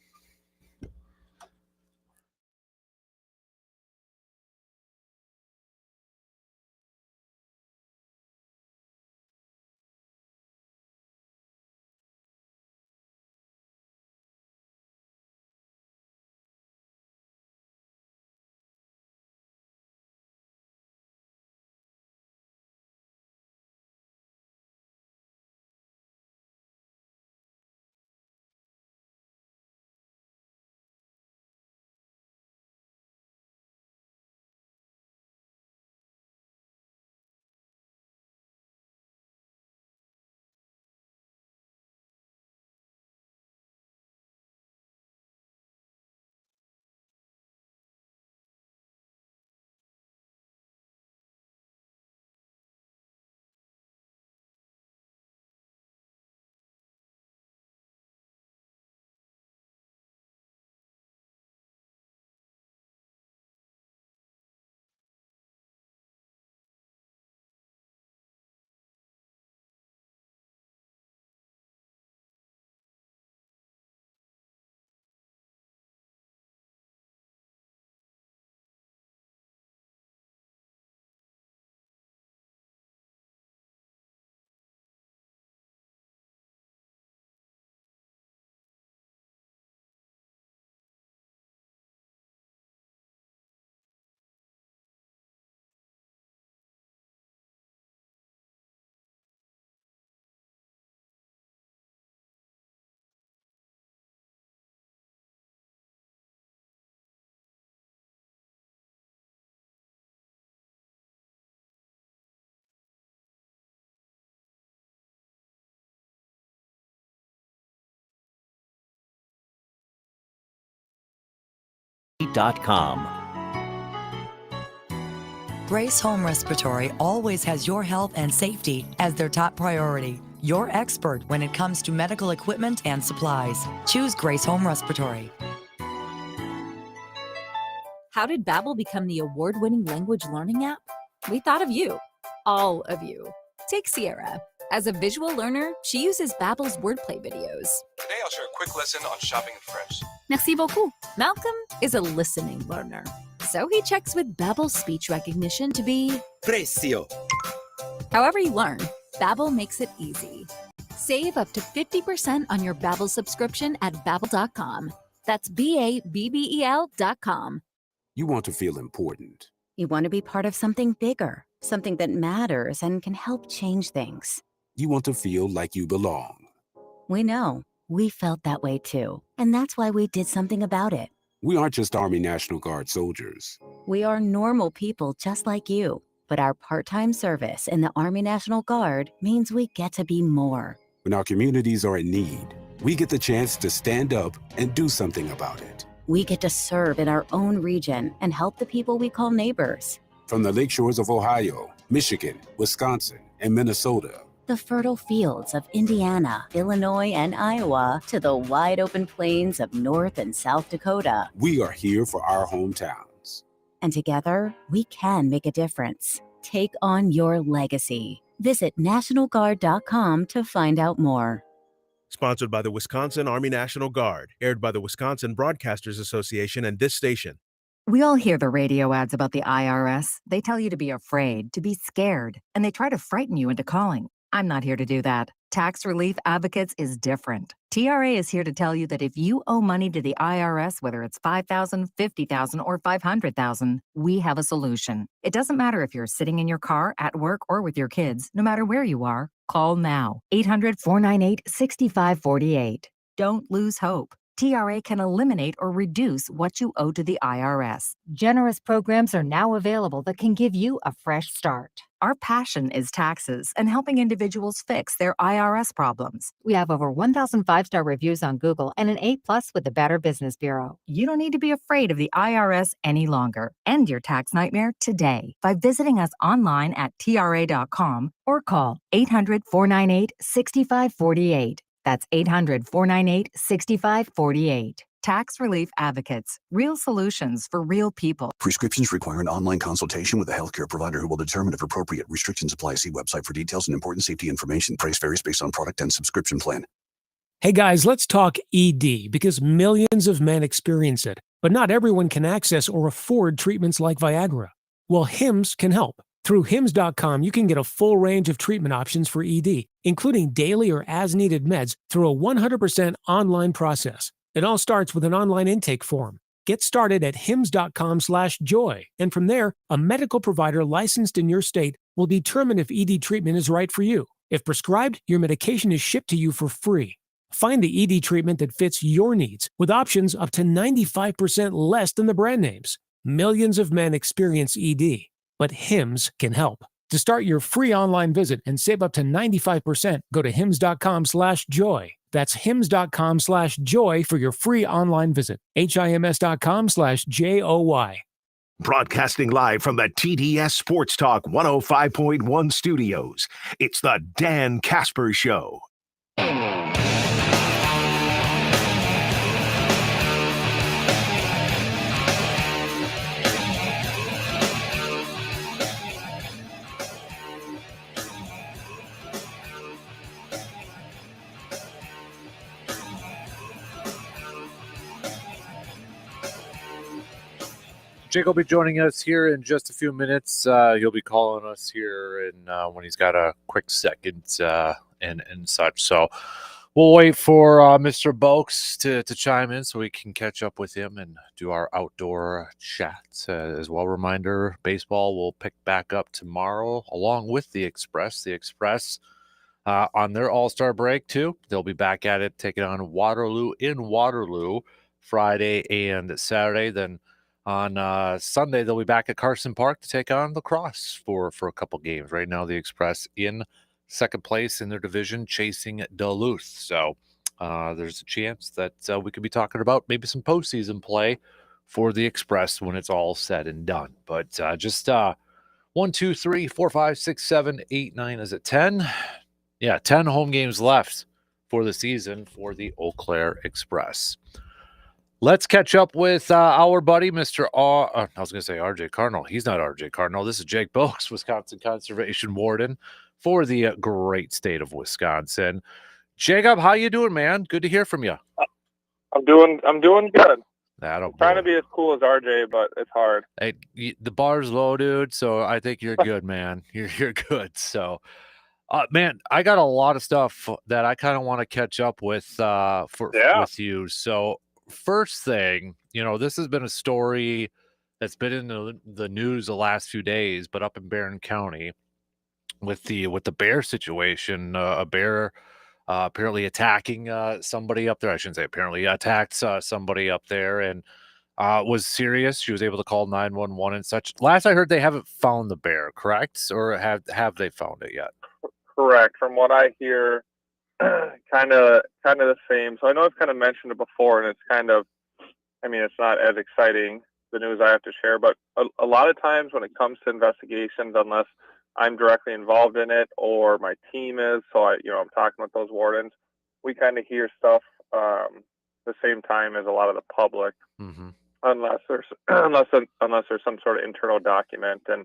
Brace Home Respiratory always has your health and safety as their top priority. your expert when it comes to medical equipment and supplies. Choose Grace Home Respiratory. How did Babbel become the award-winning language learning app? We thought of you, all of you. Take Sierra. As a visual learner, she uses Babbel's wordplay videos. Today I'll share a quick lesson on shopping in French. Merci beaucoup. Malcolm is a listening learner, so he checks with Babbel's speech recognition to be Precio. However you learn, Babbel makes it easy. Save up to 50% on your Babbel subscription at Babbel.com. That's BABBEL.com. You want to feel important. You want to be part of something bigger, something that matters and can help change things. You want to feel like you belong. We know. We felt that way too. And that's why we did something about it. We aren't just Army National Guard soldiers. We are normal people just like you. But our part-time service in the Army National Guard means we get to be more. When our communities are in need, we get the chance to stand up and do something about it. We get to serve in our own region and help the people we call neighbors. From the lakeshores of Ohio, Michigan, Wisconsin, and Minnesota. The fertile fields of Indiana, Illinois, and Iowa to the wide open plains of North and South Dakota. We are here for our hometowns. And together, we can make a difference. Take on your legacy. Visit NationalGuard.com to find out more. Sponsored by the Wisconsin Army National Guard, aired by the Wisconsin Broadcasters Association and this station. We all hear the radio ads about the IRS. They tell you to be afraid, to be scared, and they try to frighten you into calling. I'm not here to do that. Tax Relief Advocates is different. TRA is here to tell you that if you owe money to the IRS, whether it's $5,000, $50,000, or $500,000, we have a solution. It doesn't matter if you're sitting in your car, at work, or with your kids. No matter where you are, call now. 800-498-6548. Don't lose hope. TRA can eliminate or reduce what you owe to the IRS. Generous programs are now available that can give you a fresh start. Our passion is taxes and helping individuals fix their IRS problems. We have over 1,000 five-star reviews on Google and an A+ with the Better Business Bureau. You don't need to be afraid of the IRS any longer. End your tax nightmare today by visiting us online at TRA.com or call 800-498-6548. That's 800-498-6548. Tax Relief Advocates. Real solutions for real people. Prescriptions require an online consultation with a healthcare provider who will determine if appropriate. Restrictions apply. See website for details and important safety information. Price varies based on product and subscription plan. Hey guys, let's talk ED because millions of men experience it, but not everyone can access or afford treatments like Viagra. Well, Hims can help. Through Hims.com, you can get a full range of treatment options for ED, including daily or as-needed meds through a 100% online process. It all starts with an online intake form. Get started at hims.com/joy, and from there, a medical provider licensed in your state will determine if ED treatment is right for you. If prescribed, your medication is shipped to you for free. Find the ED treatment that fits your needs with options up to 95% less than the brand names. Millions of men experience ED. But Hims can help. To start your free online visit and save up to 95%, go to hims.com/joy. That's hims.com/joy for your free online visit. HIMS.com/JOY. Broadcasting live from the TDS Sports Talk 105.1 studios, it's the Dan Kasper Show. Jake will be joining us here in just a few minutes. He'll be calling us here when he's got a quick second and such. So we'll wait for Mr. Boakes to chime in so we can catch up with him and do our outdoor chat. As well, reminder, baseball will pick back up tomorrow along with the Express. The Express on their All-Star break, too. They'll be back at it, taking on Waterloo in Waterloo Friday and Saturday. Then on Sunday, they'll be back at Carson Park to take on lacrosse for a couple games. Right now, the Express in second place in their division, chasing Duluth. So there's a chance that we could be talking about maybe some postseason play for the Express when it's all said and done. But just 1, 2, 3, 4, 5, 6, 7, 8, 9. Is it 10? Yeah, 10 home games left for the season for the Eau Claire Express. Let's catch up with our buddy, Mr. I was going to say RJ Cardinal. He's not RJ Cardinal. This is Jake Boaks, Wisconsin Conservation Warden for the great state of Wisconsin. Jacob, how you doing, man? Good to hear from you. I'm doing good. I'm trying to be as cool as RJ, but it's hard. Hey, the bar's low, dude. So I think you're good, man. You're good. So, man, I got a lot of stuff that I kind of want to catch up with with you. So, first thing, this has been a story that's been in the news the last few days, but up in Barron County with the bear situation, a bear apparently attacking somebody up there. I shouldn't say apparently attacked somebody up there and was serious. She was able to call 911 and such. Last I heard, they haven't found the bear, correct? Or have they found it yet? Correct. From what I hear, kind of the same. So I know I've kind of mentioned it before, and it's kind of, I mean, it's not as exciting, the news I have to share, but a lot of times when it comes to investigations, unless I'm directly involved in it or my team is, so I'm talking with those wardens, we kind of hear stuff the same time as a lot of the public, unless there's some sort of internal document. And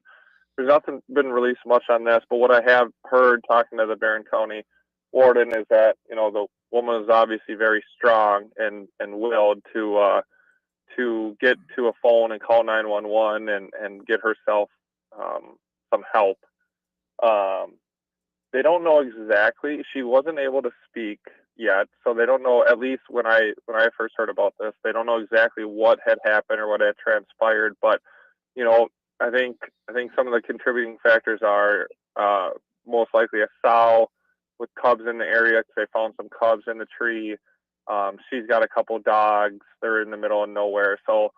there's nothing been released much on this, but what I have heard talking to the Barron County warden is that the woman is obviously very strong and willed to get to a phone and call 911 and get herself some help. They don't know exactly. She wasn't able to speak yet, so they don't know. At least when I first heard about this, they don't know exactly what had happened or what had transpired. But I think some of the contributing factors are most likely a sow with cubs in the area, because they found some cubs in the tree. She's got a couple dogs. They're in the middle of nowhere, so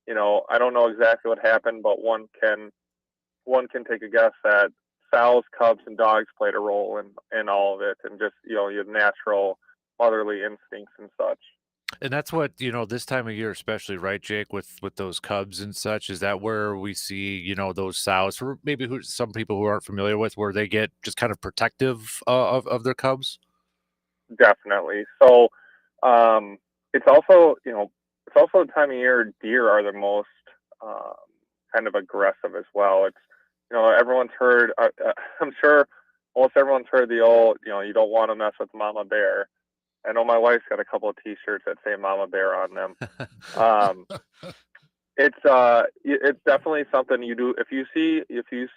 I don't know exactly what happened, but one can take a guess that sows, cubs, and dogs played a role in all of it, and just your natural motherly instincts and such. And that's what, this time of year, especially, right, Jake, with those cubs and such, is that where we see, those sows, for maybe some people who aren't familiar with, where they get just kind of protective of their cubs? Definitely. So it's also the time of year deer are the most kind of aggressive as well. It's, everyone's heard, I'm sure most everyone's heard the old, you don't want to mess with mama bear. I know my wife's got a couple of T-shirts that say "Mama Bear" on them. It's definitely something you do. If you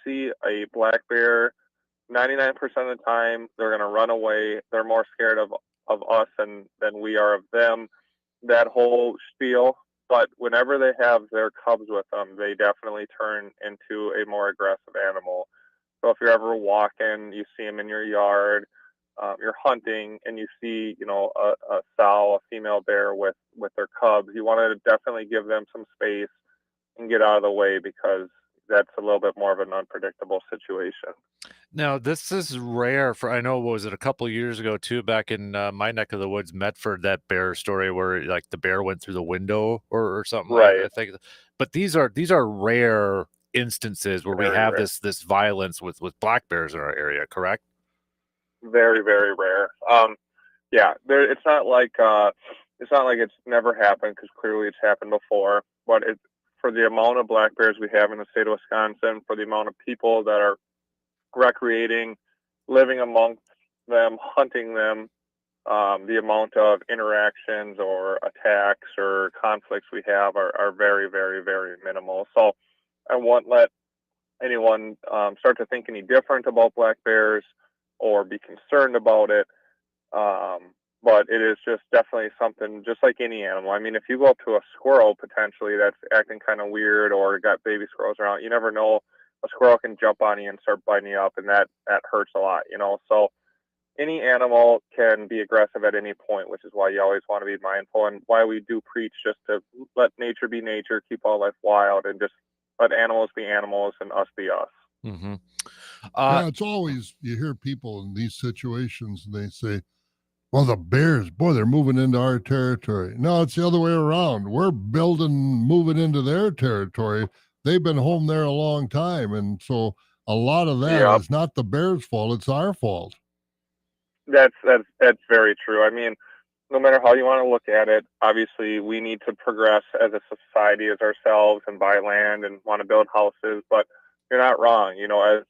see a black bear, 99% of the time they're going to run away. They're more scared of us than we are of them. That whole spiel. But whenever they have their cubs with them, they definitely turn into a more aggressive animal. So if you're ever walking, you see them in your yard. You're hunting and you see, a sow, a female bear with their cubs, you want to definitely give them some space and get out of the way, because that's a little bit more of an unpredictable situation. Now, this is rare for, I know, what was it, a couple of years ago too, back in my neck of the woods, Medford, that bear story where like the bear went through the window or something, right? I think. But these are rare instances where we have rare. this violence with black bears in our area, correct? Very, very rare. Yeah, it's not like it's never happened, because clearly it's happened before. But for the amount of black bears we have in the state of Wisconsin, for the amount of people that are recreating, living amongst them, hunting them, the amount of interactions or attacks or conflicts we have are very, very, very minimal. So I won't let anyone start to think any different about black bears or be concerned about it. But it is just definitely something, just like any animal. I mean, if you go up to a squirrel potentially that's acting kind of weird or got baby squirrels around, you never know. A squirrel can jump on you and start biting you up, and that hurts a lot, So any animal can be aggressive at any point, which is why you always want to be mindful, and why we do preach just to let nature be nature, keep all life wild, and just let animals be animals and us be us. Mm-hmm. It's always, you hear people in these situations and they say, well, the bears, boy, they're moving into our territory. No, it's the other way around. We're moving into their territory. They've been home there a long time. And so a lot of that is not the bears' fault. It's our fault. That's very true. I mean, no matter how you want to look at it, obviously we need to progress as a society, as ourselves, and buy land and want to build houses. But you're not wrong.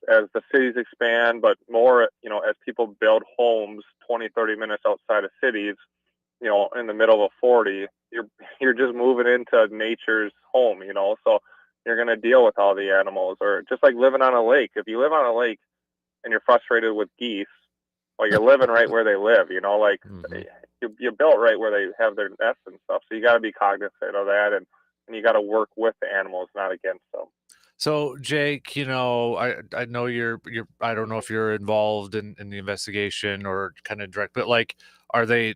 As the cities expand, but more, as people build homes 20, 30 minutes outside of cities, in the middle of a 40, you're just moving into nature's home. So you're going to deal with all the animals, or just like living on a lake. If you live on a lake and you're frustrated with geese, well, you're living right where they live. Like you built right where they have their nests and stuff. So you got to be cognizant of that, and you got to work with the animals, not against them. So Jake, I know you're I don't know if you're involved in the investigation or kind of direct, but like, are they,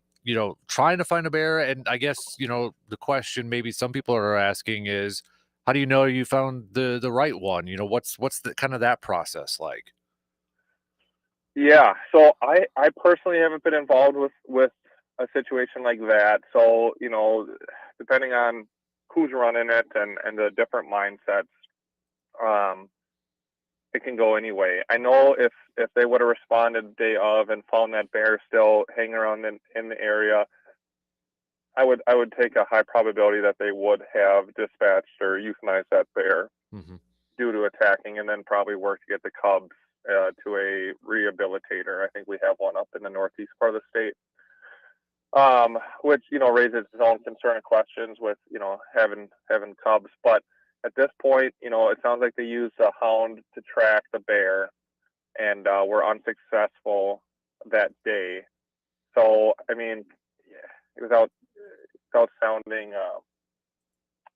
trying to find a bear? And I guess, the question maybe some people are asking is, how do you know you found the right one? What's the kind of that process like? Yeah, so I personally haven't been involved with a situation like that. So, depending on who's running it and the different mindsets, it can go anyway. I know if they would have responded day of and found that bear still hanging around in the area, I would take a high probability that they would have dispatched or euthanized that bear due to attacking, and then probably work to get the cubs to a rehabilitator. I think we have one up in the northeast part of the state, which raises its own concern and questions with having cubs. But at this point, it sounds like they used a hound to track the bear, and were unsuccessful that day. So I mean, without sounding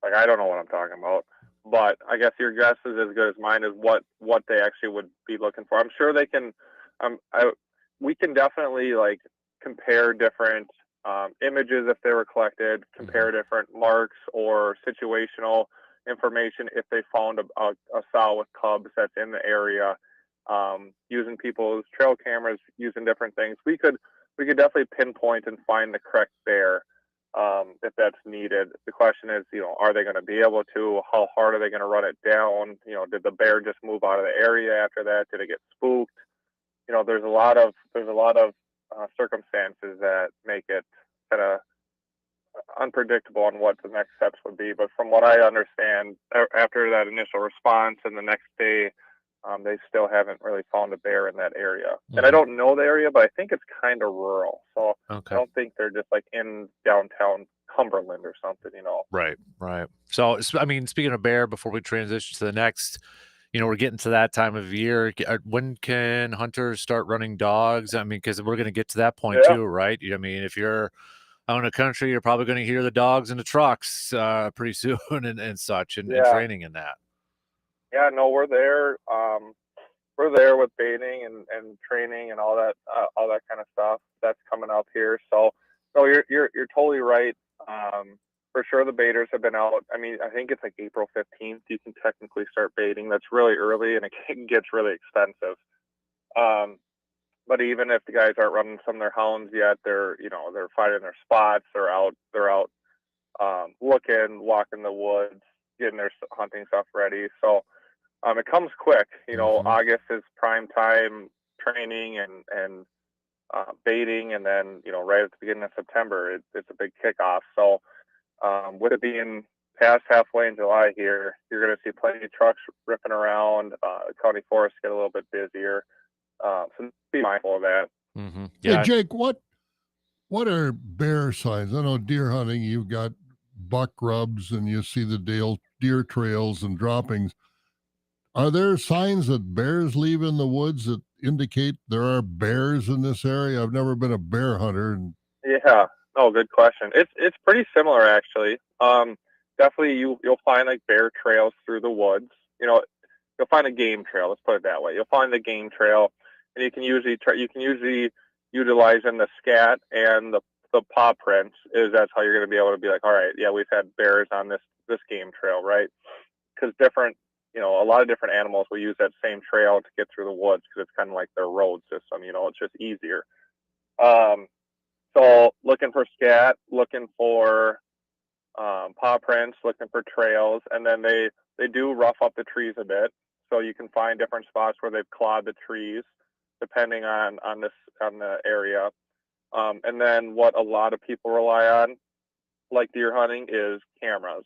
like I don't know what I'm talking about, but I guess your guess is as good as mine is what they actually would be looking for. I'm sure they can. We can definitely like compare different images if they were collected, compare different marks or situational information if they found a sow with cubs that's in the area, using people's trail cameras, using different things. We could definitely pinpoint and find the correct bear. If that's needed. The question is, are they going to be able to? How hard are they going to run it down? Did the bear just move out of the area after that? Did it get spooked? There's a lot of circumstances that make it kind of unpredictable on what the next steps would be. But from what I understand, after that initial response and the next day, they still haven't really found a bear in that area. And I don't know the area, but I think it's kind of rural. So I don't think they're just like in downtown Cumberland or something, Right. So, I mean, speaking of bear, before we transition to the next, we're getting to that time of year. When can hunters start running dogs? I mean, because we're going to get to that point too, right? I mean, if you're out in the country, you're probably going to hear the dogs in the trucks pretty soon and such, and training in that. Yeah, no, we're there. We're there with baiting and training and all that kind of stuff. That's coming up here. So, no, you're totally right. For sure, the baiters have been out. I mean, I think it's like April 15th. You can technically start baiting. That's really early, and it gets really expensive. But even if the guys aren't running some of their hounds yet, they're finding their spots. They're out looking, walking the woods, getting their hunting stuff ready. So it comes quick. August is prime time training and baiting, and then right at the beginning of September, it's a big kickoff. So with it being past halfway in July here, you're going to see plenty of trucks ripping around. County forests get a little bit busier, so be mindful of that. Hey Jake, what are bear signs? I know deer hunting, you've got buck rubs and you see the deer trails and droppings. Are there signs that bears leave in the woods that indicate there are bears in this area? I've never been a bear hunter. Yeah, no, good question. It's pretty similar actually. Definitely you'll find like bear trails through the woods. You'll find a game trail. Let's put it that way. You'll find the game trail, and you can usually utilize in the scat and the paw prints. That's how you're going to be able to be like, all right, yeah, we've had bears on this game trail, right? Because a lot of different animals will use that same trail to get through the woods because it's kind of like their road system. It's just easier. So looking for scat, looking for paw prints, looking for trails, and then they do rough up the trees a bit. So you can find different spots where they've clawed the trees. depending on the area. And then what a lot of people rely on, like deer hunting, is cameras.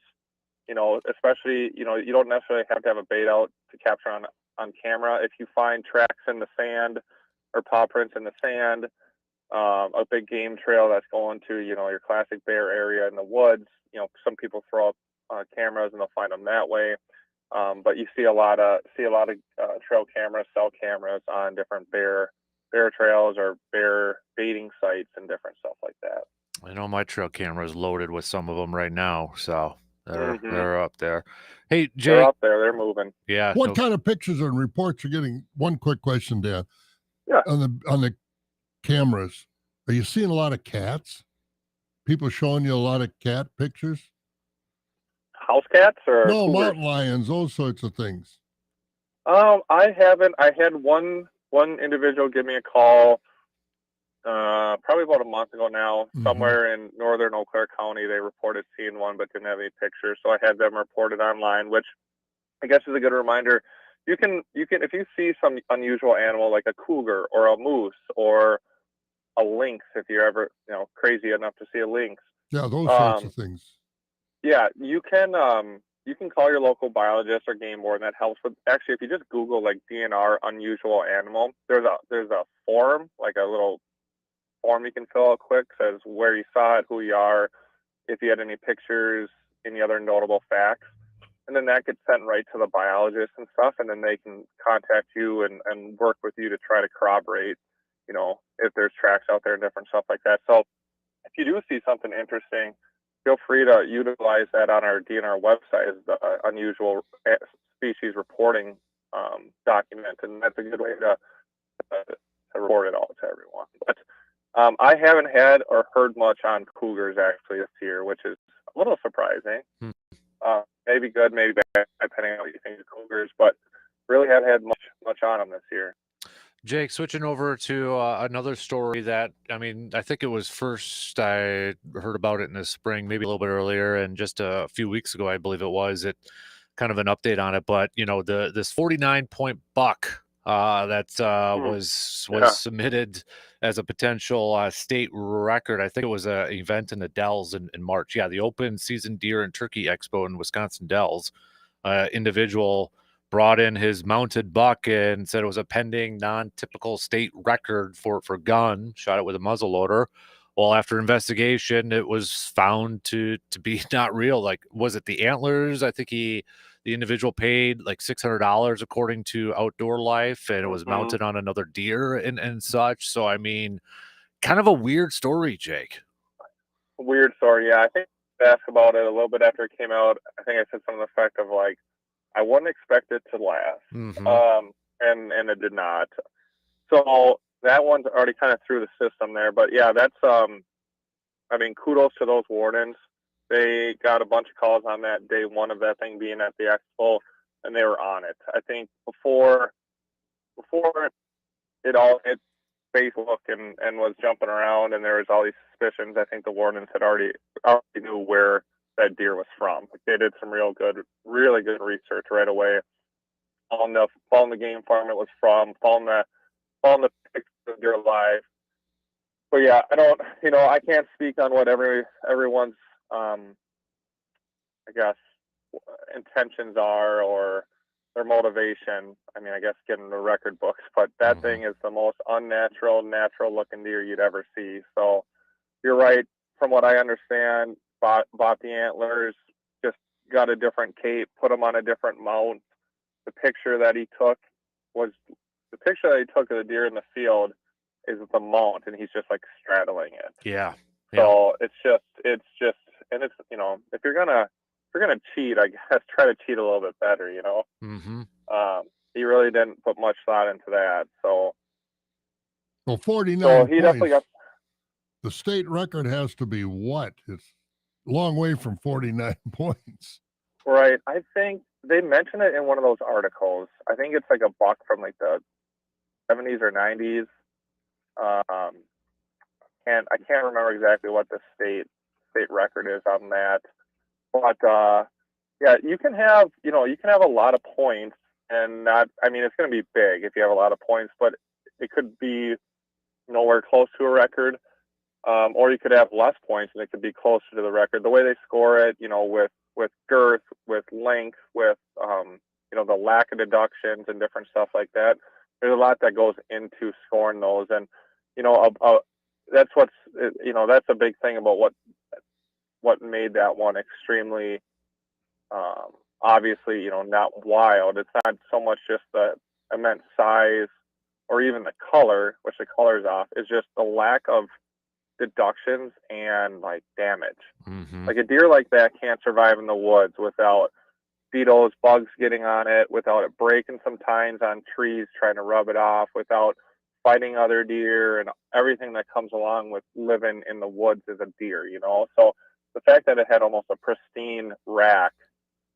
Especially, you don't necessarily have to have a bait out to capture on camera. If you find tracks in the sand or paw prints in the sand, a big game trail that's going to, your classic bear area in the woods, some people throw up cameras and they'll find them that way. But you see a lot of trail cameras, cell cameras on different bear trails or bear baiting sites and different stuff like that. I know my trail camera is loaded with some of them right now, so they're up there. Hey, Jake. They're up there. They're moving. Yeah. What kind of pictures and reports are getting? One quick question, Dan. Yeah. On the cameras, are you seeing a lot of cats? People showing you a lot of cat pictures? House cats or no, cougars? mountain lions, those sorts of things. I haven't. I had one individual give me a call probably about a month ago now. Somewhere in northern Eau Claire County, they reported seeing one but didn't have any pictures, so I had them reported online, which I guess is a good reminder. You can if you see some unusual animal like a cougar or a moose or a lynx, if you're ever crazy enough to see a lynx. Yeah, those sorts of things. Yeah, you can call your local biologist or game warden. That helps with, actually, if you just Google like DNR unusual animal, there's a form, like a little form you can fill out quick, says where you saw it, who you are, if you had any pictures, any other notable facts. And then that gets sent right to the biologist and stuff, and then they can contact you and work with you to try to corroborate, if there's tracks out there and different stuff like that. So if you do see something interesting, feel free to utilize that on our DNR website as the unusual species reporting document, and that's a good way to report it all to everyone. But I haven't had or heard much on cougars actually this year, which is a little surprising. Maybe good, maybe bad, depending on what you think of cougars, but really haven't had much on them this year. Jake, switching over to another story that, I think it was first I heard about it in the spring, maybe a little bit earlier, and just a few weeks ago, I believe it was, kind of an update on it. But, this 49-point buck that was submitted as a potential state record. I think it was an event in the Dells in March. Yeah, the Open Season Deer and Turkey Expo in Wisconsin Dells. Individual brought in his mounted buck and said it was a pending non-typical state record for gun, shot it with a muzzleloader. Well, after investigation, it was found to be not real. Like, was it the antlers? I think the individual paid like $600 according to Outdoor Life, and it was mounted on another deer and such. So, kind of a weird story, Jake. Weird story, yeah. I think I asked about it a little bit after it came out. I think I said something to the effect of like, I wouldn't expect it to last, and it did not. So that one's already kind of through the system there. But yeah, that's kudos to those wardens. They got a bunch of calls on that day one of that thing being at the expo, and they were on it. I think before it all hit Facebook and was jumping around, and there was all these suspicions, I think the wardens had already knew where that deer was from. Like, they did some really good research right away on the game farm it was from, found the pictures of deer alive. But yeah, I can't speak on what everyone's I guess intentions are or their motivation. I guess getting the record books, but that thing is the most natural looking deer you'd ever see. So you're right. From what I understand, bought the antlers, just got a different cape, put them on a different mount. The picture that he took of the deer in the field is the mount, and he's just like straddling it. Yeah. So it's just, and it's, if you're gonna cheat, I guess try to cheat a little bit better, He really didn't put much thought into that. So 49 so he points. definitely got. The state record has to be what? It's a long way from 49 points. Right. I think they mentioned it in one of those articles. I think it's like a buck from like the 70s or 90s. I can't remember exactly what the state record is on that. But yeah, you can have a lot of points and not, it's going to be big if you have a lot of points, but it could be nowhere close to a record, or you could have less points and it could be closer to the record. The way they score it, with girth, with length, with the lack of deductions and different stuff like that. There's a lot that goes into scoring those, and that's that's a big thing about what made that one extremely obviously not wild. It's not so much just the immense size or even the color, which the color's off. It's just the lack of deductions and like damage. Mm-hmm. Like a deer like that can't survive in the woods without beetles, bugs getting on it, without it breaking some tines on trees trying to rub it off, without fighting other deer and everything that comes along with living in the woods as a deer, So the fact that it had almost a pristine rack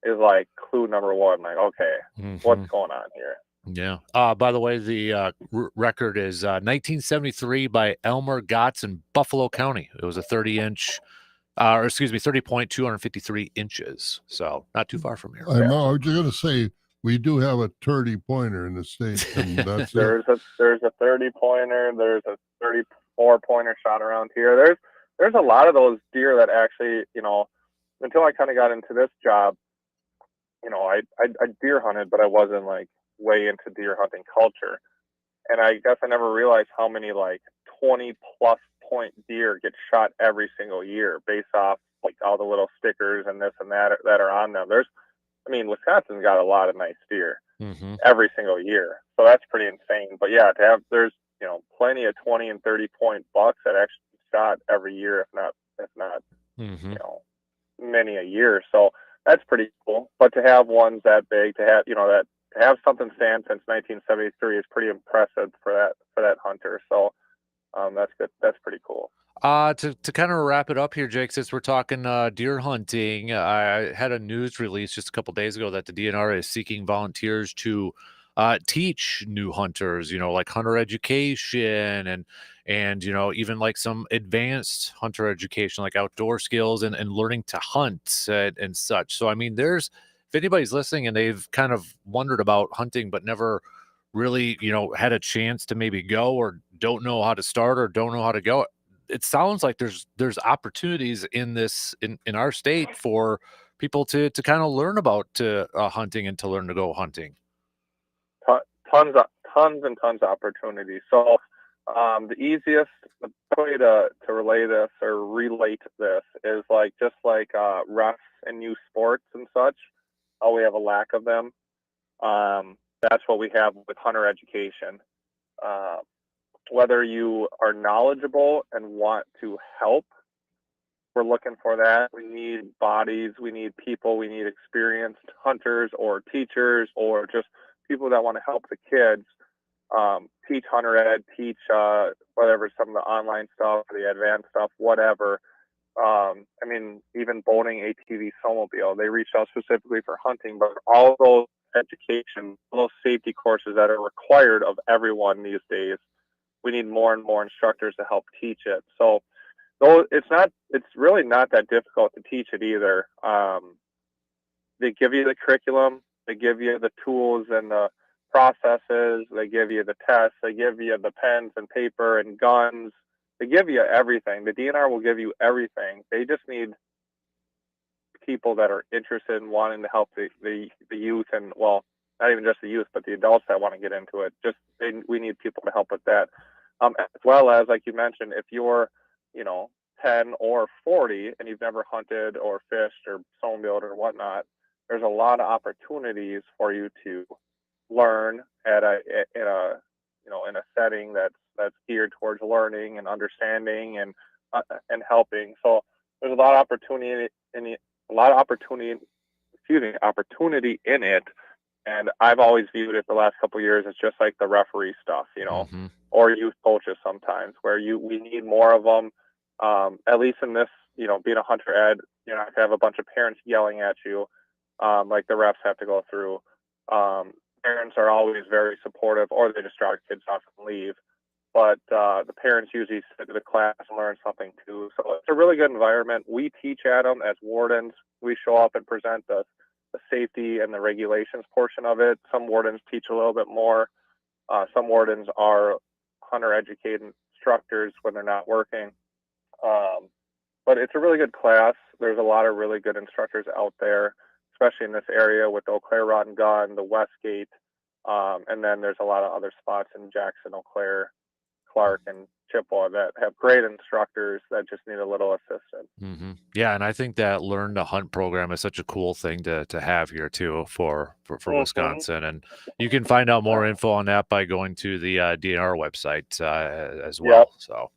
is like clue number one. Like, okay, what's going on here? Yeah. By the way, the record is 1973 by Elmer Gotts in Buffalo County. It was a 30.253 inches. So not too far from here. I was just going to say, we do have a 30-pointer in the state, and that's there's a 30-pointer, there's a 34-pointer shot around here. There's a lot of those deer that actually, until I kind of got into this job, I deer hunted, but I wasn't like way into deer hunting culture. And I guess I never realized how many like 20+ point deer get shot every single year based off like all the little stickers and this and that are on them. Wisconsin's got a lot of nice deer every single year. So that's pretty insane. But yeah, there's plenty of 20 and 30 point bucks that actually shot every year, if not many a year. So that's pretty cool. But to have ones that big, to have something stand since 1973 is pretty impressive for that hunter. So that's good. That's pretty cool. To kind of wrap it up here, Jake, since we're talking deer hunting, I had a news release just a couple days ago that the DNR is seeking volunteers to teach new hunters, like hunter education and even like some advanced hunter education, like outdoor skills and learning to hunt and such. So, if anybody's listening and they've kind of wondered about hunting, but never really, had a chance to maybe go or don't know how to start or don't know how to go, it sounds like there's opportunities in our state for people to kind of learn about hunting and to learn to go hunting. Tons and tons of opportunities. So the easiest way to relate this is just like refs and youth sports and such. We have a lack of them. That's what we have with hunter education. Whether you are knowledgeable and want to help, we're looking for that. We need bodies, we need people, we need experienced hunters or teachers or just people that want to help the kids teach hunter ed, teach whatever, some of the online stuff, the advanced stuff, whatever. Even boating, ATV, snowmobile, they reached out specifically for hunting, but all those education, those safety courses that are required of everyone these days, we need more and more instructors to help teach it. So though it's really not that difficult to teach it either. They give you the curriculum, they give you the tools and the processes, they give you the tests, they give you the pens and paper and guns, they give you everything. The DNR will give you everything. They just need people that are interested in wanting to help the youth, and well, not even just the youth, but the adults that want to get into it. We need people to help with that. As well as, like you mentioned, if you're, 10 or 40 and you've never hunted or fished or snowmobiled or whatnot, there's a lot of opportunities for you to learn in a setting that's geared towards learning and understanding and helping. So there's a lot of opportunity in it. And I've always viewed it the last couple of years as just like the referee stuff, or youth coaches sometimes, where we need more of them. At least in this, being a hunter ed, you're not gonna have a bunch of parents yelling at you, like the refs have to go through. Parents are always very supportive, or they just drop kids off and leave. But the parents usually sit to the class and learn something too. So it's a really good environment. We teach at them as wardens. We show up and present the safety and the regulations portion of it. Some wardens teach a little bit more. Some wardens are hunter educate instructors when they're not working. But it's a really good class. There's a lot of really good instructors out there, especially in this area with the Eau Claire Rod and Gun, the Westgate, and then there's a lot of other spots in Jackson, Eau Claire, Clark, and Chippewa that have great instructors that just need a little assistance. Yeah, and I think that Learn to Hunt program is such a cool thing to have here too for Wisconsin, and you can find out more info on that by going to the DNR website as well. Yep. So.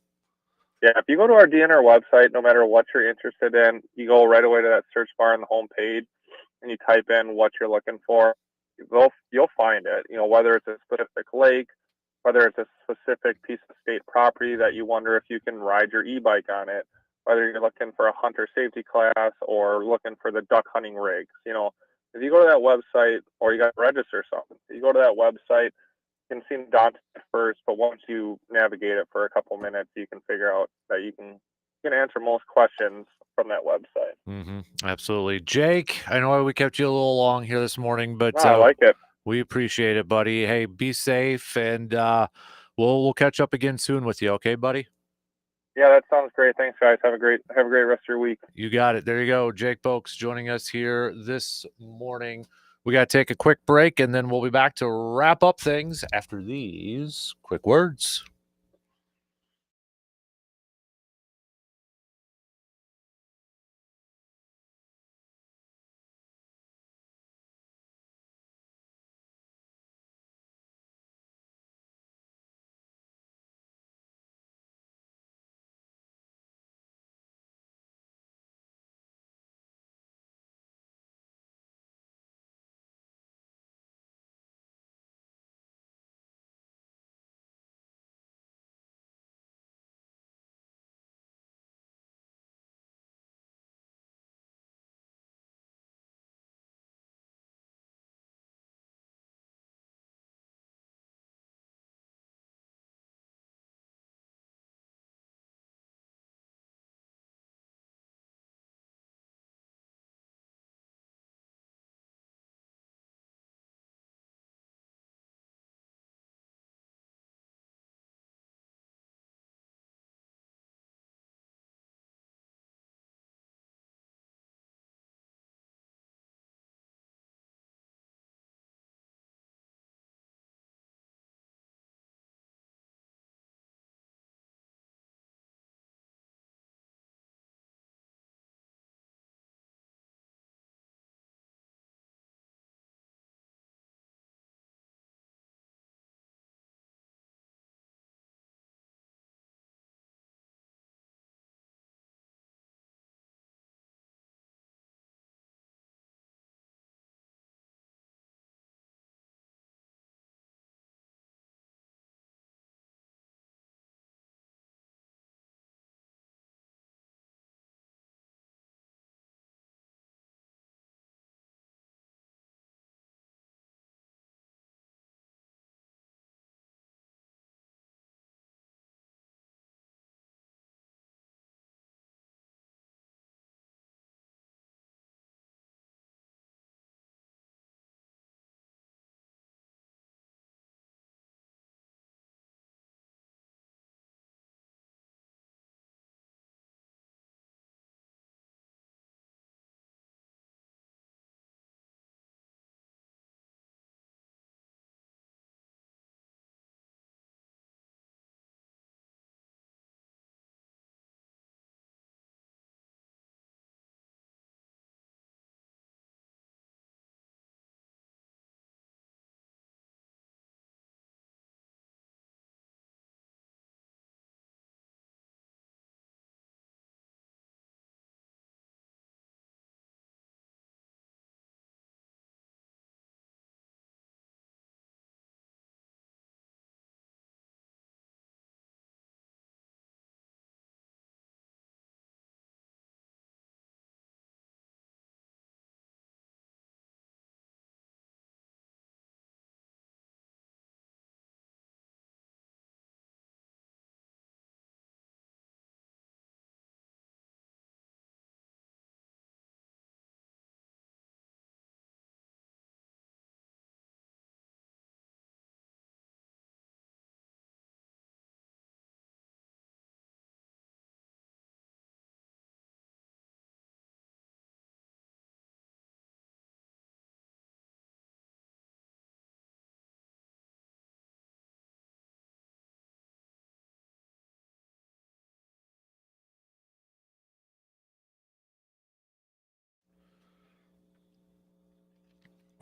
Yeah, if you go to our DNR website, no matter what you're interested in, you go right away to that search bar on the home page, and you type in what you're looking for. You'll find it. You know, whether it's a specific lake, whether it's a specific piece of state property that you wonder if you can ride your e-bike on it, whether you're looking for a hunter safety class or looking for the duck hunting rigs. You know, if you go to that website, or you got to register something, you go to that website, can seem daunting at first, but once you navigate it for a couple minutes, you can figure out that you can answer most questions from that website. Absolutely. Jake, I know we kept you a little long here this morning, but I like it. We appreciate it, buddy. Hey, be safe, and we'll catch up again soon with you. Okay, buddy? Yeah, that sounds great. Thanks, guys. Have a great rest of your week. You got it. There you go. Jake Boakes joining us here this morning. We got to take a quick break, and then we'll be back to wrap up things after these quick words.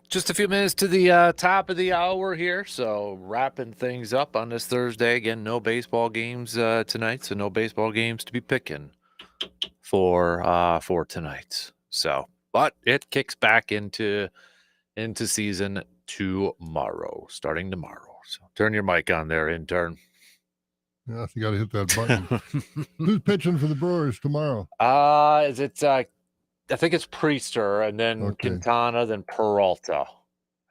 Just a few minutes to the top of the hour here, so wrapping things up on this Thursday. Again, no baseball games tonight, so no baseball games to be picking for tonight. So, but it kicks back into season tomorrow, starting tomorrow. So turn your mic on there, intern. Yeah, you got to hit that button. Who's pitching for the Brewers tomorrow? Is it? I think it's Priester, and then Quintana, then Peralta.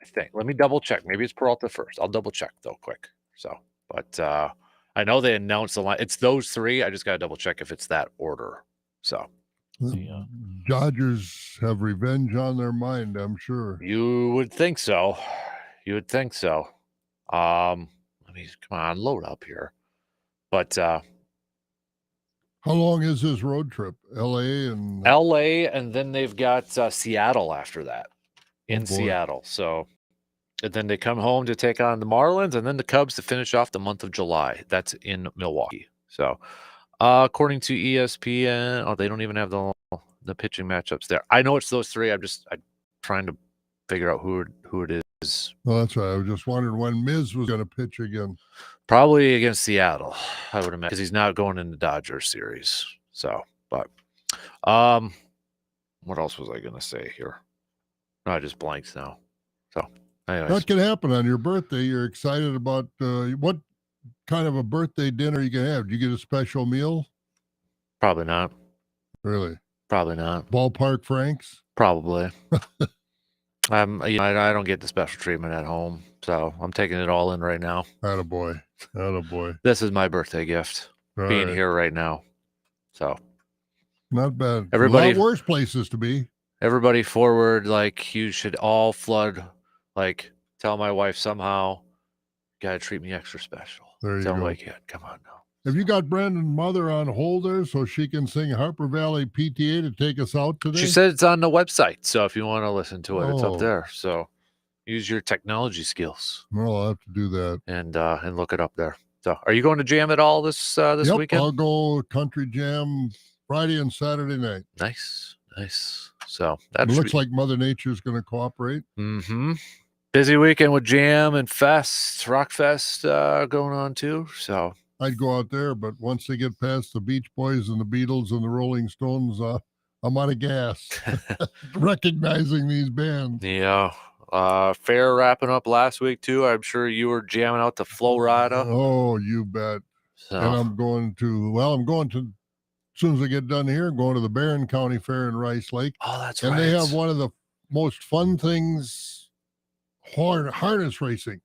I think. Let me double check. Maybe it's Peralta first. I'll double check though, quick. So, but I know they announced the line. It's those three. I just got to double check if it's that order. So, the Dodgers have revenge on their mind, I'm sure. You would think so. You would think so. Let me come on, load up here. But how long is this road trip? LA, and then they've got Seattle after that. In Seattle. So and then they come home to take on the Marlins, and then the Cubs to finish off the month of July. That's in Milwaukee. So according to ESPN, they don't even have the pitching matchups there. I know it's those three. I'm trying to figure out who it is. Well, that's right. I was just wondering when Miz was going to pitch again. Probably against Seattle, I would imagine, because he's not going in the Dodgers series. So, but what else was I going to say here? No, I just blanked now. So, anyways. That can happen on your birthday. You're excited about what kind of a birthday dinner you can have? Do you get a special meal? Probably not. Really? Probably not. Ballpark Franks? Probably. I don't get the special treatment at home, so I'm taking it all in right now. Attaboy. Attaboy. This is my birthday gift, being here right now. So, not bad. Everybody, a lot worse places to be. Everybody forward, like, you should all flood, like, tell my wife somehow, gotta treat me extra special. There you Tell go. my kid, come on now. Have you got Brandon's mother on hold there so she can sing Harper Valley PTA to take us out today? She said it's on the website, so if you want to listen to it, it's up there. So use your technology skills. Well, I'll have to do that. And look it up there. So are you going to jam at all this weekend? I'll go country jam Friday and Saturday night. Nice. So it looks like Mother Nature's going to cooperate. Mm-hmm. Busy weekend with jam and fest, rock fest going on too. So I'd go out there, but once they get past the Beach Boys and the Beatles and the Rolling Stones, I'm out of gas recognizing these bands. Yeah. Fair wrapping up last week too. I'm sure you were jamming out to Florida. Oh, you bet. So. And I'm going to, as soon as I get done here, I'm going to the Barron County Fair in Rice Lake. Oh, that's right. And they have one of the most fun things, harness racing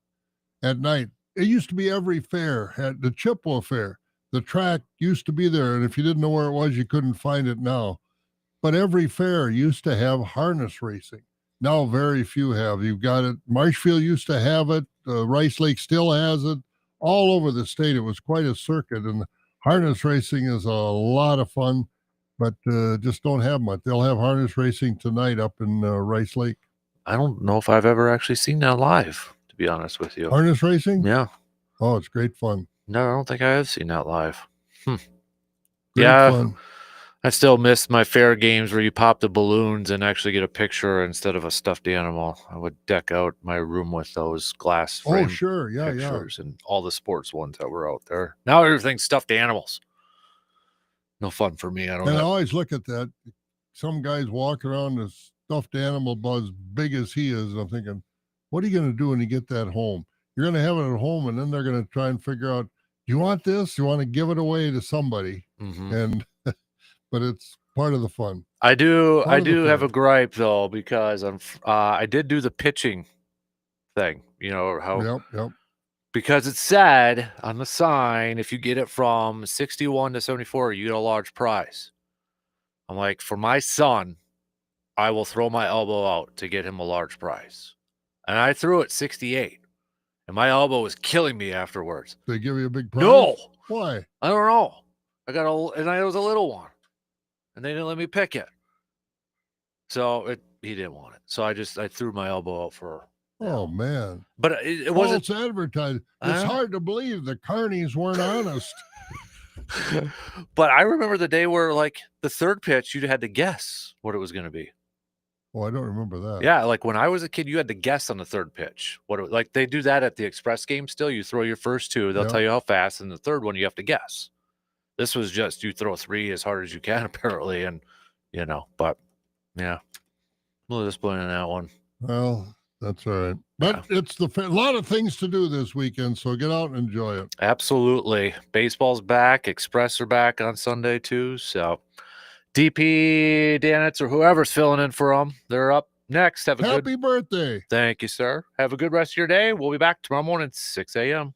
at night. It used to be every fair, at the Chippewa Fair. The track used to be there, and if you didn't know where it was, you couldn't find it now. But every fair used to have harness racing. Now very few have. You've got it. Marshfield used to have it. Rice Lake still has it. All over the state, it was quite a circuit, and harness racing is a lot of fun, but just don't have much. They'll have harness racing tonight up in Rice Lake. I don't know if I've ever actually seen that live, to be honest with you. Harness racing? Yeah. Oh, it's great fun. No, I don't think I have seen that live. Great fun. I still miss my fair games where you pop the balloons and actually get a picture instead of a stuffed animal. I would deck out my room with those glass frame pictures and all the sports ones that were out there. Now everything's stuffed animals. No fun for me. I always look at that. Some guys walk around with stuffed animal about as big as he is. I'm thinking, what are you going to do when you get that home? You're going to have it at home, and then they're going to try and figure out, do you want this? You want to give it away to somebody? Mm-hmm. And but it's part of the fun. I do have a gripe though, because I did do the pitching thing. You know how Yep. Because it said on the sign, if you get it from 61 to 74, you get a large prize. I'm like, for my son, I will throw my elbow out to get him a large prize. And I threw it 68. And my elbow was killing me afterwards. They give you a big prize? No. Why? I don't know. And it was a little one. And they didn't let me pick it. So he didn't want it. So I threw my elbow out for. Oh, man. But it wasn't. False advertising. It's hard to believe the carnies weren't honest. But I remember the day where, like, the third pitch, you had to guess what it was going to be. Oh, I don't remember that. Yeah, like when I was a kid, you had to guess on the third pitch. Like they do that at the Express game still. You throw your first two, they'll Yep. tell you how fast, and the third one you have to guess. This was just you throw three as hard as you can, apparently, and but yeah, a little disappointed in that one. Well, that's all right. But it's a lot of things to do this weekend, so get out and enjoy it. Absolutely. Baseball's back. Express are back on Sunday, too. So DP, Danitz, or whoever's filling in for them, they're up next. Have a Happy birthday. Thank you, sir. Have a good rest of your day. We'll be back tomorrow morning at 6 a.m.